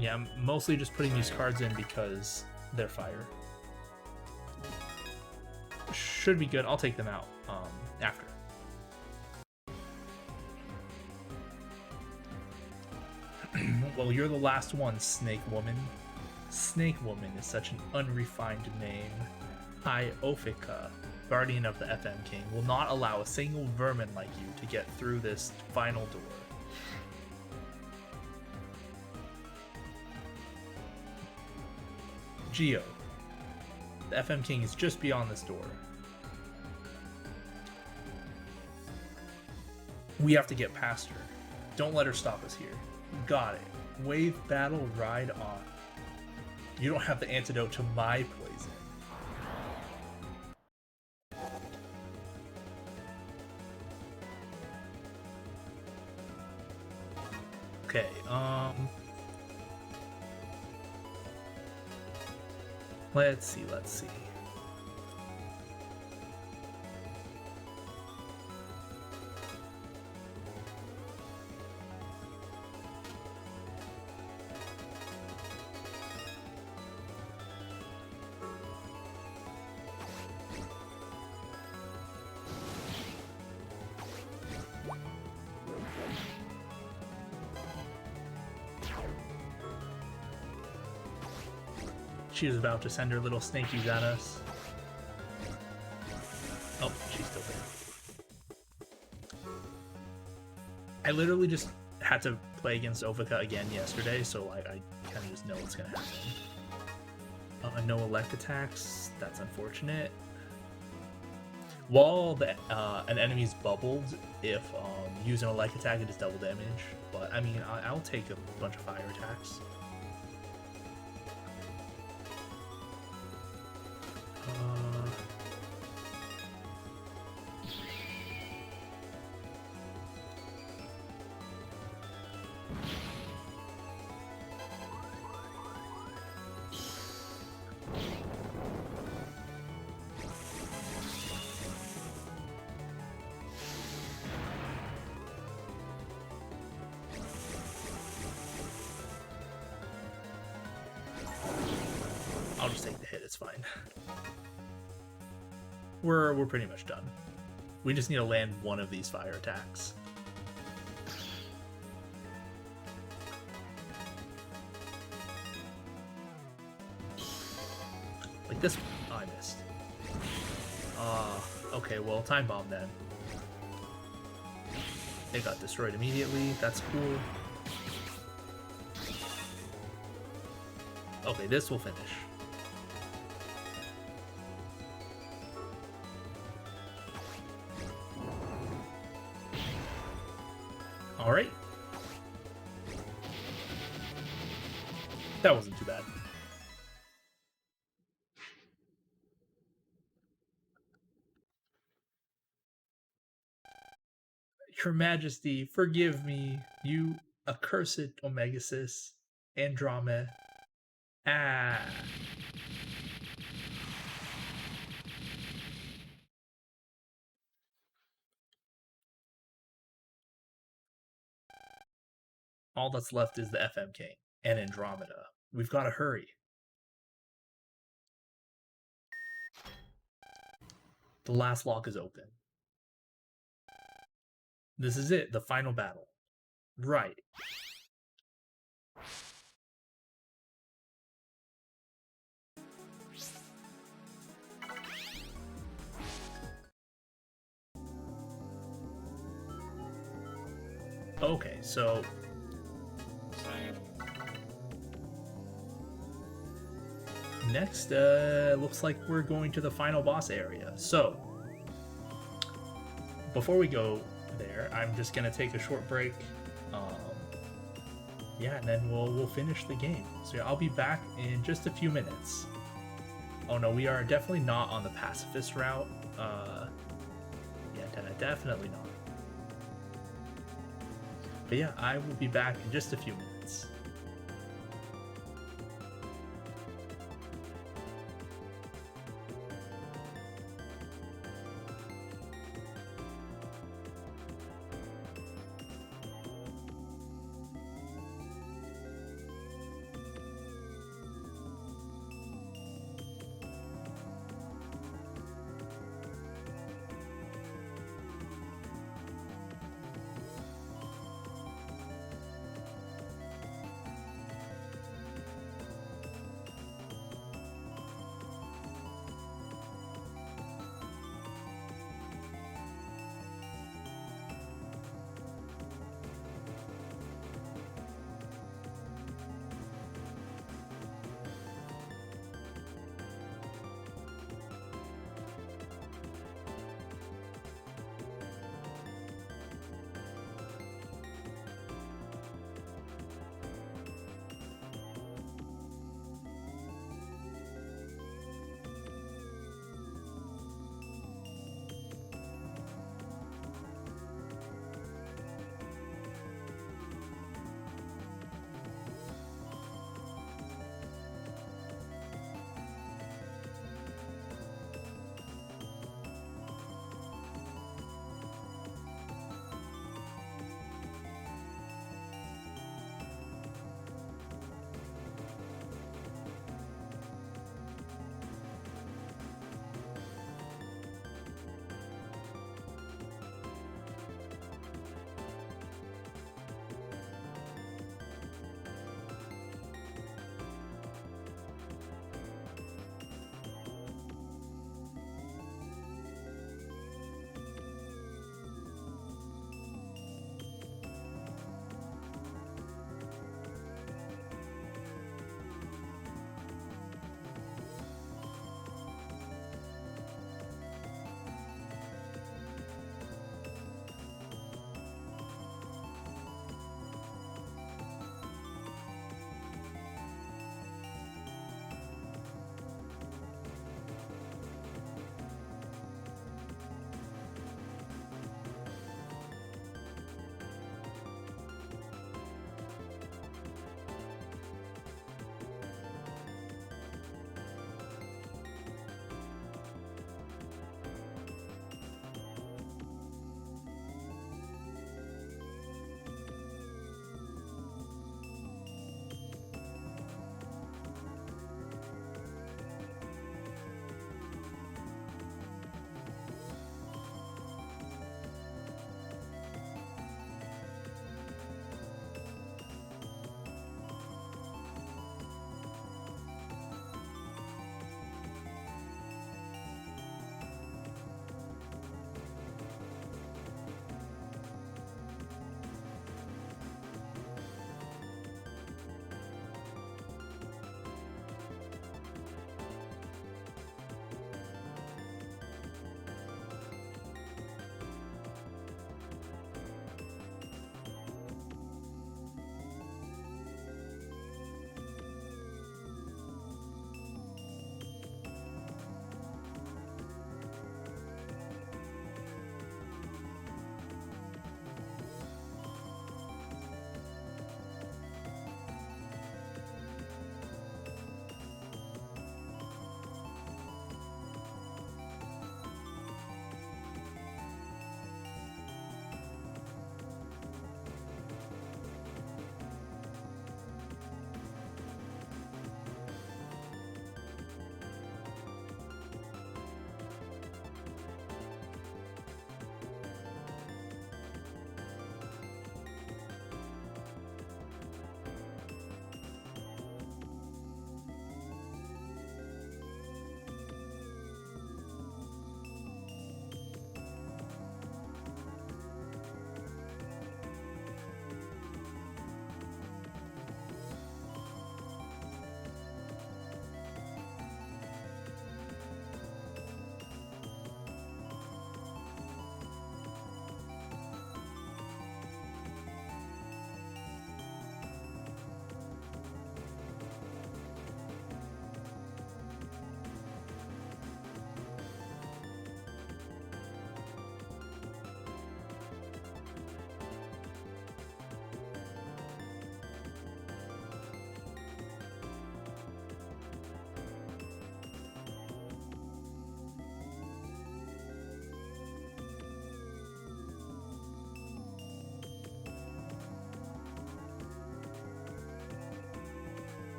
Yeah, I'm mostly just putting these cards in because they're fire. Should be good. I'll take them out after. Well, you're the last one, Snake Woman. Snake Woman is such an unrefined name. I, Ofika, Guardian of the FM King, will not allow a single vermin like you to get through this final door. Geo, the FM King is just beyond this door. We have to get past her. Don't let her stop us here. Got it. Wave battle, ride on. You don't have the antidote to my poison. Okay, let's see. She was about to send her little snakies at us. Oh, she's still there. I literally just had to play against Ofika again yesterday, so like I kind of just know what's gonna happen. No elect attacks. That's unfortunate. While an enemy's bubbled, if use an elect attack, it is double damage. But I mean, I'll take a bunch of fire attacks. I'll just take the hit, it's fine. We're pretty much done. We just need to land one of these fire attacks. Like this one. Oh, I missed. Okay, well, time bomb then. It got destroyed immediately. That's cool. Okay, this will finish. Alright. That wasn't too bad. Your Majesty, forgive me, you accursed Omegasis, Andromeda. Ah. All that's left is the FM King and Andromeda. We've got to hurry. The last lock is open. This is it, the final battle. Right. Okay, so next, looks like we're going to the final boss area. So, before we go there, I'm just gonna take a short break. Yeah, and then we'll finish the game. So yeah, I'll be back in just a few minutes. Oh no, we are definitely not on the pacifist route. Yeah, definitely not. But yeah, I will be back in just a few minutes.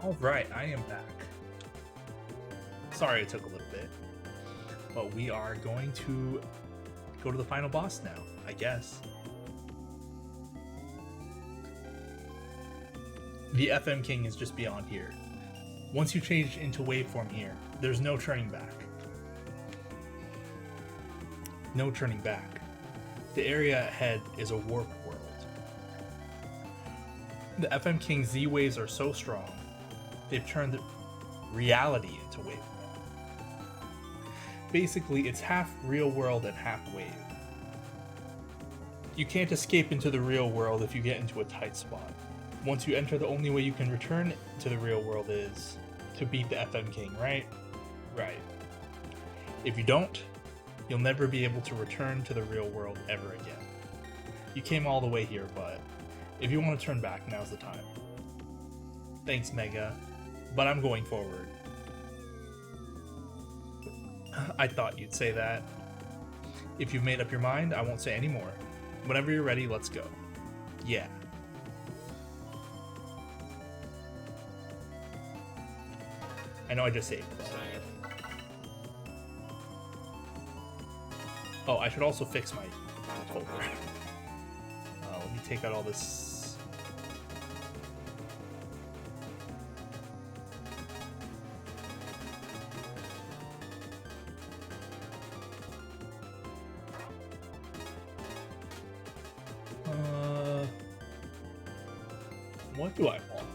Alright, I am back. Sorry it took a little bit. But we are going to go to the final boss now, I guess. The FM King is just beyond here. Once you change into waveform here, there's no turning back. No turning back. The area ahead is a warp world. The FM King Z waves are so strong, they've turned reality into waveform. Basically, it's half real world and half wave. You can't escape into the real world if you get into a tight spot. Once you enter, the only way you can return to the real world is to beat the FM King, right? Right. If you don't, you'll never be able to return to the real world ever again. You came all the way here, but if you want to turn back, now's the time. Thanks, Mega, but I'm going forward. I thought you'd say that. If you've made up your mind, I won't say any more. Whenever you're ready, let's go. Yeah. I know I just saved. Oh, I should also fix my folder. Let me take out all this. What do I want?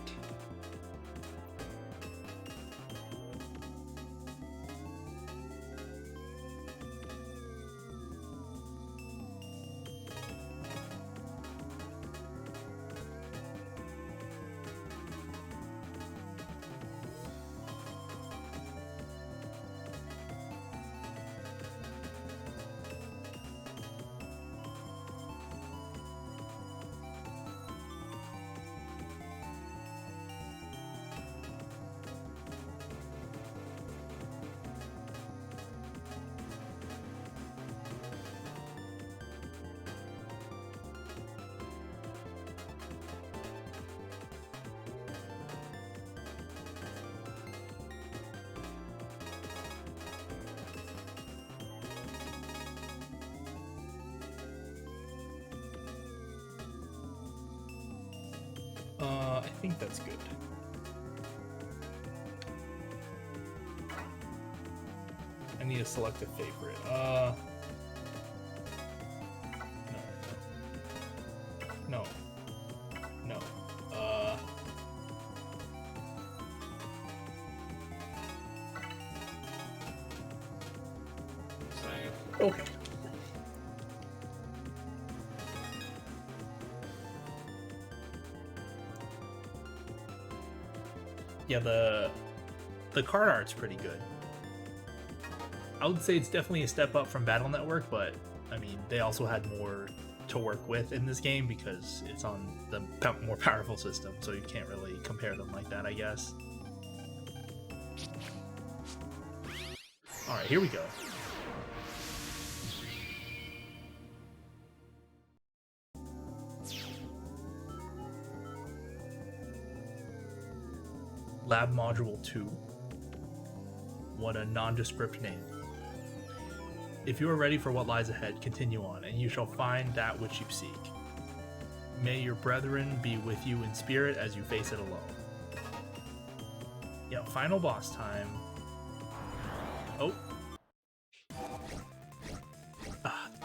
I think that's good. I need to select a favorite. No. No. Okay. Yeah, the card art's pretty good. I would say it's definitely a step up from Battle Network, but I mean, they also had more to work with in this game because it's on the more powerful system, so you can't really compare them like that, I guess. Alright, here we go. Lab Module 2. What a nondescript name. If you are ready for what lies ahead, continue on, and you shall find that which you seek. May your brethren be with you in spirit as you face it alone. Yeah, final boss time. Oh.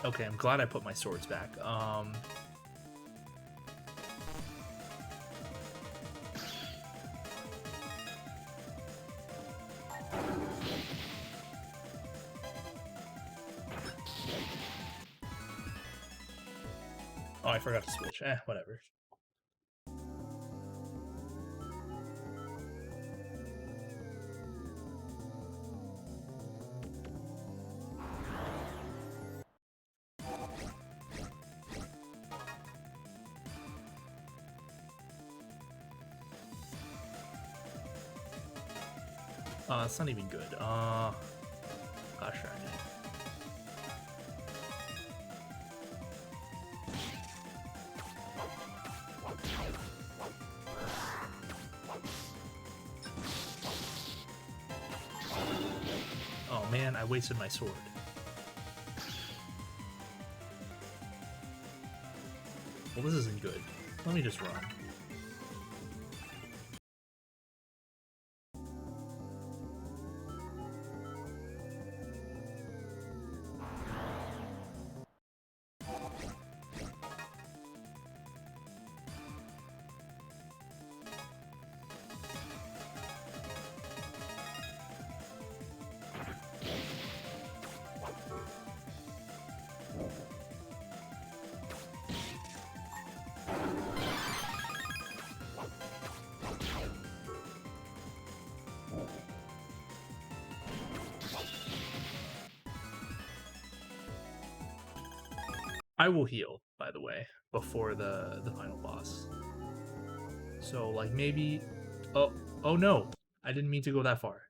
Okay, I'm glad I put my swords back. Oh, I forgot to switch. Whatever. It's not even good. Gosh darn it. man, I wasted my sword. Well, this isn't good. Let me just run. I will heal, by the way, before the final boss. So, like, maybe... Oh no! I didn't mean to go that far.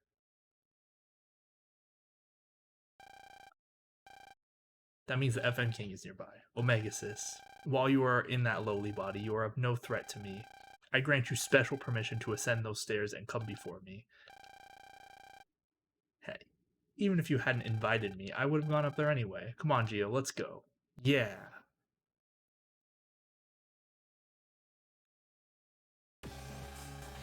That means the FN King is nearby. Omegasis. While you are in that lowly body, you are of no threat to me. I grant you special permission to ascend those stairs and come before me. Hey, even if you hadn't invited me, I would have gone up there anyway. Come on, Geo, let's go. Yeah.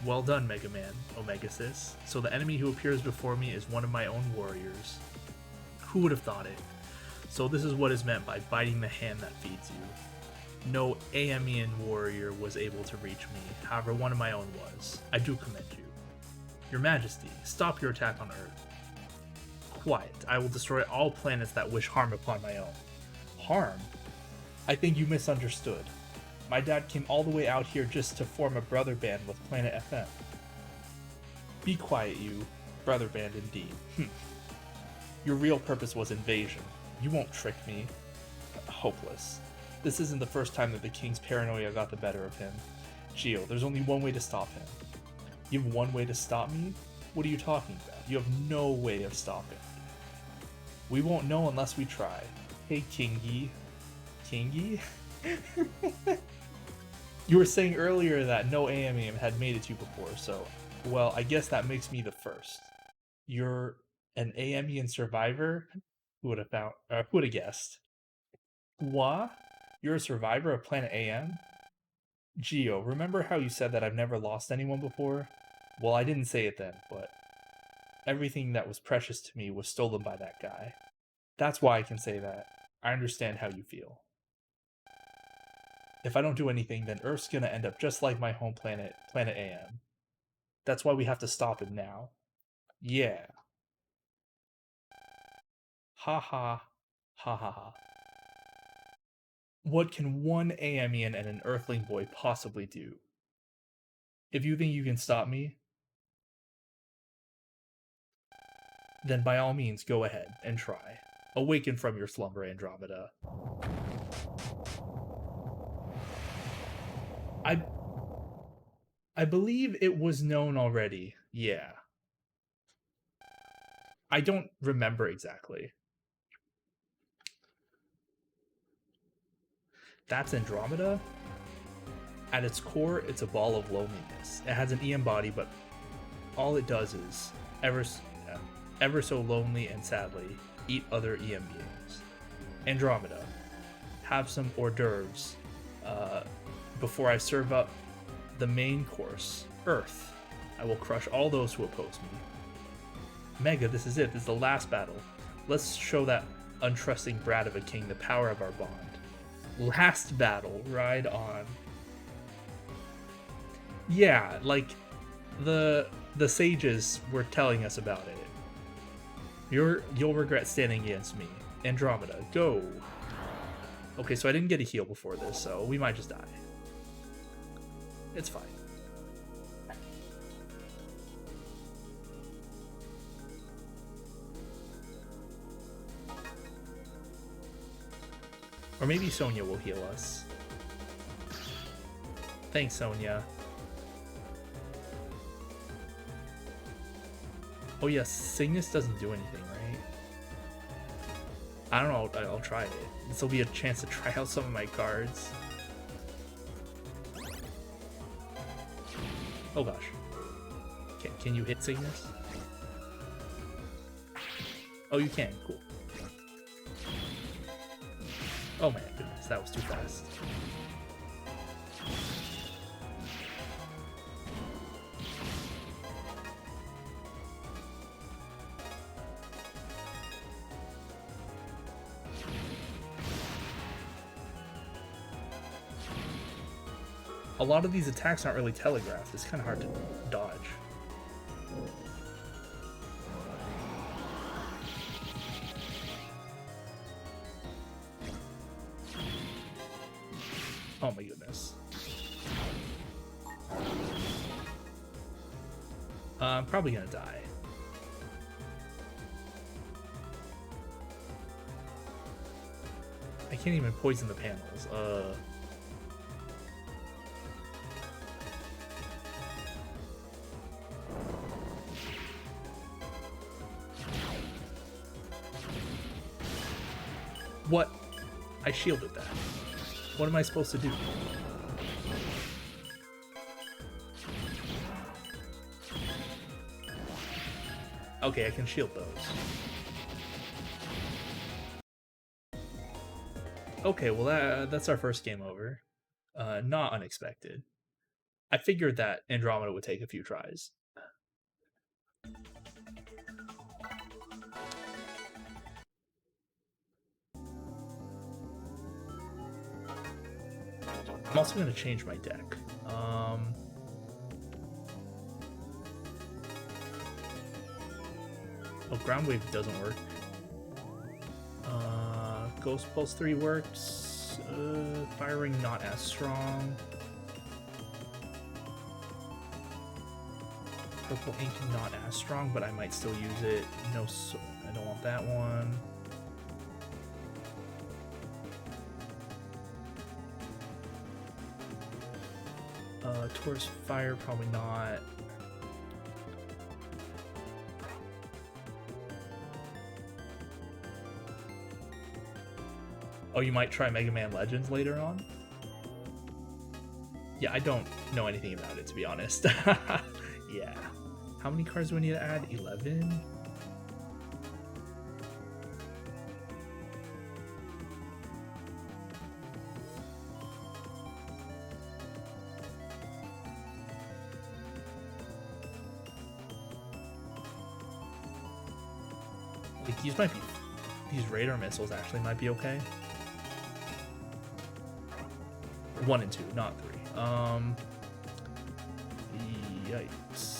Well done, Mega Man, Omegasis. So the enemy who appears before me is one of my own warriors. Who would have thought it? So this is what is meant by biting the hand that feeds you. No Aemean warrior was able to reach me, however one of my own was. I do commend you. Your Majesty, stop your attack on Earth. Quiet, I will destroy all planets that wish harm upon my own. Harm? I think you misunderstood. My dad came all the way out here just to form a brother band with Planet FM. Be quiet, you. Brother band indeed. Your real purpose was invasion. You won't trick me. Hopeless. This isn't the first time that the king's paranoia got the better of him. Geo, there's only one way to stop him. You have one way to stop me? What are you talking about? You have no way of stopping me. We won't know unless we try. Hey, Kingy. Kingy? You were saying earlier that no Aemean had made it to you before, so... Well, I guess that makes me the first. You're an Aemean survivor? Who would have guessed? What? You're a survivor of Planet AM? Geo, remember how you said that I've never lost anyone before? Well, I didn't say it then, but... Everything that was precious to me was stolen by that guy. That's why I can say that. I understand how you feel. If I don't do anything, then Earth's gonna end up just like my home planet, Planet AM. That's why we have to stop him now. Yeah. Ha ha. Ha ha ha. What can one Aemean and an Earthling boy possibly do? If you think you can stop me, then by all means go ahead and try. Awaken from your slumber, Andromeda. I believe it was known already. Yeah. I don't remember exactly. That's Andromeda? At its core, it's a ball of loneliness. It has an EM body, but all it does is, ever so lonely and sadly, eat other EM beings. Andromeda, have some hors d'oeuvres before I serve up the main course, Earth. I will crush all those who oppose me. Mega, this is it. This is the last battle. Let's show that untrusting brat of a king the power of our bond. Last battle, ride on. Yeah, like the sages were telling us about it. You'll regret standing against me. Andromeda, go. Okay, so I didn't get a heal before this, so we might just die. It's fine. Or maybe Sonia will heal us. Thanks, Sonia. Oh yeah, Cygnus doesn't do anything, right? I don't know, I'll try it. This will be a chance to try out some of my cards. Oh gosh. Can you hit Cygnus? Oh, you can. Cool. Oh my goodness, that was too fast. A lot of these attacks aren't really telegraphed. It's kind of hard to dodge. Oh my goodness. I'm probably gonna die. I can't even poison the panels. What? I shielded that. What am I supposed to do? Okay, I can shield those. Okay, well that's our first game over. Not unexpected. I figured that Andromeda would take a few tries. I'm also going to change my deck. Oh, Ground Wave doesn't work. Ghost Pulse 3 works. Fire Ring not as strong. Purple Ink not as strong, but I might still use it. No, so I don't want that one. Taurus Fire, probably not. Oh, you might try Mega Man Legends later on? Yeah, I don't know anything about it, to be honest. Yeah. How many cards do I need to add? 11? Like, these might be... These radar missiles actually might be okay. 1 and 2, not 3. Yikes.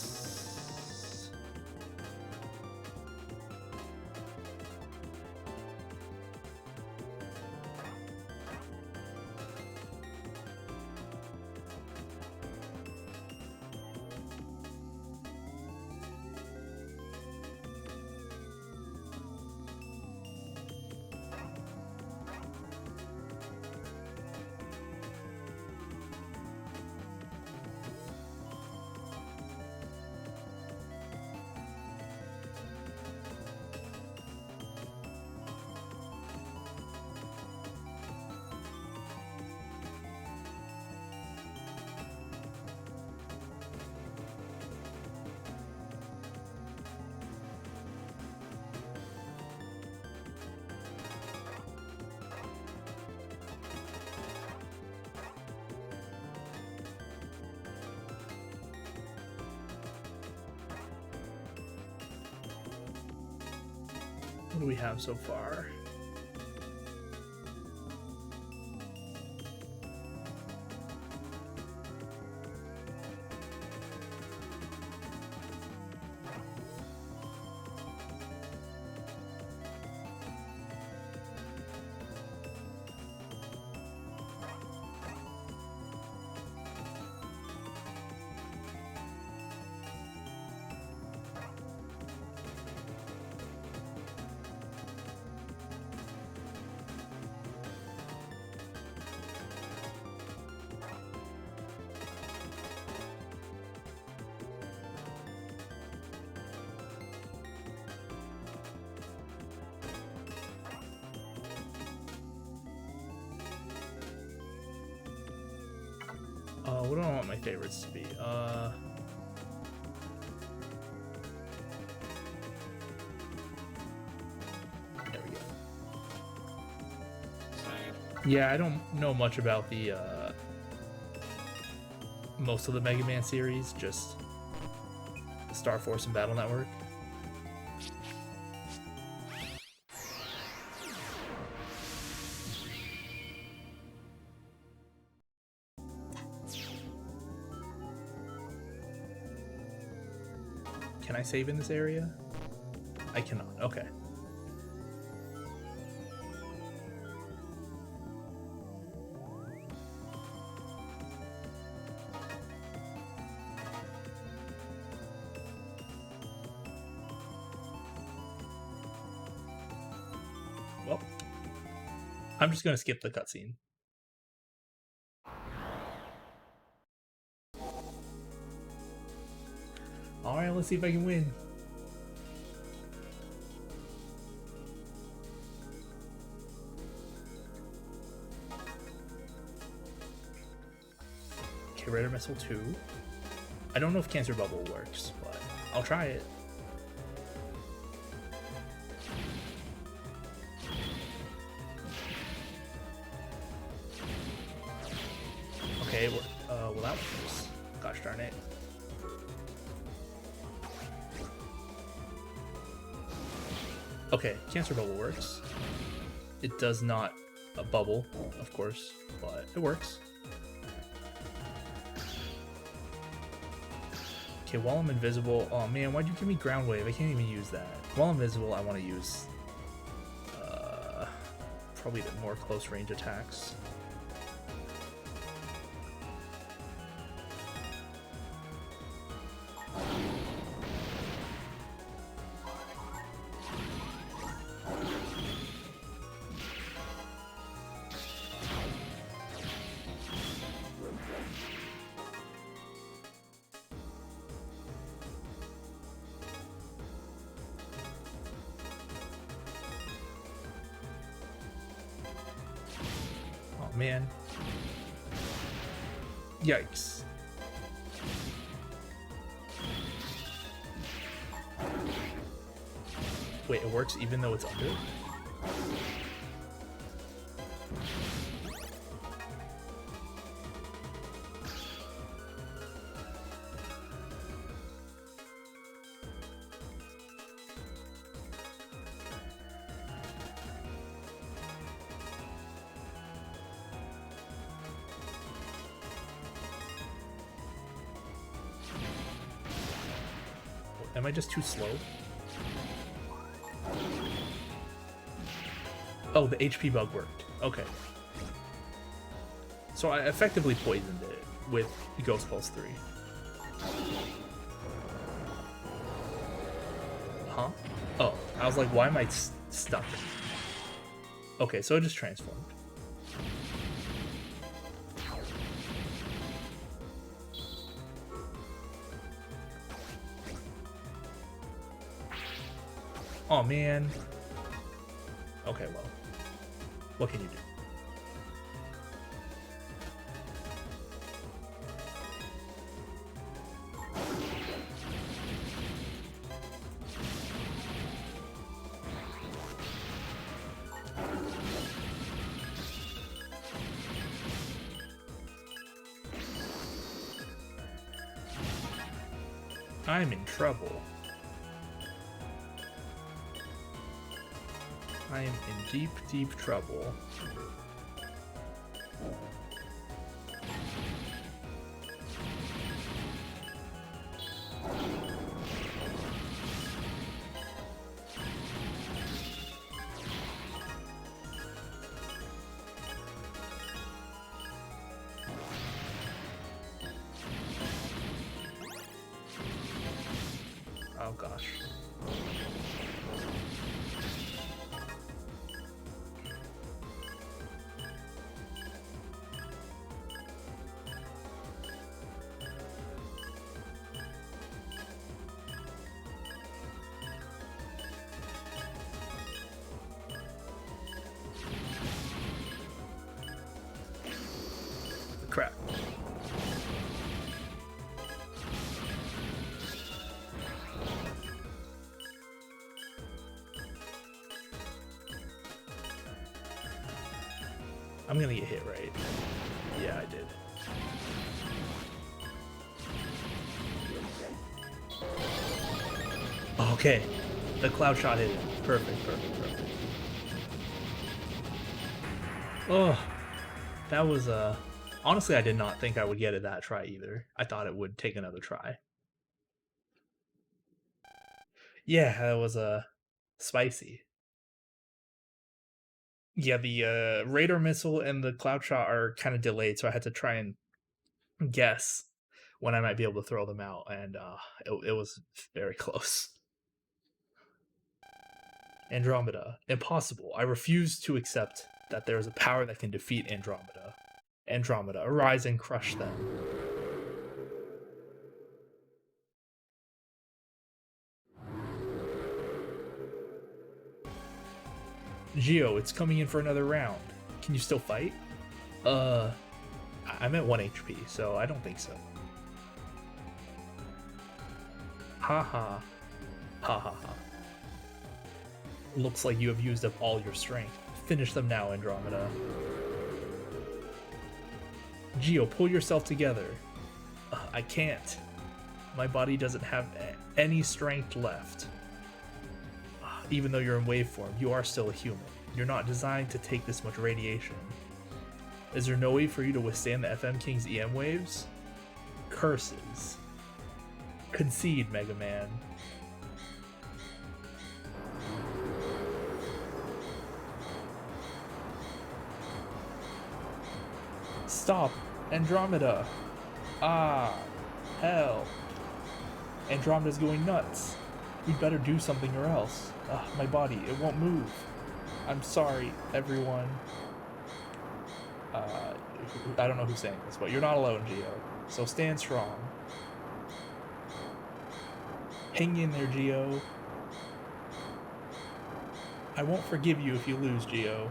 What do we have so far? What do I want my favorites to be? Yeah, I don't know much about the most of the Mega Man series, just Star Force and Battle Network. Can I save in this area? I cannot. Okay. Well, I'm just gonna skip the cutscene. Alright, let's see if I can win. Okay, Raider Missile 2. I don't know if Cancer Bubble works, but I'll try it. Okay, well that works. Gosh darn it. Okay, Cancer Bubble works. It does not bubble, of course, but it works. Okay, while I'm invisible... Oh man, why'd you give me Ground Wave? I can't even use that. While I'm invisible, I want to use... probably the more close range attacks. Man. Yikes. Wait, it works even though it's under? Am I just too slow? Oh, the HP bug worked. Okay. So I effectively poisoned it with Ghost Pulse 3. Huh? Oh, I was like, why am I stuck? Okay, so it just transformed. Oh man. Okay, well. What can you do? I'm in trouble. I am in deep, deep trouble. Oh gosh. I'm gonna get hit, right? Yeah, I did. Okay. The cloud shot hit it. Perfect, perfect, perfect. Oh, that was honestly I did not think I would get it that try either. I thought it would take another try. Yeah, that was spicy. Yeah, the radar missile and the cloud shot are kind of delayed, so I had to try and guess when I might be able to throw them out, and it was very close. Andromeda, impossible. I refuse to accept that there is a power that can defeat Andromeda. Andromeda, arise and crush them. Geo, it's coming in for another round. Can you still fight? Uh, I'm at 1 HP, so I don't think so. Ha ha. Ha ha ha. Looks like you have used up all your strength. Finish them now, Andromeda. Geo, pull yourself together. I can't. My body doesn't have any strength left. Even though you're in wave form, you are still a human. You're not designed to take this much radiation. Is there no way for you to withstand the FM King's EM waves? Curses. Concede, Mega Man. Stop! Andromeda! Ah! Hell! Andromeda's going nuts! We'd better do something or else. My body, it won't move. I'm sorry, everyone. I don't know who's saying this, but you're not alone, Geo. So stand strong. Hang in there, Geo. I won't forgive you if you lose, Geo.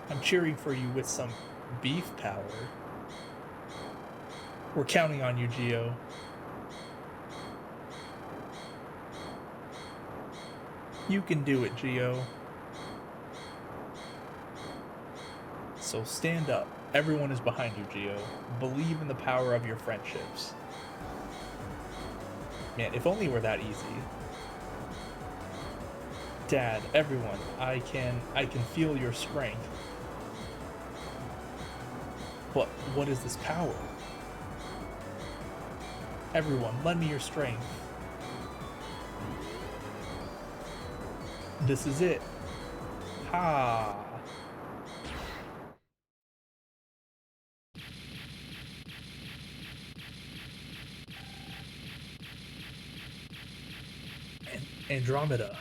I'm cheering for you with some beef power. We're counting on you, Geo. You can do it, Geo. So stand up. Everyone is behind you, Geo. Believe in the power of your friendships. Man, if only it were that easy. Dad, everyone, I can feel your strength. But what is this power? Everyone, lend me your strength. This is it. Ha! Andromeda.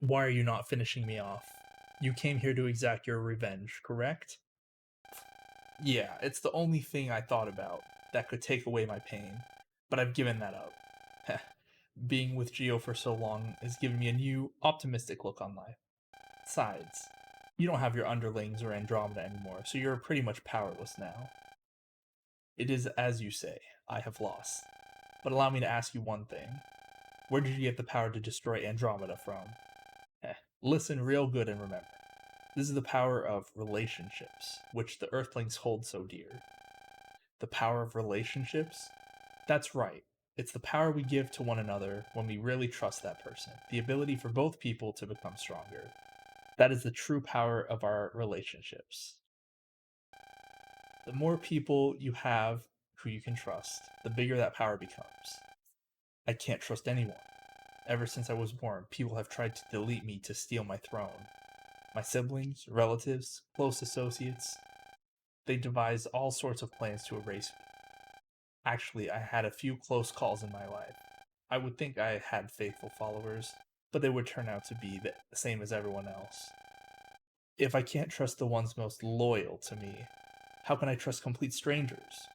Why are you not finishing me off? You came here to exact your revenge, correct? Yeah, it's the only thing I thought about that could take away my pain, but I've given that up. Being with Geo for so long has given me a new, optimistic look on life. Besides, you don't have your underlings or Andromeda anymore, so you're pretty much powerless now. It is as you say, I have lost. But allow me to ask you one thing. Where did you get the power to destroy Andromeda from? Listen real good and remember. This is the power of relationships, which the Earthlings hold so dear. The power of relationships? That's right. It's the power we give to one another when we really trust that person. The ability for both people to become stronger. That is the true power of our relationships. The more people you have who you can trust, the bigger that power becomes. I can't trust anyone. Ever since I was born, people have tried to delete me to steal my throne. My siblings, relatives, close associates, they devised all sorts of plans to erase me. Actually, I had a few close calls in my life. I would think I had faithful followers, but they would turn out to be the same as everyone else. If I can't trust the ones most loyal to me, how can I trust complete strangers?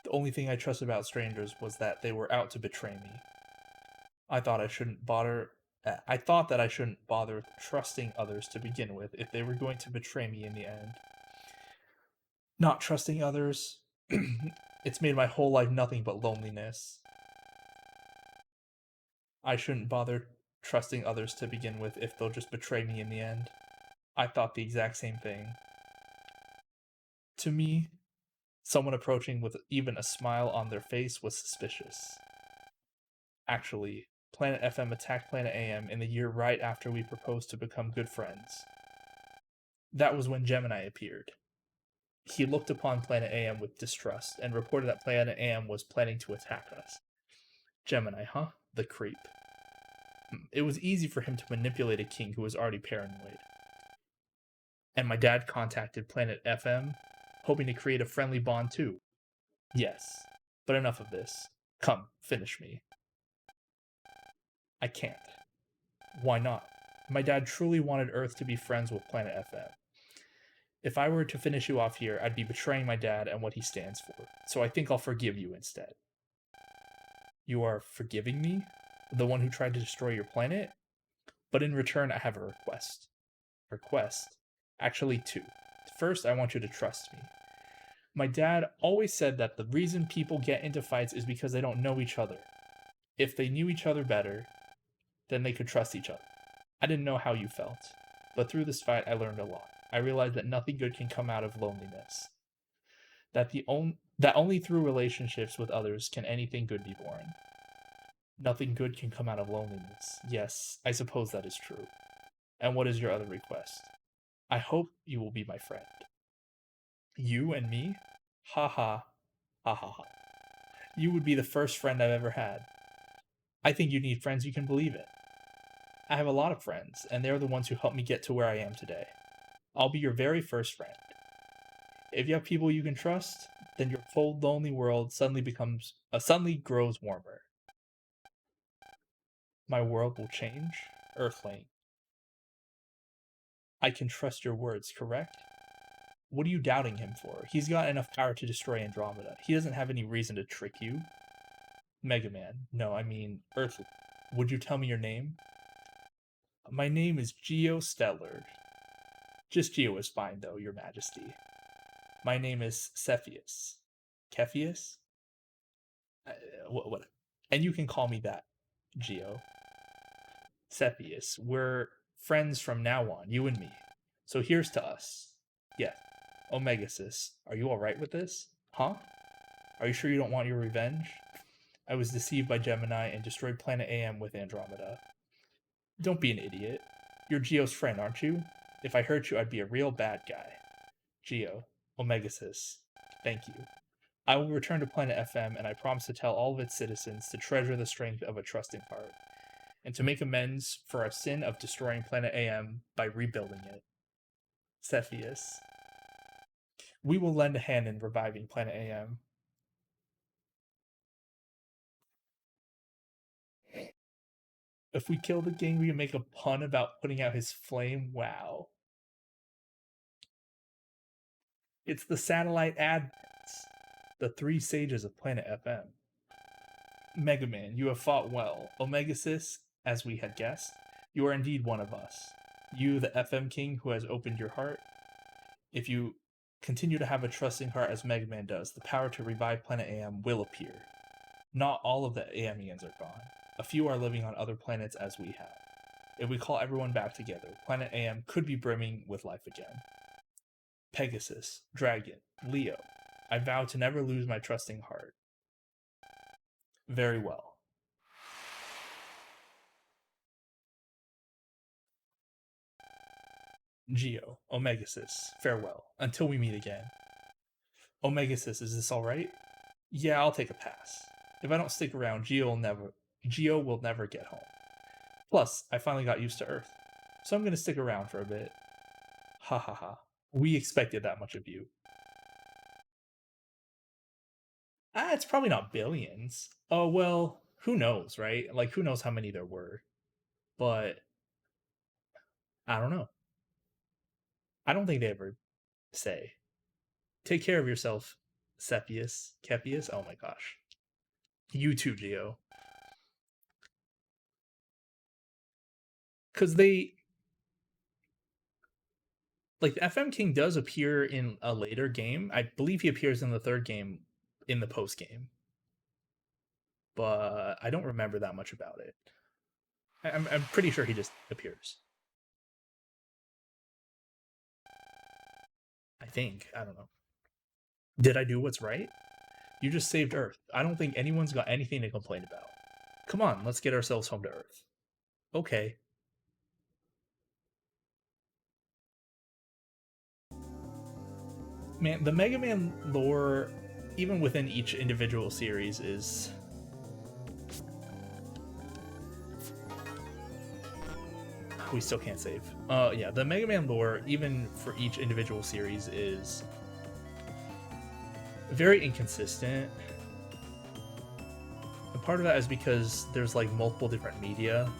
The only thing I trusted about strangers was that they were out to betray me. I thought I shouldn't bother I thought that I shouldn't bother trusting others to begin with if they were going to betray me in the end. Not trusting others, it's made my whole life nothing but loneliness. I shouldn't bother trusting others to begin with if they'll just betray me in the end. I thought the exact same thing. To me, someone approaching with even a smile on their face was suspicious. Actually, Planet FM attacked Planet AM in the year right after we proposed to become good friends. That was when Gemini appeared. He looked upon Planet AM with distrust and reported that Planet AM was planning to attack us. Gemini, huh? The creep. It was easy for him to manipulate a king who was already paranoid. And my dad contacted Planet FM, hoping to create a friendly bond too. Yes, but enough of this. Come, finish me. I can't. Why not? My dad truly wanted Earth to be friends with Planet FM. If I were to finish you off here, I'd be betraying my dad and what he stands for. So I think I'll forgive you instead. You are forgiving me? The one who tried to destroy your planet? But in return, I have a request. Request? Actually, two. First, I want you to trust me. My dad always said that the reason people get into fights is because they don't know each other. If they knew each other better, then they could trust each other. I didn't know how you felt, but through this fight, I learned a lot. I realized that nothing good can come out of loneliness. That only through relationships with others can anything good be born. Nothing good can come out of loneliness. Yes, I suppose that is true. And what is your other request? I hope you will be my friend. You and me? Ha ha. Ha ha ha. You would be the first friend I've ever had. I think you need friends you can believe in. I have a lot of friends, and they're the ones who helped me get to where I am today. I'll be your very first friend. If you have people you can trust, then your cold, lonely world suddenly grows warmer. My world will change, Earthling. I can trust your words, correct? What are you doubting him for? He's got enough power to destroy Andromeda. He doesn't have any reason to trick you. Mega Man. No, I mean Earthling. Would you tell me your name? My name is Geo Stellar. Just Geo is fine, though, Your Majesty. My name is Cepheus. Cepheus? What? And you can call me that, Geo. Cepheus. We're friends from now on, you and me. So here's to us. Yes. Omegasis, are you alright with this? Huh? Are you sure you don't want your revenge? I was deceived by Gemini and destroyed Planet AM with Andromeda. Don't be an idiot. You're Geo's friend, aren't you? If I hurt you, I'd be a real bad guy. Geo, Omegasis, thank you. I will return to Planet FM, and I promise to tell all of its citizens to treasure the strength of a trusting heart, and to make amends for our sin of destroying Planet AM by rebuilding it. Cepheus. We will lend a hand in reviving Planet AM. If we kill the king, we can make a pun about putting out his flame. Wow. It's the satellite admins, the three sages of Planet FM. Mega Man, you have fought well. Omegasis, as we had guessed, you are indeed one of us. You, the FM King, who has opened your heart. If you continue to have a trusting heart as Mega Man does, the power to revive Planet AM will appear. Not all of the AMians are gone. A few are living on other planets as we have. If we call everyone back together, Planet AM could be brimming with life again. Pegasus, Dragon, Leo, I vow to never lose my trusting heart. Very well. Geo, Omegasis, farewell, until we meet again. Omegasis, is this alright? Yeah, I'll take a pass. If I don't stick around, Geo will never get home. Plus, I finally got used to Earth, so I'm gonna stick around for a bit. Ha ha ha. We expected that much of you. It's probably not billions. Oh, well, who knows, right? Like, who knows how many there were. But, I don't know. I don't think they ever say. Take care of yourself, Cepheus. Kepius? Oh my gosh. You too, Geo. because they like FM King does appear in a later game. I believe he appears in the third game in the post game, but I don't remember that much about it. I'm pretty sure he just appears. I think. I don't know. Did I do what's right? You just saved Earth. I don't think anyone's got anything to complain about. Come on, let's get ourselves home to Earth. Okay. Man, the Mega Man lore, even within each individual series, is we still can't save. Yeah, the Mega Man lore, even for each individual series, is very inconsistent. And part of that is because there's like multiple different media.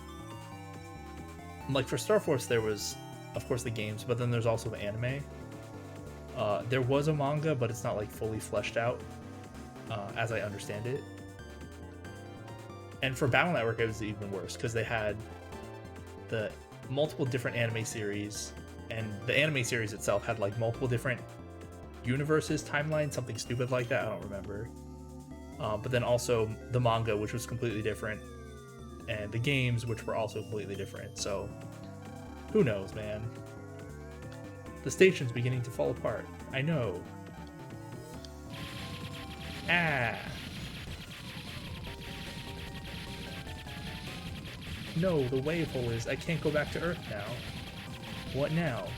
Like for Star Force, there was, of course, the games, but then there's also the anime. There was a manga, but it's not like fully fleshed out, as I understand it. And for Battle Network, it was even worse because they had the multiple different anime series, and the anime series itself had like multiple different universes, timelines, something stupid like that. I don't remember. But then also the manga, which was completely different, and the games, which were also completely different. So who knows, man? The station's beginning to fall apart. I know. Ah. No, the wave hole is. I can't go back to Earth now. What now?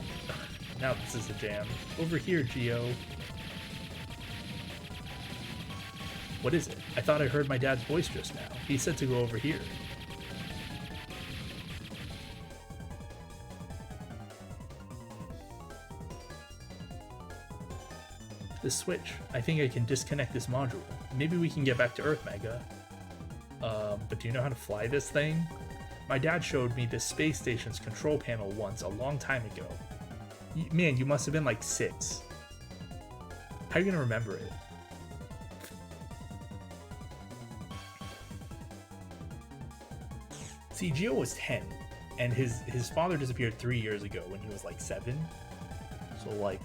Now this is a jam. Over here, Geo. What is it? I thought I heard my dad's voice just now. He said to go over here. This switch. I think I can disconnect this module. Maybe we can get back to Earth, Mega. But do you know how to fly this thing? My dad showed me this space station's control panel once a long time ago. Man, you must have been like 6. How are you gonna remember it? See, Geo was 10, and his father disappeared 3 years ago when he was like 7. So like,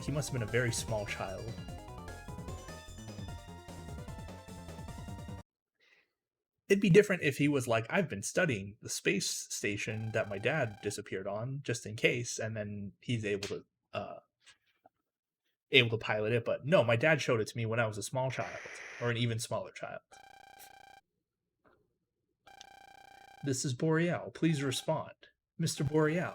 he must have been a very small child. It'd be different if he was like, I've been studying the space station that my dad disappeared on just in case, and then he's able to pilot it. But no, my dad showed it to me when I was a small child, or an even smaller child. This is Boreal. Please respond. Mr. Boreal.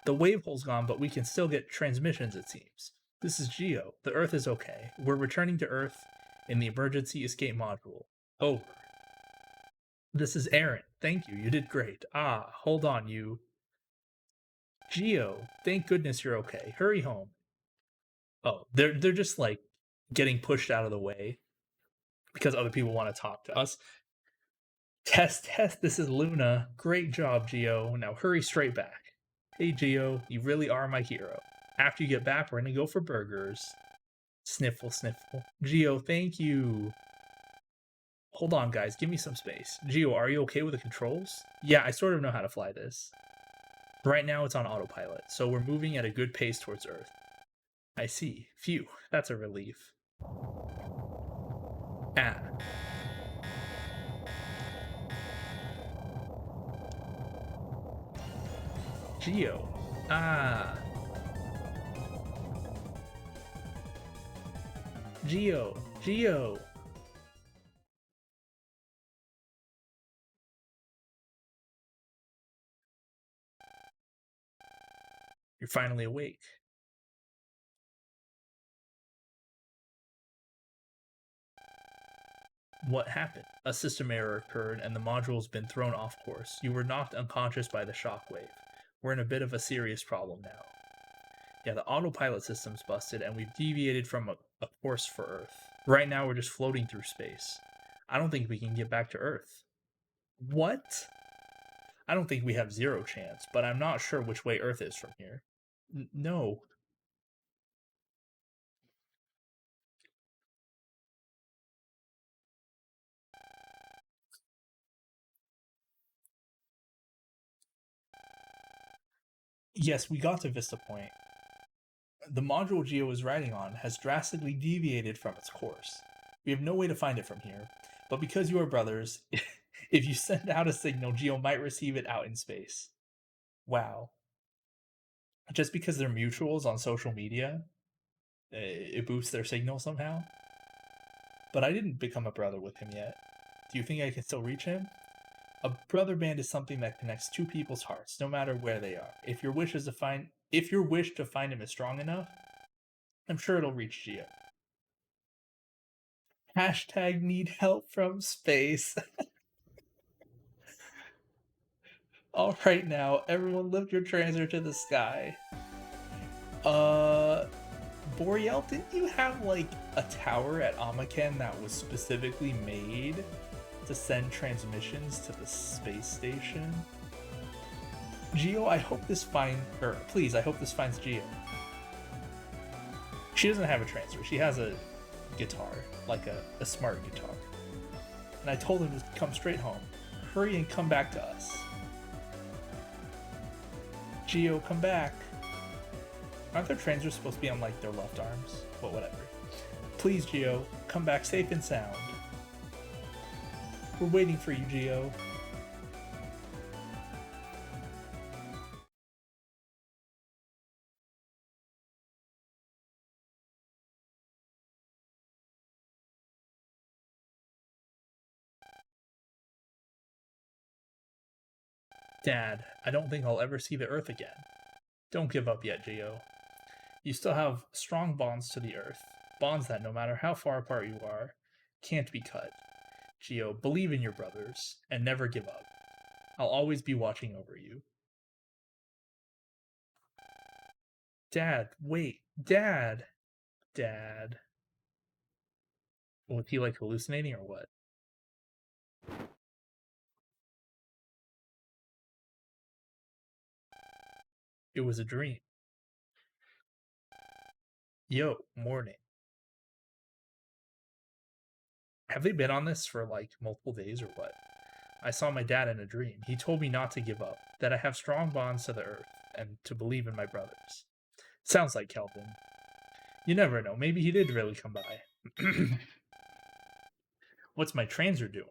The wave hole's gone, but we can still get transmissions, it seems. This is Geo. The Earth is okay. We're returning to Earth in the emergency escape module. Over. This is Aaron. Thank you. You did great. Ah, hold on, you. Geo, thank goodness you're okay. Hurry home. Oh, they're just like getting pushed out of the way because other people want to talk to us. Test. This is Luna. Great job, Geo. Now hurry straight back. Hey, Geo, you really are my hero. After you get back, we're gonna go for burgers. Sniffle, sniffle. Geo, thank you. Hold on, guys. Give me some space. Geo, are you okay with the controls? Yeah, I sort of know how to fly this. Right now, it's on autopilot, so we're moving at a good pace towards Earth. I see. Phew, that's a relief. Ah. Geo. Ah. Geo. Geo. You're finally awake. What happened? A system error occurred and the module's been thrown off course. You were knocked unconscious by the shockwave. We're in a bit of a serious problem now. Yeah, the autopilot system's busted and we've deviated from a course for Earth. Right now we're just floating through space. I don't think we can get back to Earth. What? I don't think we have 0 chance, but I'm not sure which way Earth is from here. No. Yes, we got to Vista Point. The module Geo is riding on has drastically deviated from its course. We have no way to find it from here, but because you are brothers, if you send out a signal, Geo might receive it out in space. Wow. Just because they're mutuals on social media, it boosts their signal somehow? But I didn't become a brother with him yet. Do you think I can still reach him? A brother band is something that connects two people's hearts, no matter where they are. If your wish to find him is strong enough, I'm sure it'll reach Geo. Hashtag need help from space. All right now, everyone lift your transer to the sky. Boreal, didn't you have like a tower at Amaken that was specifically made to send transmissions to the space station? Geo, I hope this finds, or please, I hope this finds Geo. She doesn't have a transfer. She has a guitar, like a smart guitar. And I told him to come straight home. Hurry and come back to us. Geo, come back. Aren't their transfers supposed to be on like their left arms? But whatever. Please, Geo, come back safe and sound. We're waiting for you, Geo. Dad, I don't think I'll ever see the Earth again. Don't give up yet, Geo. You still have strong bonds to the Earth. Bonds that, no matter how far apart you are, can't be cut. Geo, believe in your brothers, and never give up. I'll always be watching over you. Dad, wait. Dad! Dad. Was he like hallucinating or what? It was a dream. Yo, morning. Have they been on this for like multiple days or what? I saw my dad in a dream. He told me not to give up, that I have strong bonds to the Earth, and to believe in my brothers. Sounds like Kelvin. You never know. Maybe he did really come by. What's my transer doing?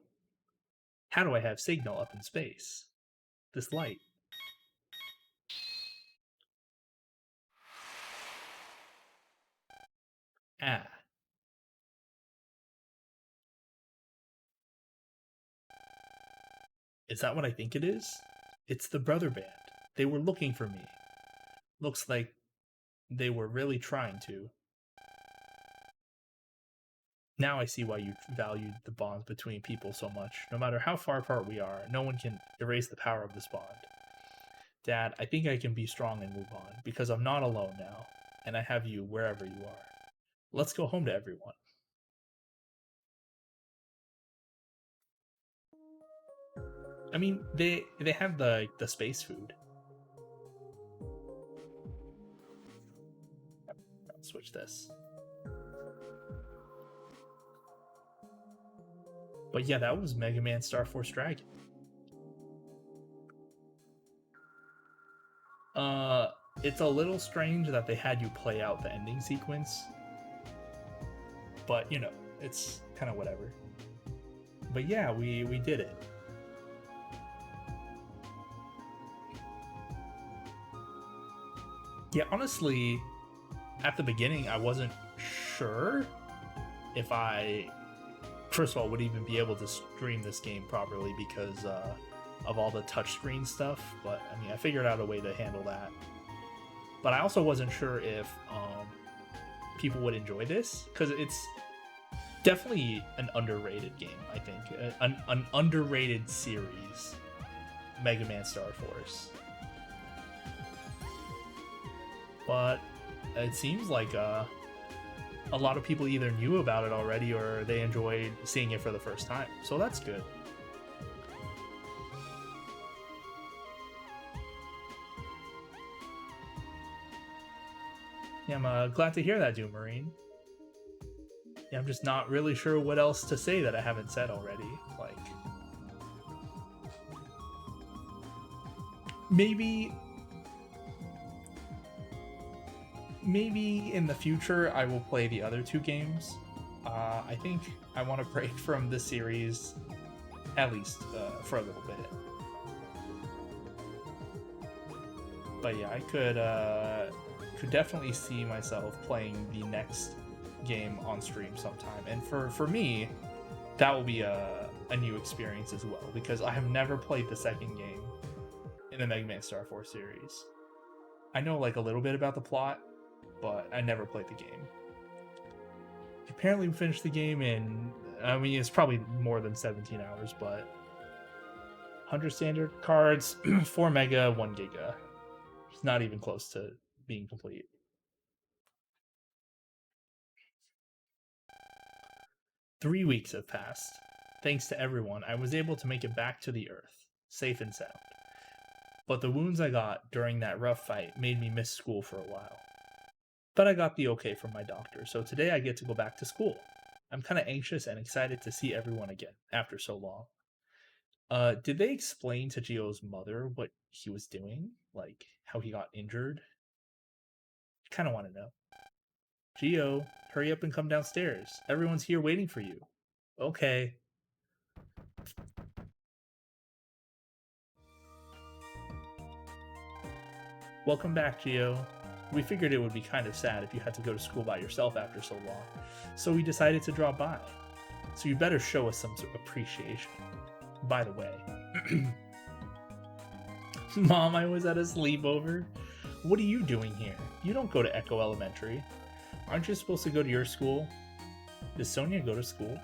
How do I have signal up in space? This light. Ah. Is that what I think it is? It's the brother band. They were looking for me. Looks like they were really trying to. Now I see why you valued the bonds between people so much. No matter how far apart we are, no one can erase the power of this bond. Dad, I think I can be strong and move on, because I'm not alone now, and I have you wherever you are. Let's go home to everyone. I mean, they have the space food. I'll switch this. But yeah, that was Mega Man Star Force Dragon. It's a little strange that they had you play out the ending sequence, but you know, it's kind of whatever. But yeah, we did it. Yeah, honestly, at the beginning, I wasn't sure if I, first of all, would even be able to stream this game properly because of all the touchscreen stuff. But I mean, I figured out a way to handle that. But I also wasn't sure if people would enjoy this because it's definitely an underrated game. I think an underrated series, Mega Man Star Force. But it seems like a lot of people either knew about it already or they enjoyed seeing it for the first time. So that's good. Yeah, I'm glad to hear that, Doom Marine. Yeah, I'm just not really sure what else to say that I haven't said already. Like, maybe maybe in the future I will play the other two games. I think I want to break from this series at least for a little bit. But yeah, I could definitely see myself playing the next game on stream sometime. And for me, that will be a new experience as well, because I have never played the second game in the Mega Man Star Force series. I know like a little bit about the plot, but I never played the game. Apparently we finished the game in, I mean, it's probably more than 17 hours, but 100 standard cards, 4 mega, 1 giga. It's not even close to being complete. Three weeks have passed. Thanks to everyone, I was able to make it back to the Earth, safe and sound. But the wounds I got during that rough fight made me miss school for a while. But I got the okay from my doctor, so today I get to go back to school. I'm kind of anxious and excited to see everyone again after so long. Did they explain to Gio's mother what he was doing? Like, how he got injured? I kind of want to know. Gio, hurry up and come downstairs. Everyone's here waiting for you. Okay. Welcome back, Gio. We figured it would be kind of sad if you had to go to school by yourself after so long, so we decided to drop by. So you better show us some appreciation. By the way, Mom, I was at a sleepover. What are you doing here? You don't go to Echo Elementary. Aren't you supposed to go to your school? Does Sonia go to school?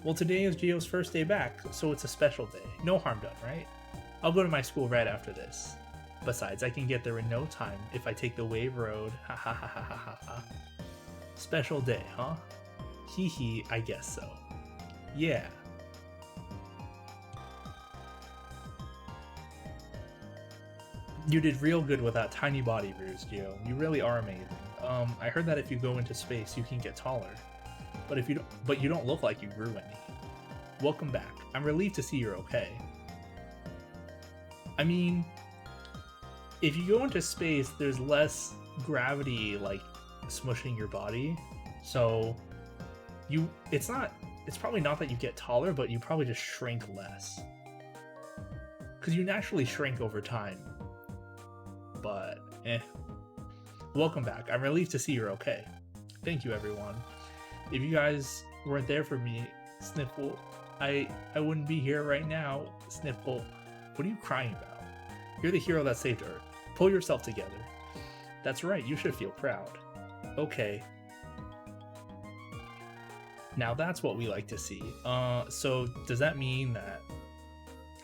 Well, today is Gio's first day back, so it's a special day. No harm done, right? I'll go to my school right after this. Besides, I can get there in no time if I take the Wave Road. Ha ha ha ha ha ha. Special day, huh? Hee hee, I guess so. Yeah. You did real good with that tiny body, Ruse, Gio. You really are amazing. I heard that if you go into space, you can get taller. But you don't look like you grew any. Welcome back. I'm relieved to see you're okay. I mean, if you go into space, there's less gravity like smushing your body. So it's probably not that you get taller, but you probably just shrink less. Because you naturally shrink over time. But welcome back. I'm relieved to see you're okay. Thank you, everyone. If you guys weren't there for me, Sniffle, I wouldn't be here right now. Sniffle, what are you crying about? You're the hero that saved Earth. Pull yourself together. That's right, you should feel proud. Okay. Now that's what we like to see. So does that mean that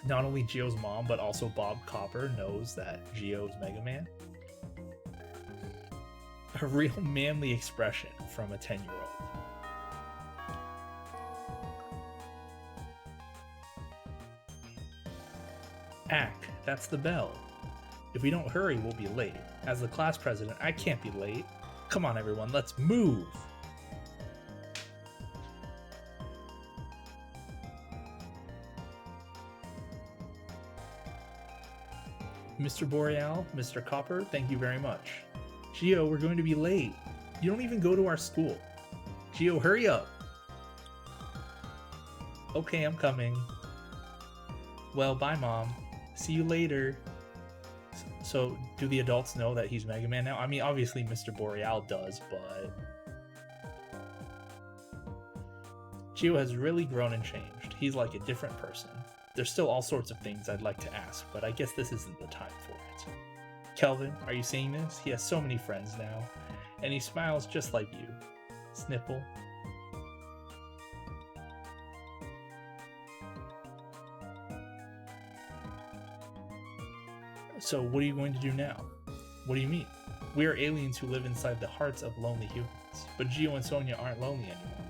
not only Gio's mom, but also Bob Copper knows that Gio's Mega Man? A real manly expression from a 10-year-old. Ack, that's the bell. If we don't hurry, we'll be late. As the class president, I can't be late. Come on, everyone, let's move! Mr. Boreal, Mr. Copper, thank you very much. Gio, we're going to be late. You don't even go to our school. Gio, hurry up! Okay, I'm coming. Well, bye, Mom. See you later. So, do the adults know that he's Mega Man now? I mean, obviously Mr. Boreal does, but Gio has really grown and changed. He's like a different person. There's still all sorts of things I'd like to ask, but I guess this isn't the time for it. Kelvin, are you seeing this? He has so many friends now, and he smiles just like you. Snipple. So what are you going to do now? What do you mean? We are aliens who live inside the hearts of lonely humans, but Gio and Sonia aren't lonely anymore.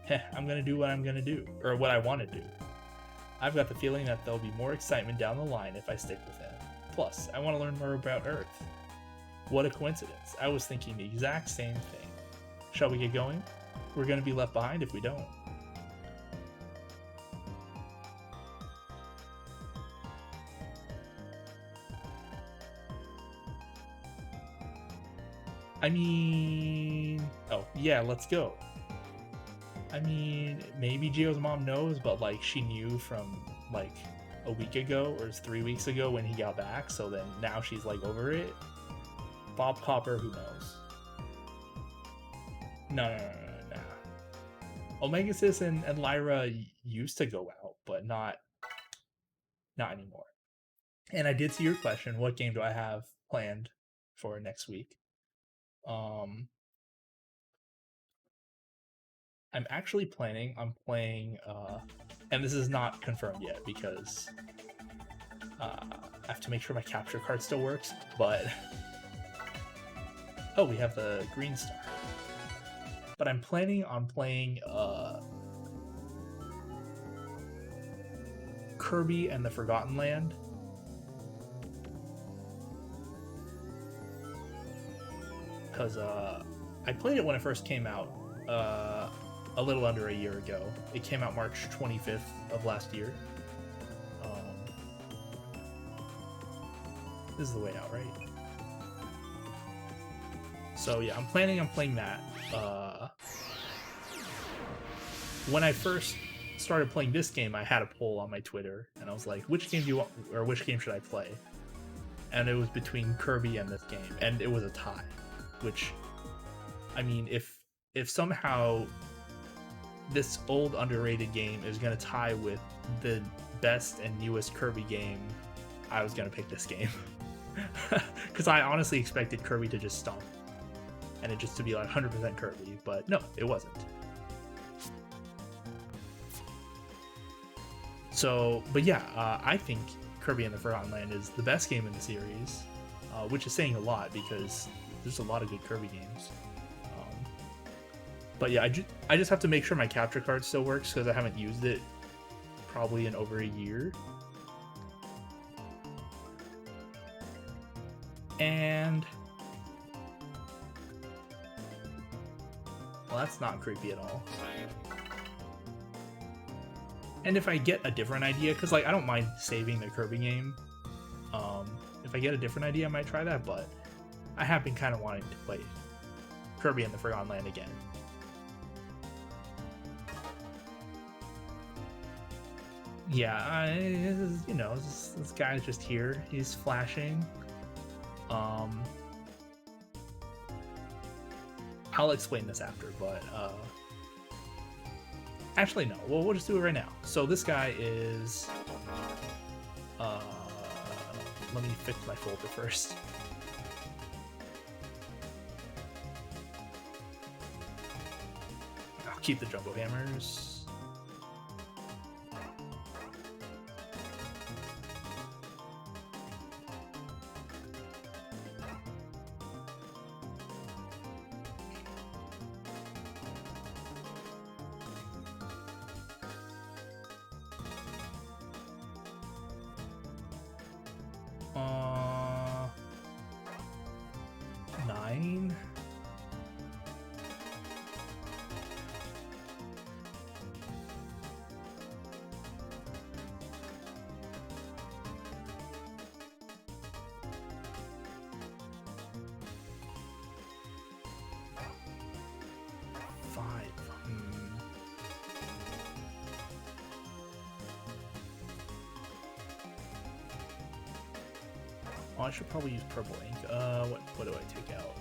Heh, I'm gonna do what I'm gonna do, or what I want to do. I've got the feeling that there'll be more excitement down the line if I stick with him. Plus, I want to learn more about Earth. What a coincidence. I was thinking the exact same thing. Shall we get going? We're gonna be left behind if we don't. I mean, oh yeah, let's go. I mean, maybe Gio's mom knows, but like she knew from like a week ago or 3 weeks ago when he got back. So then now she's like over it. Bob Copper, who knows? No. Omega Sis and Lyra used to go out, but not anymore. And I did see your question. What game do I have planned for next week? Um, I'm actually planning. I'm playing, and this is not confirmed yet because I have to make sure my capture card still works. But oh, we have the green star. But I'm planning on playing Kirby and the Forgotten Land. Because I played it when it first came out a little under a year ago. It came out March 25th of last year. This is the way out, right? So yeah, I'm planning on playing that. When I first started playing this game, I had a poll on my Twitter, and I was like, which game do you want, or which game should I play? And it was between Kirby and this game, and it was a tie. Which, I mean, if somehow this old underrated game is going to tie with the best and newest Kirby game, I was going to pick this game. Because I honestly expected Kirby to just stomp and it just to be like 100% Kirby, but no, it wasn't. So, but yeah, I think Kirby and the Forgotten Land is the best game in the series, which is saying a lot because there's a lot of good Kirby games. But yeah, I just have to make sure my capture card still works because I haven't used it probably in over a year. And well, that's not creepy at all. And if I get a different idea, because like I don't mind saving the Kirby game. If I get a different idea, I might try that. But I have been kind of wanting to play Kirby and the Forgotten Land again. Yeah, you know, this guy's just here. He's flashing. I'll explain this after, but actually no. Well, we'll just do it right now. So this guy is. Let me fix my folder first. I'll keep the jumbo hammers. Nine. Five. Oh, I should probably use purple ink. What do I take out?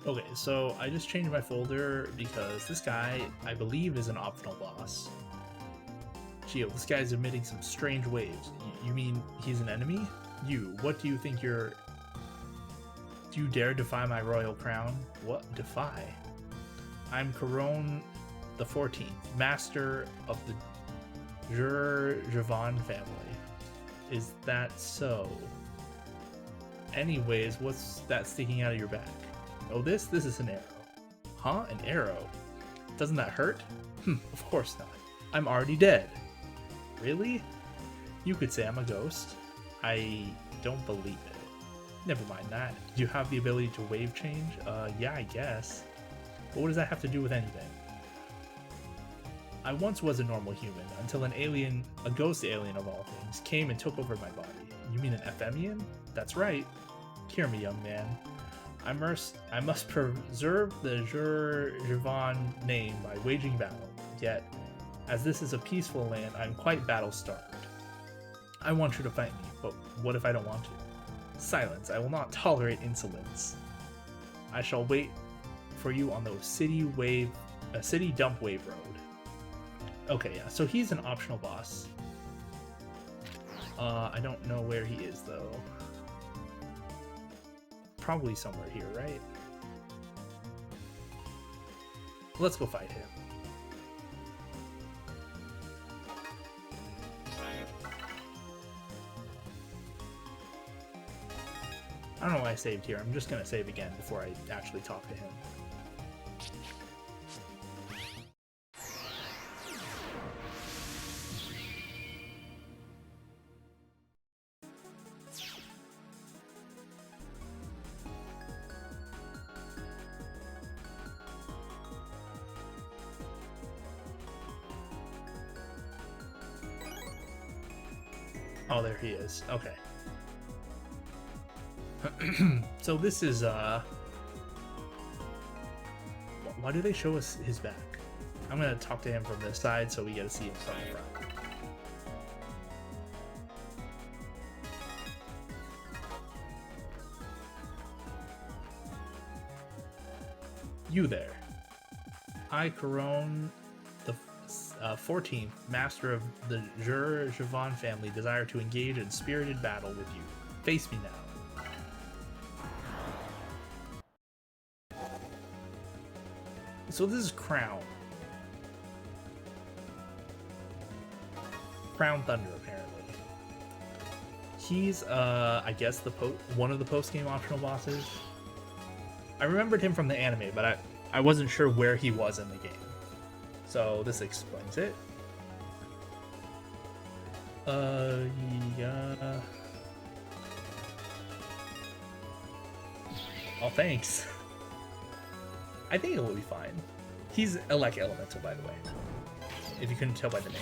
Okay, so I just changed my folder because this guy, I believe, is an optional boss. Geo, this guy's emitting some strange waves. You mean he's an enemy? You, what do you think you're... Do you dare defy my royal crown? What? Defy? I'm Corone the 14th, master of the Javan family. Is that so? Anyways, what's that sticking out of your back? Oh, this is an arrow. Huh? An arrow? Doesn't that hurt? Of course not. I'm already dead. Really? You could say I'm a ghost. I don't believe it. Never mind that. Do you have the ability to wave change? Yeah, I guess. But what does that have to do with anything? I once was a normal human until an alien, a ghost alien of all things, came and took over my body. You mean an Ephemian? That's right. Hear me, young man. I must preserve the Javan name by waging battle. Yet, as this is a peaceful land, I'm quite battle-starved. I want you to fight me, but what if I don't want to? Silence. I will not tolerate insolence. I shall wait for you on the city dump wave road. Okay, yeah, so he's an optional boss. I don't know where he is, though. Probably somewhere here, right? Let's go fight him. I don't know why I saved here. I'm just gonna save again before I actually talk to him. Oh, there he is. Okay. So this is, why do they show us his back? I'm gonna talk to him from this side so we get to see him from the front. You there. I, Corone the 14th, master of the Javan family, desire to engage in spirited battle with you. Face me now. So this is Crown. Crown Thunder, apparently. He's, I guess, one of the post-game optional bosses. I remembered him from the anime, but I wasn't sure where he was in the game. So this explains it. Yeah. Oh, thanks. I think it will be fine. He's Elec Elemental, by the way, if you couldn't tell by the name.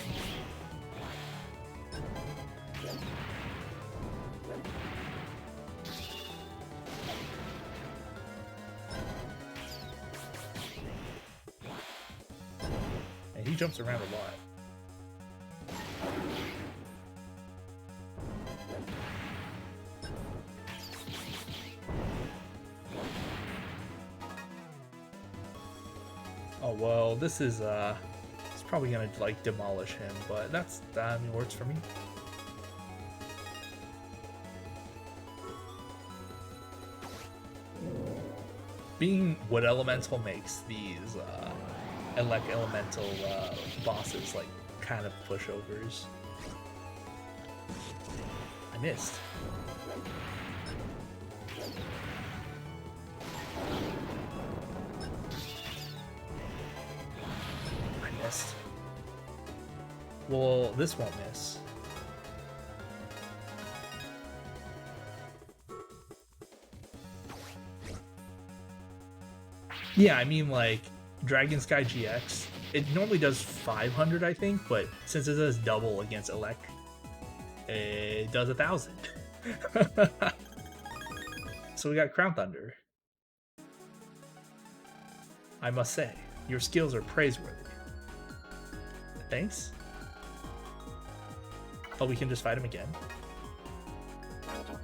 And he jumps around a lot. Oh well, this is it's probably gonna like demolish him, but I mean, works for me. Being what Elemental makes these Elec Elemental bosses like kind of pushovers. I missed. Well, this won't miss. Yeah, I mean, like, Dragon Sky GX, it normally does 500, I think, but since it does double against Elec, it does 1,000. So we got Crown Thunder. I must say, your skills are praiseworthy. Thanks. Oh, we can just fight him again.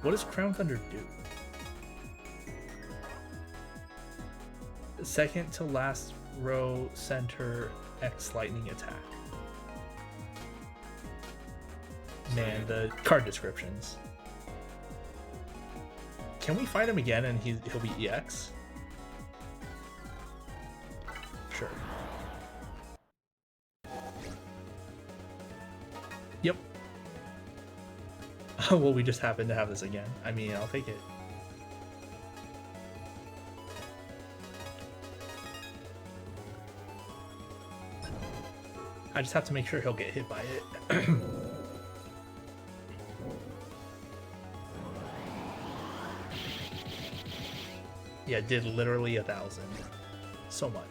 What does Crown Thunder do? Second to last row center X lightning attack. Man, the card descriptions. Can we fight him again and he'll be EX? Sure. Yep. Well, we just happen to have this again. I mean, I'll take it. I just have to make sure he'll get hit by it. Yeah, did literally 1,000. So much.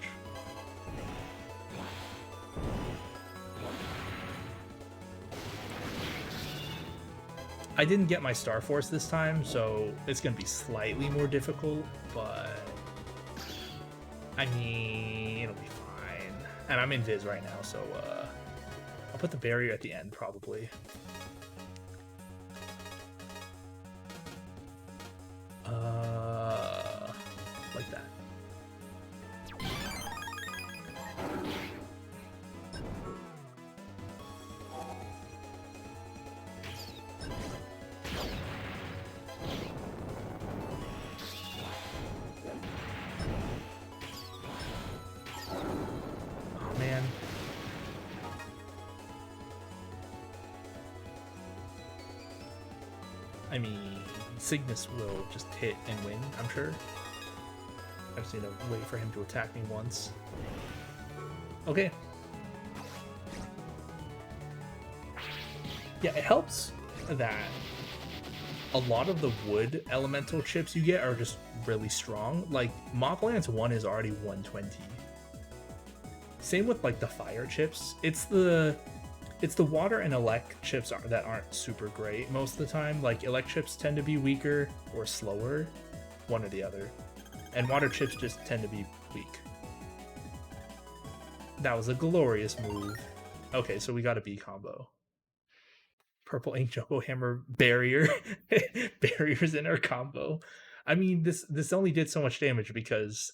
I didn't get my Star Force this time, so it's gonna be slightly more difficult, but I mean, it'll be fine. And I'm in Viz right now, so I'll put the barrier at the end, probably. Like that. Oh, man. I mean, Cygnus will just hit and win, I'm sure. I just need to wait for him to attack me once. Okay. Yeah, it helps that a lot of the wood elemental chips you get are just really strong. Like, Mach Lance 1 is already 120. Same with, like, the fire chips. It's the water and elect chips that aren't super great most of the time. Like, elect chips tend to be weaker or slower, one or the other. And water chips just tend to be weak. That was a glorious move. Okay, so we got a B combo. Purple Ink Jumbo Hammer Barrier. Barriers in our combo. I mean, this only did so much damage because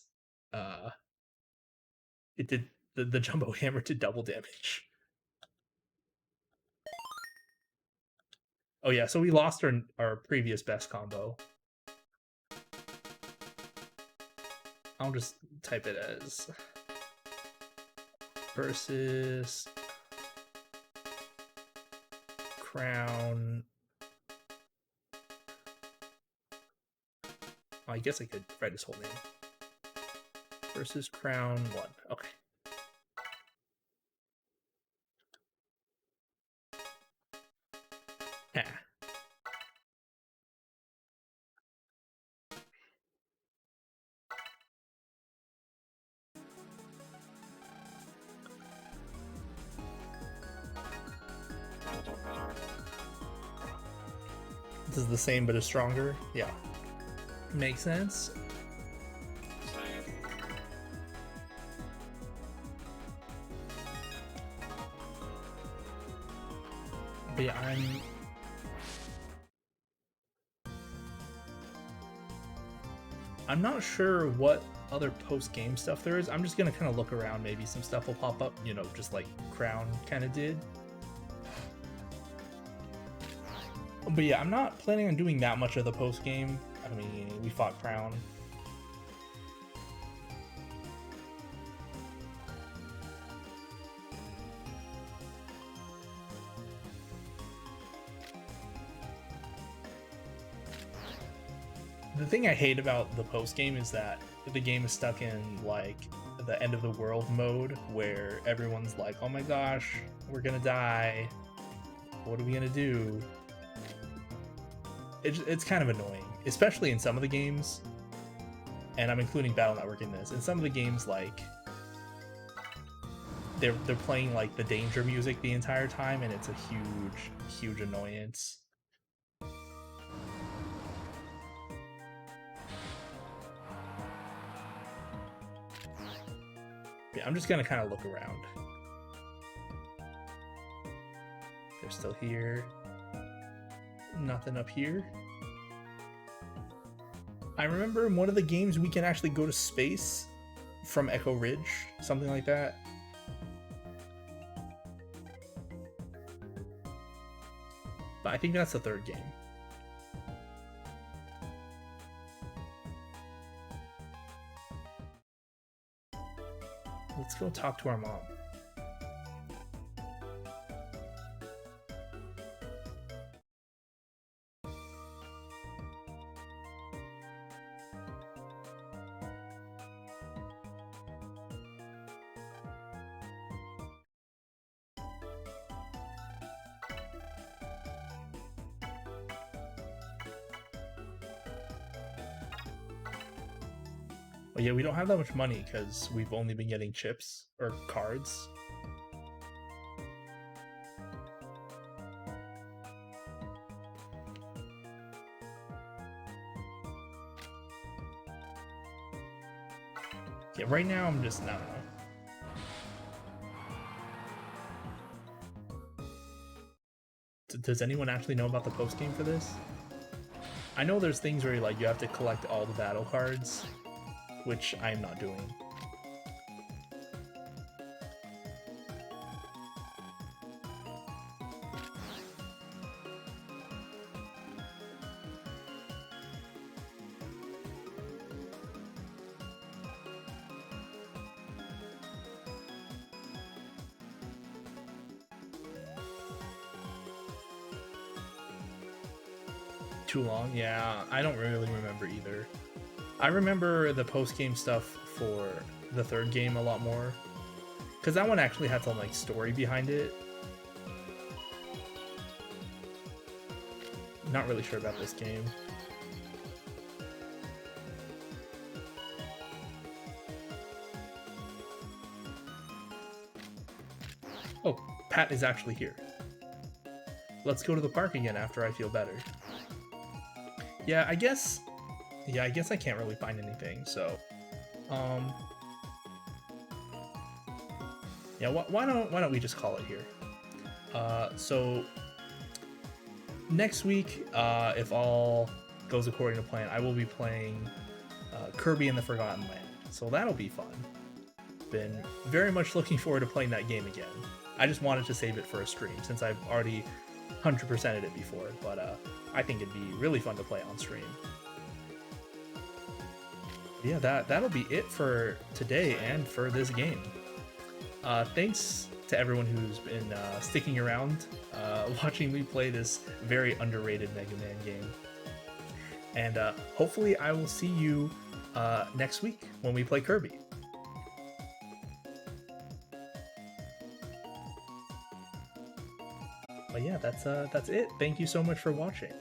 it did the Jumbo Hammer did double damage. Oh yeah, so we lost our previous best combo. I'll just type it as versus Crown. Oh, I guess I could write his whole name. Versus Crown 1. Okay. Yeah. This is the same but is stronger. Yeah. Makes sense. But yeah, I'm not sure what other post-game stuff there is. I'm just gonna kind of look around. Maybe some stuff will pop up, you know, just like Crown kind of did. But yeah, I'm not planning on doing that much of the post-game. I mean, we fought Crown. The thing I hate about the post game is that the game is stuck in like the end of the world mode where everyone's like, oh my gosh, we're gonna die. What are we gonna do? It's kind of annoying, especially in some of the games. And I'm including Battle Network in this. In some of the games, like they're playing like the danger music the entire time, and it's a huge annoyance. Yeah, I'm just gonna kind of look around. They're still here. Nothing up here. I remember in one of the games we can actually go to space from Echo Ridge, something like that. But I think that's the third game. Let's go talk to our mom. But yeah, we don't have that much money because we've only been getting chips or cards. Yeah, right now I'm just, I don't know. Does anyone actually know about the post game for this? I know there's things where like you have to collect all the battle cards, which I'm not doing. Too long? Yeah, I don't really remember either. I remember the post-game stuff for the third game a lot more, because that one actually had some like story behind it. Not really sure about this game. Oh, Pat is actually here. Let's go to the park again after I feel better. Yeah, I guess I can't really find anything, so yeah, why don't we just call it here? So next week, if all goes according to plan, I will be playing Kirby and the Forgotten Land, so that'll be fun. Been very much looking forward to playing that game again. I just wanted to save it for a stream since I've already 100%ed it before, but I think it'd be really fun to play on stream. Yeah, that'll be it for today and for this game. Thanks to everyone who's been sticking around, watching me play this very underrated Mega Man game. And hopefully I will see you next week when we play Kirby. But yeah, that's it. Thank you so much for watching.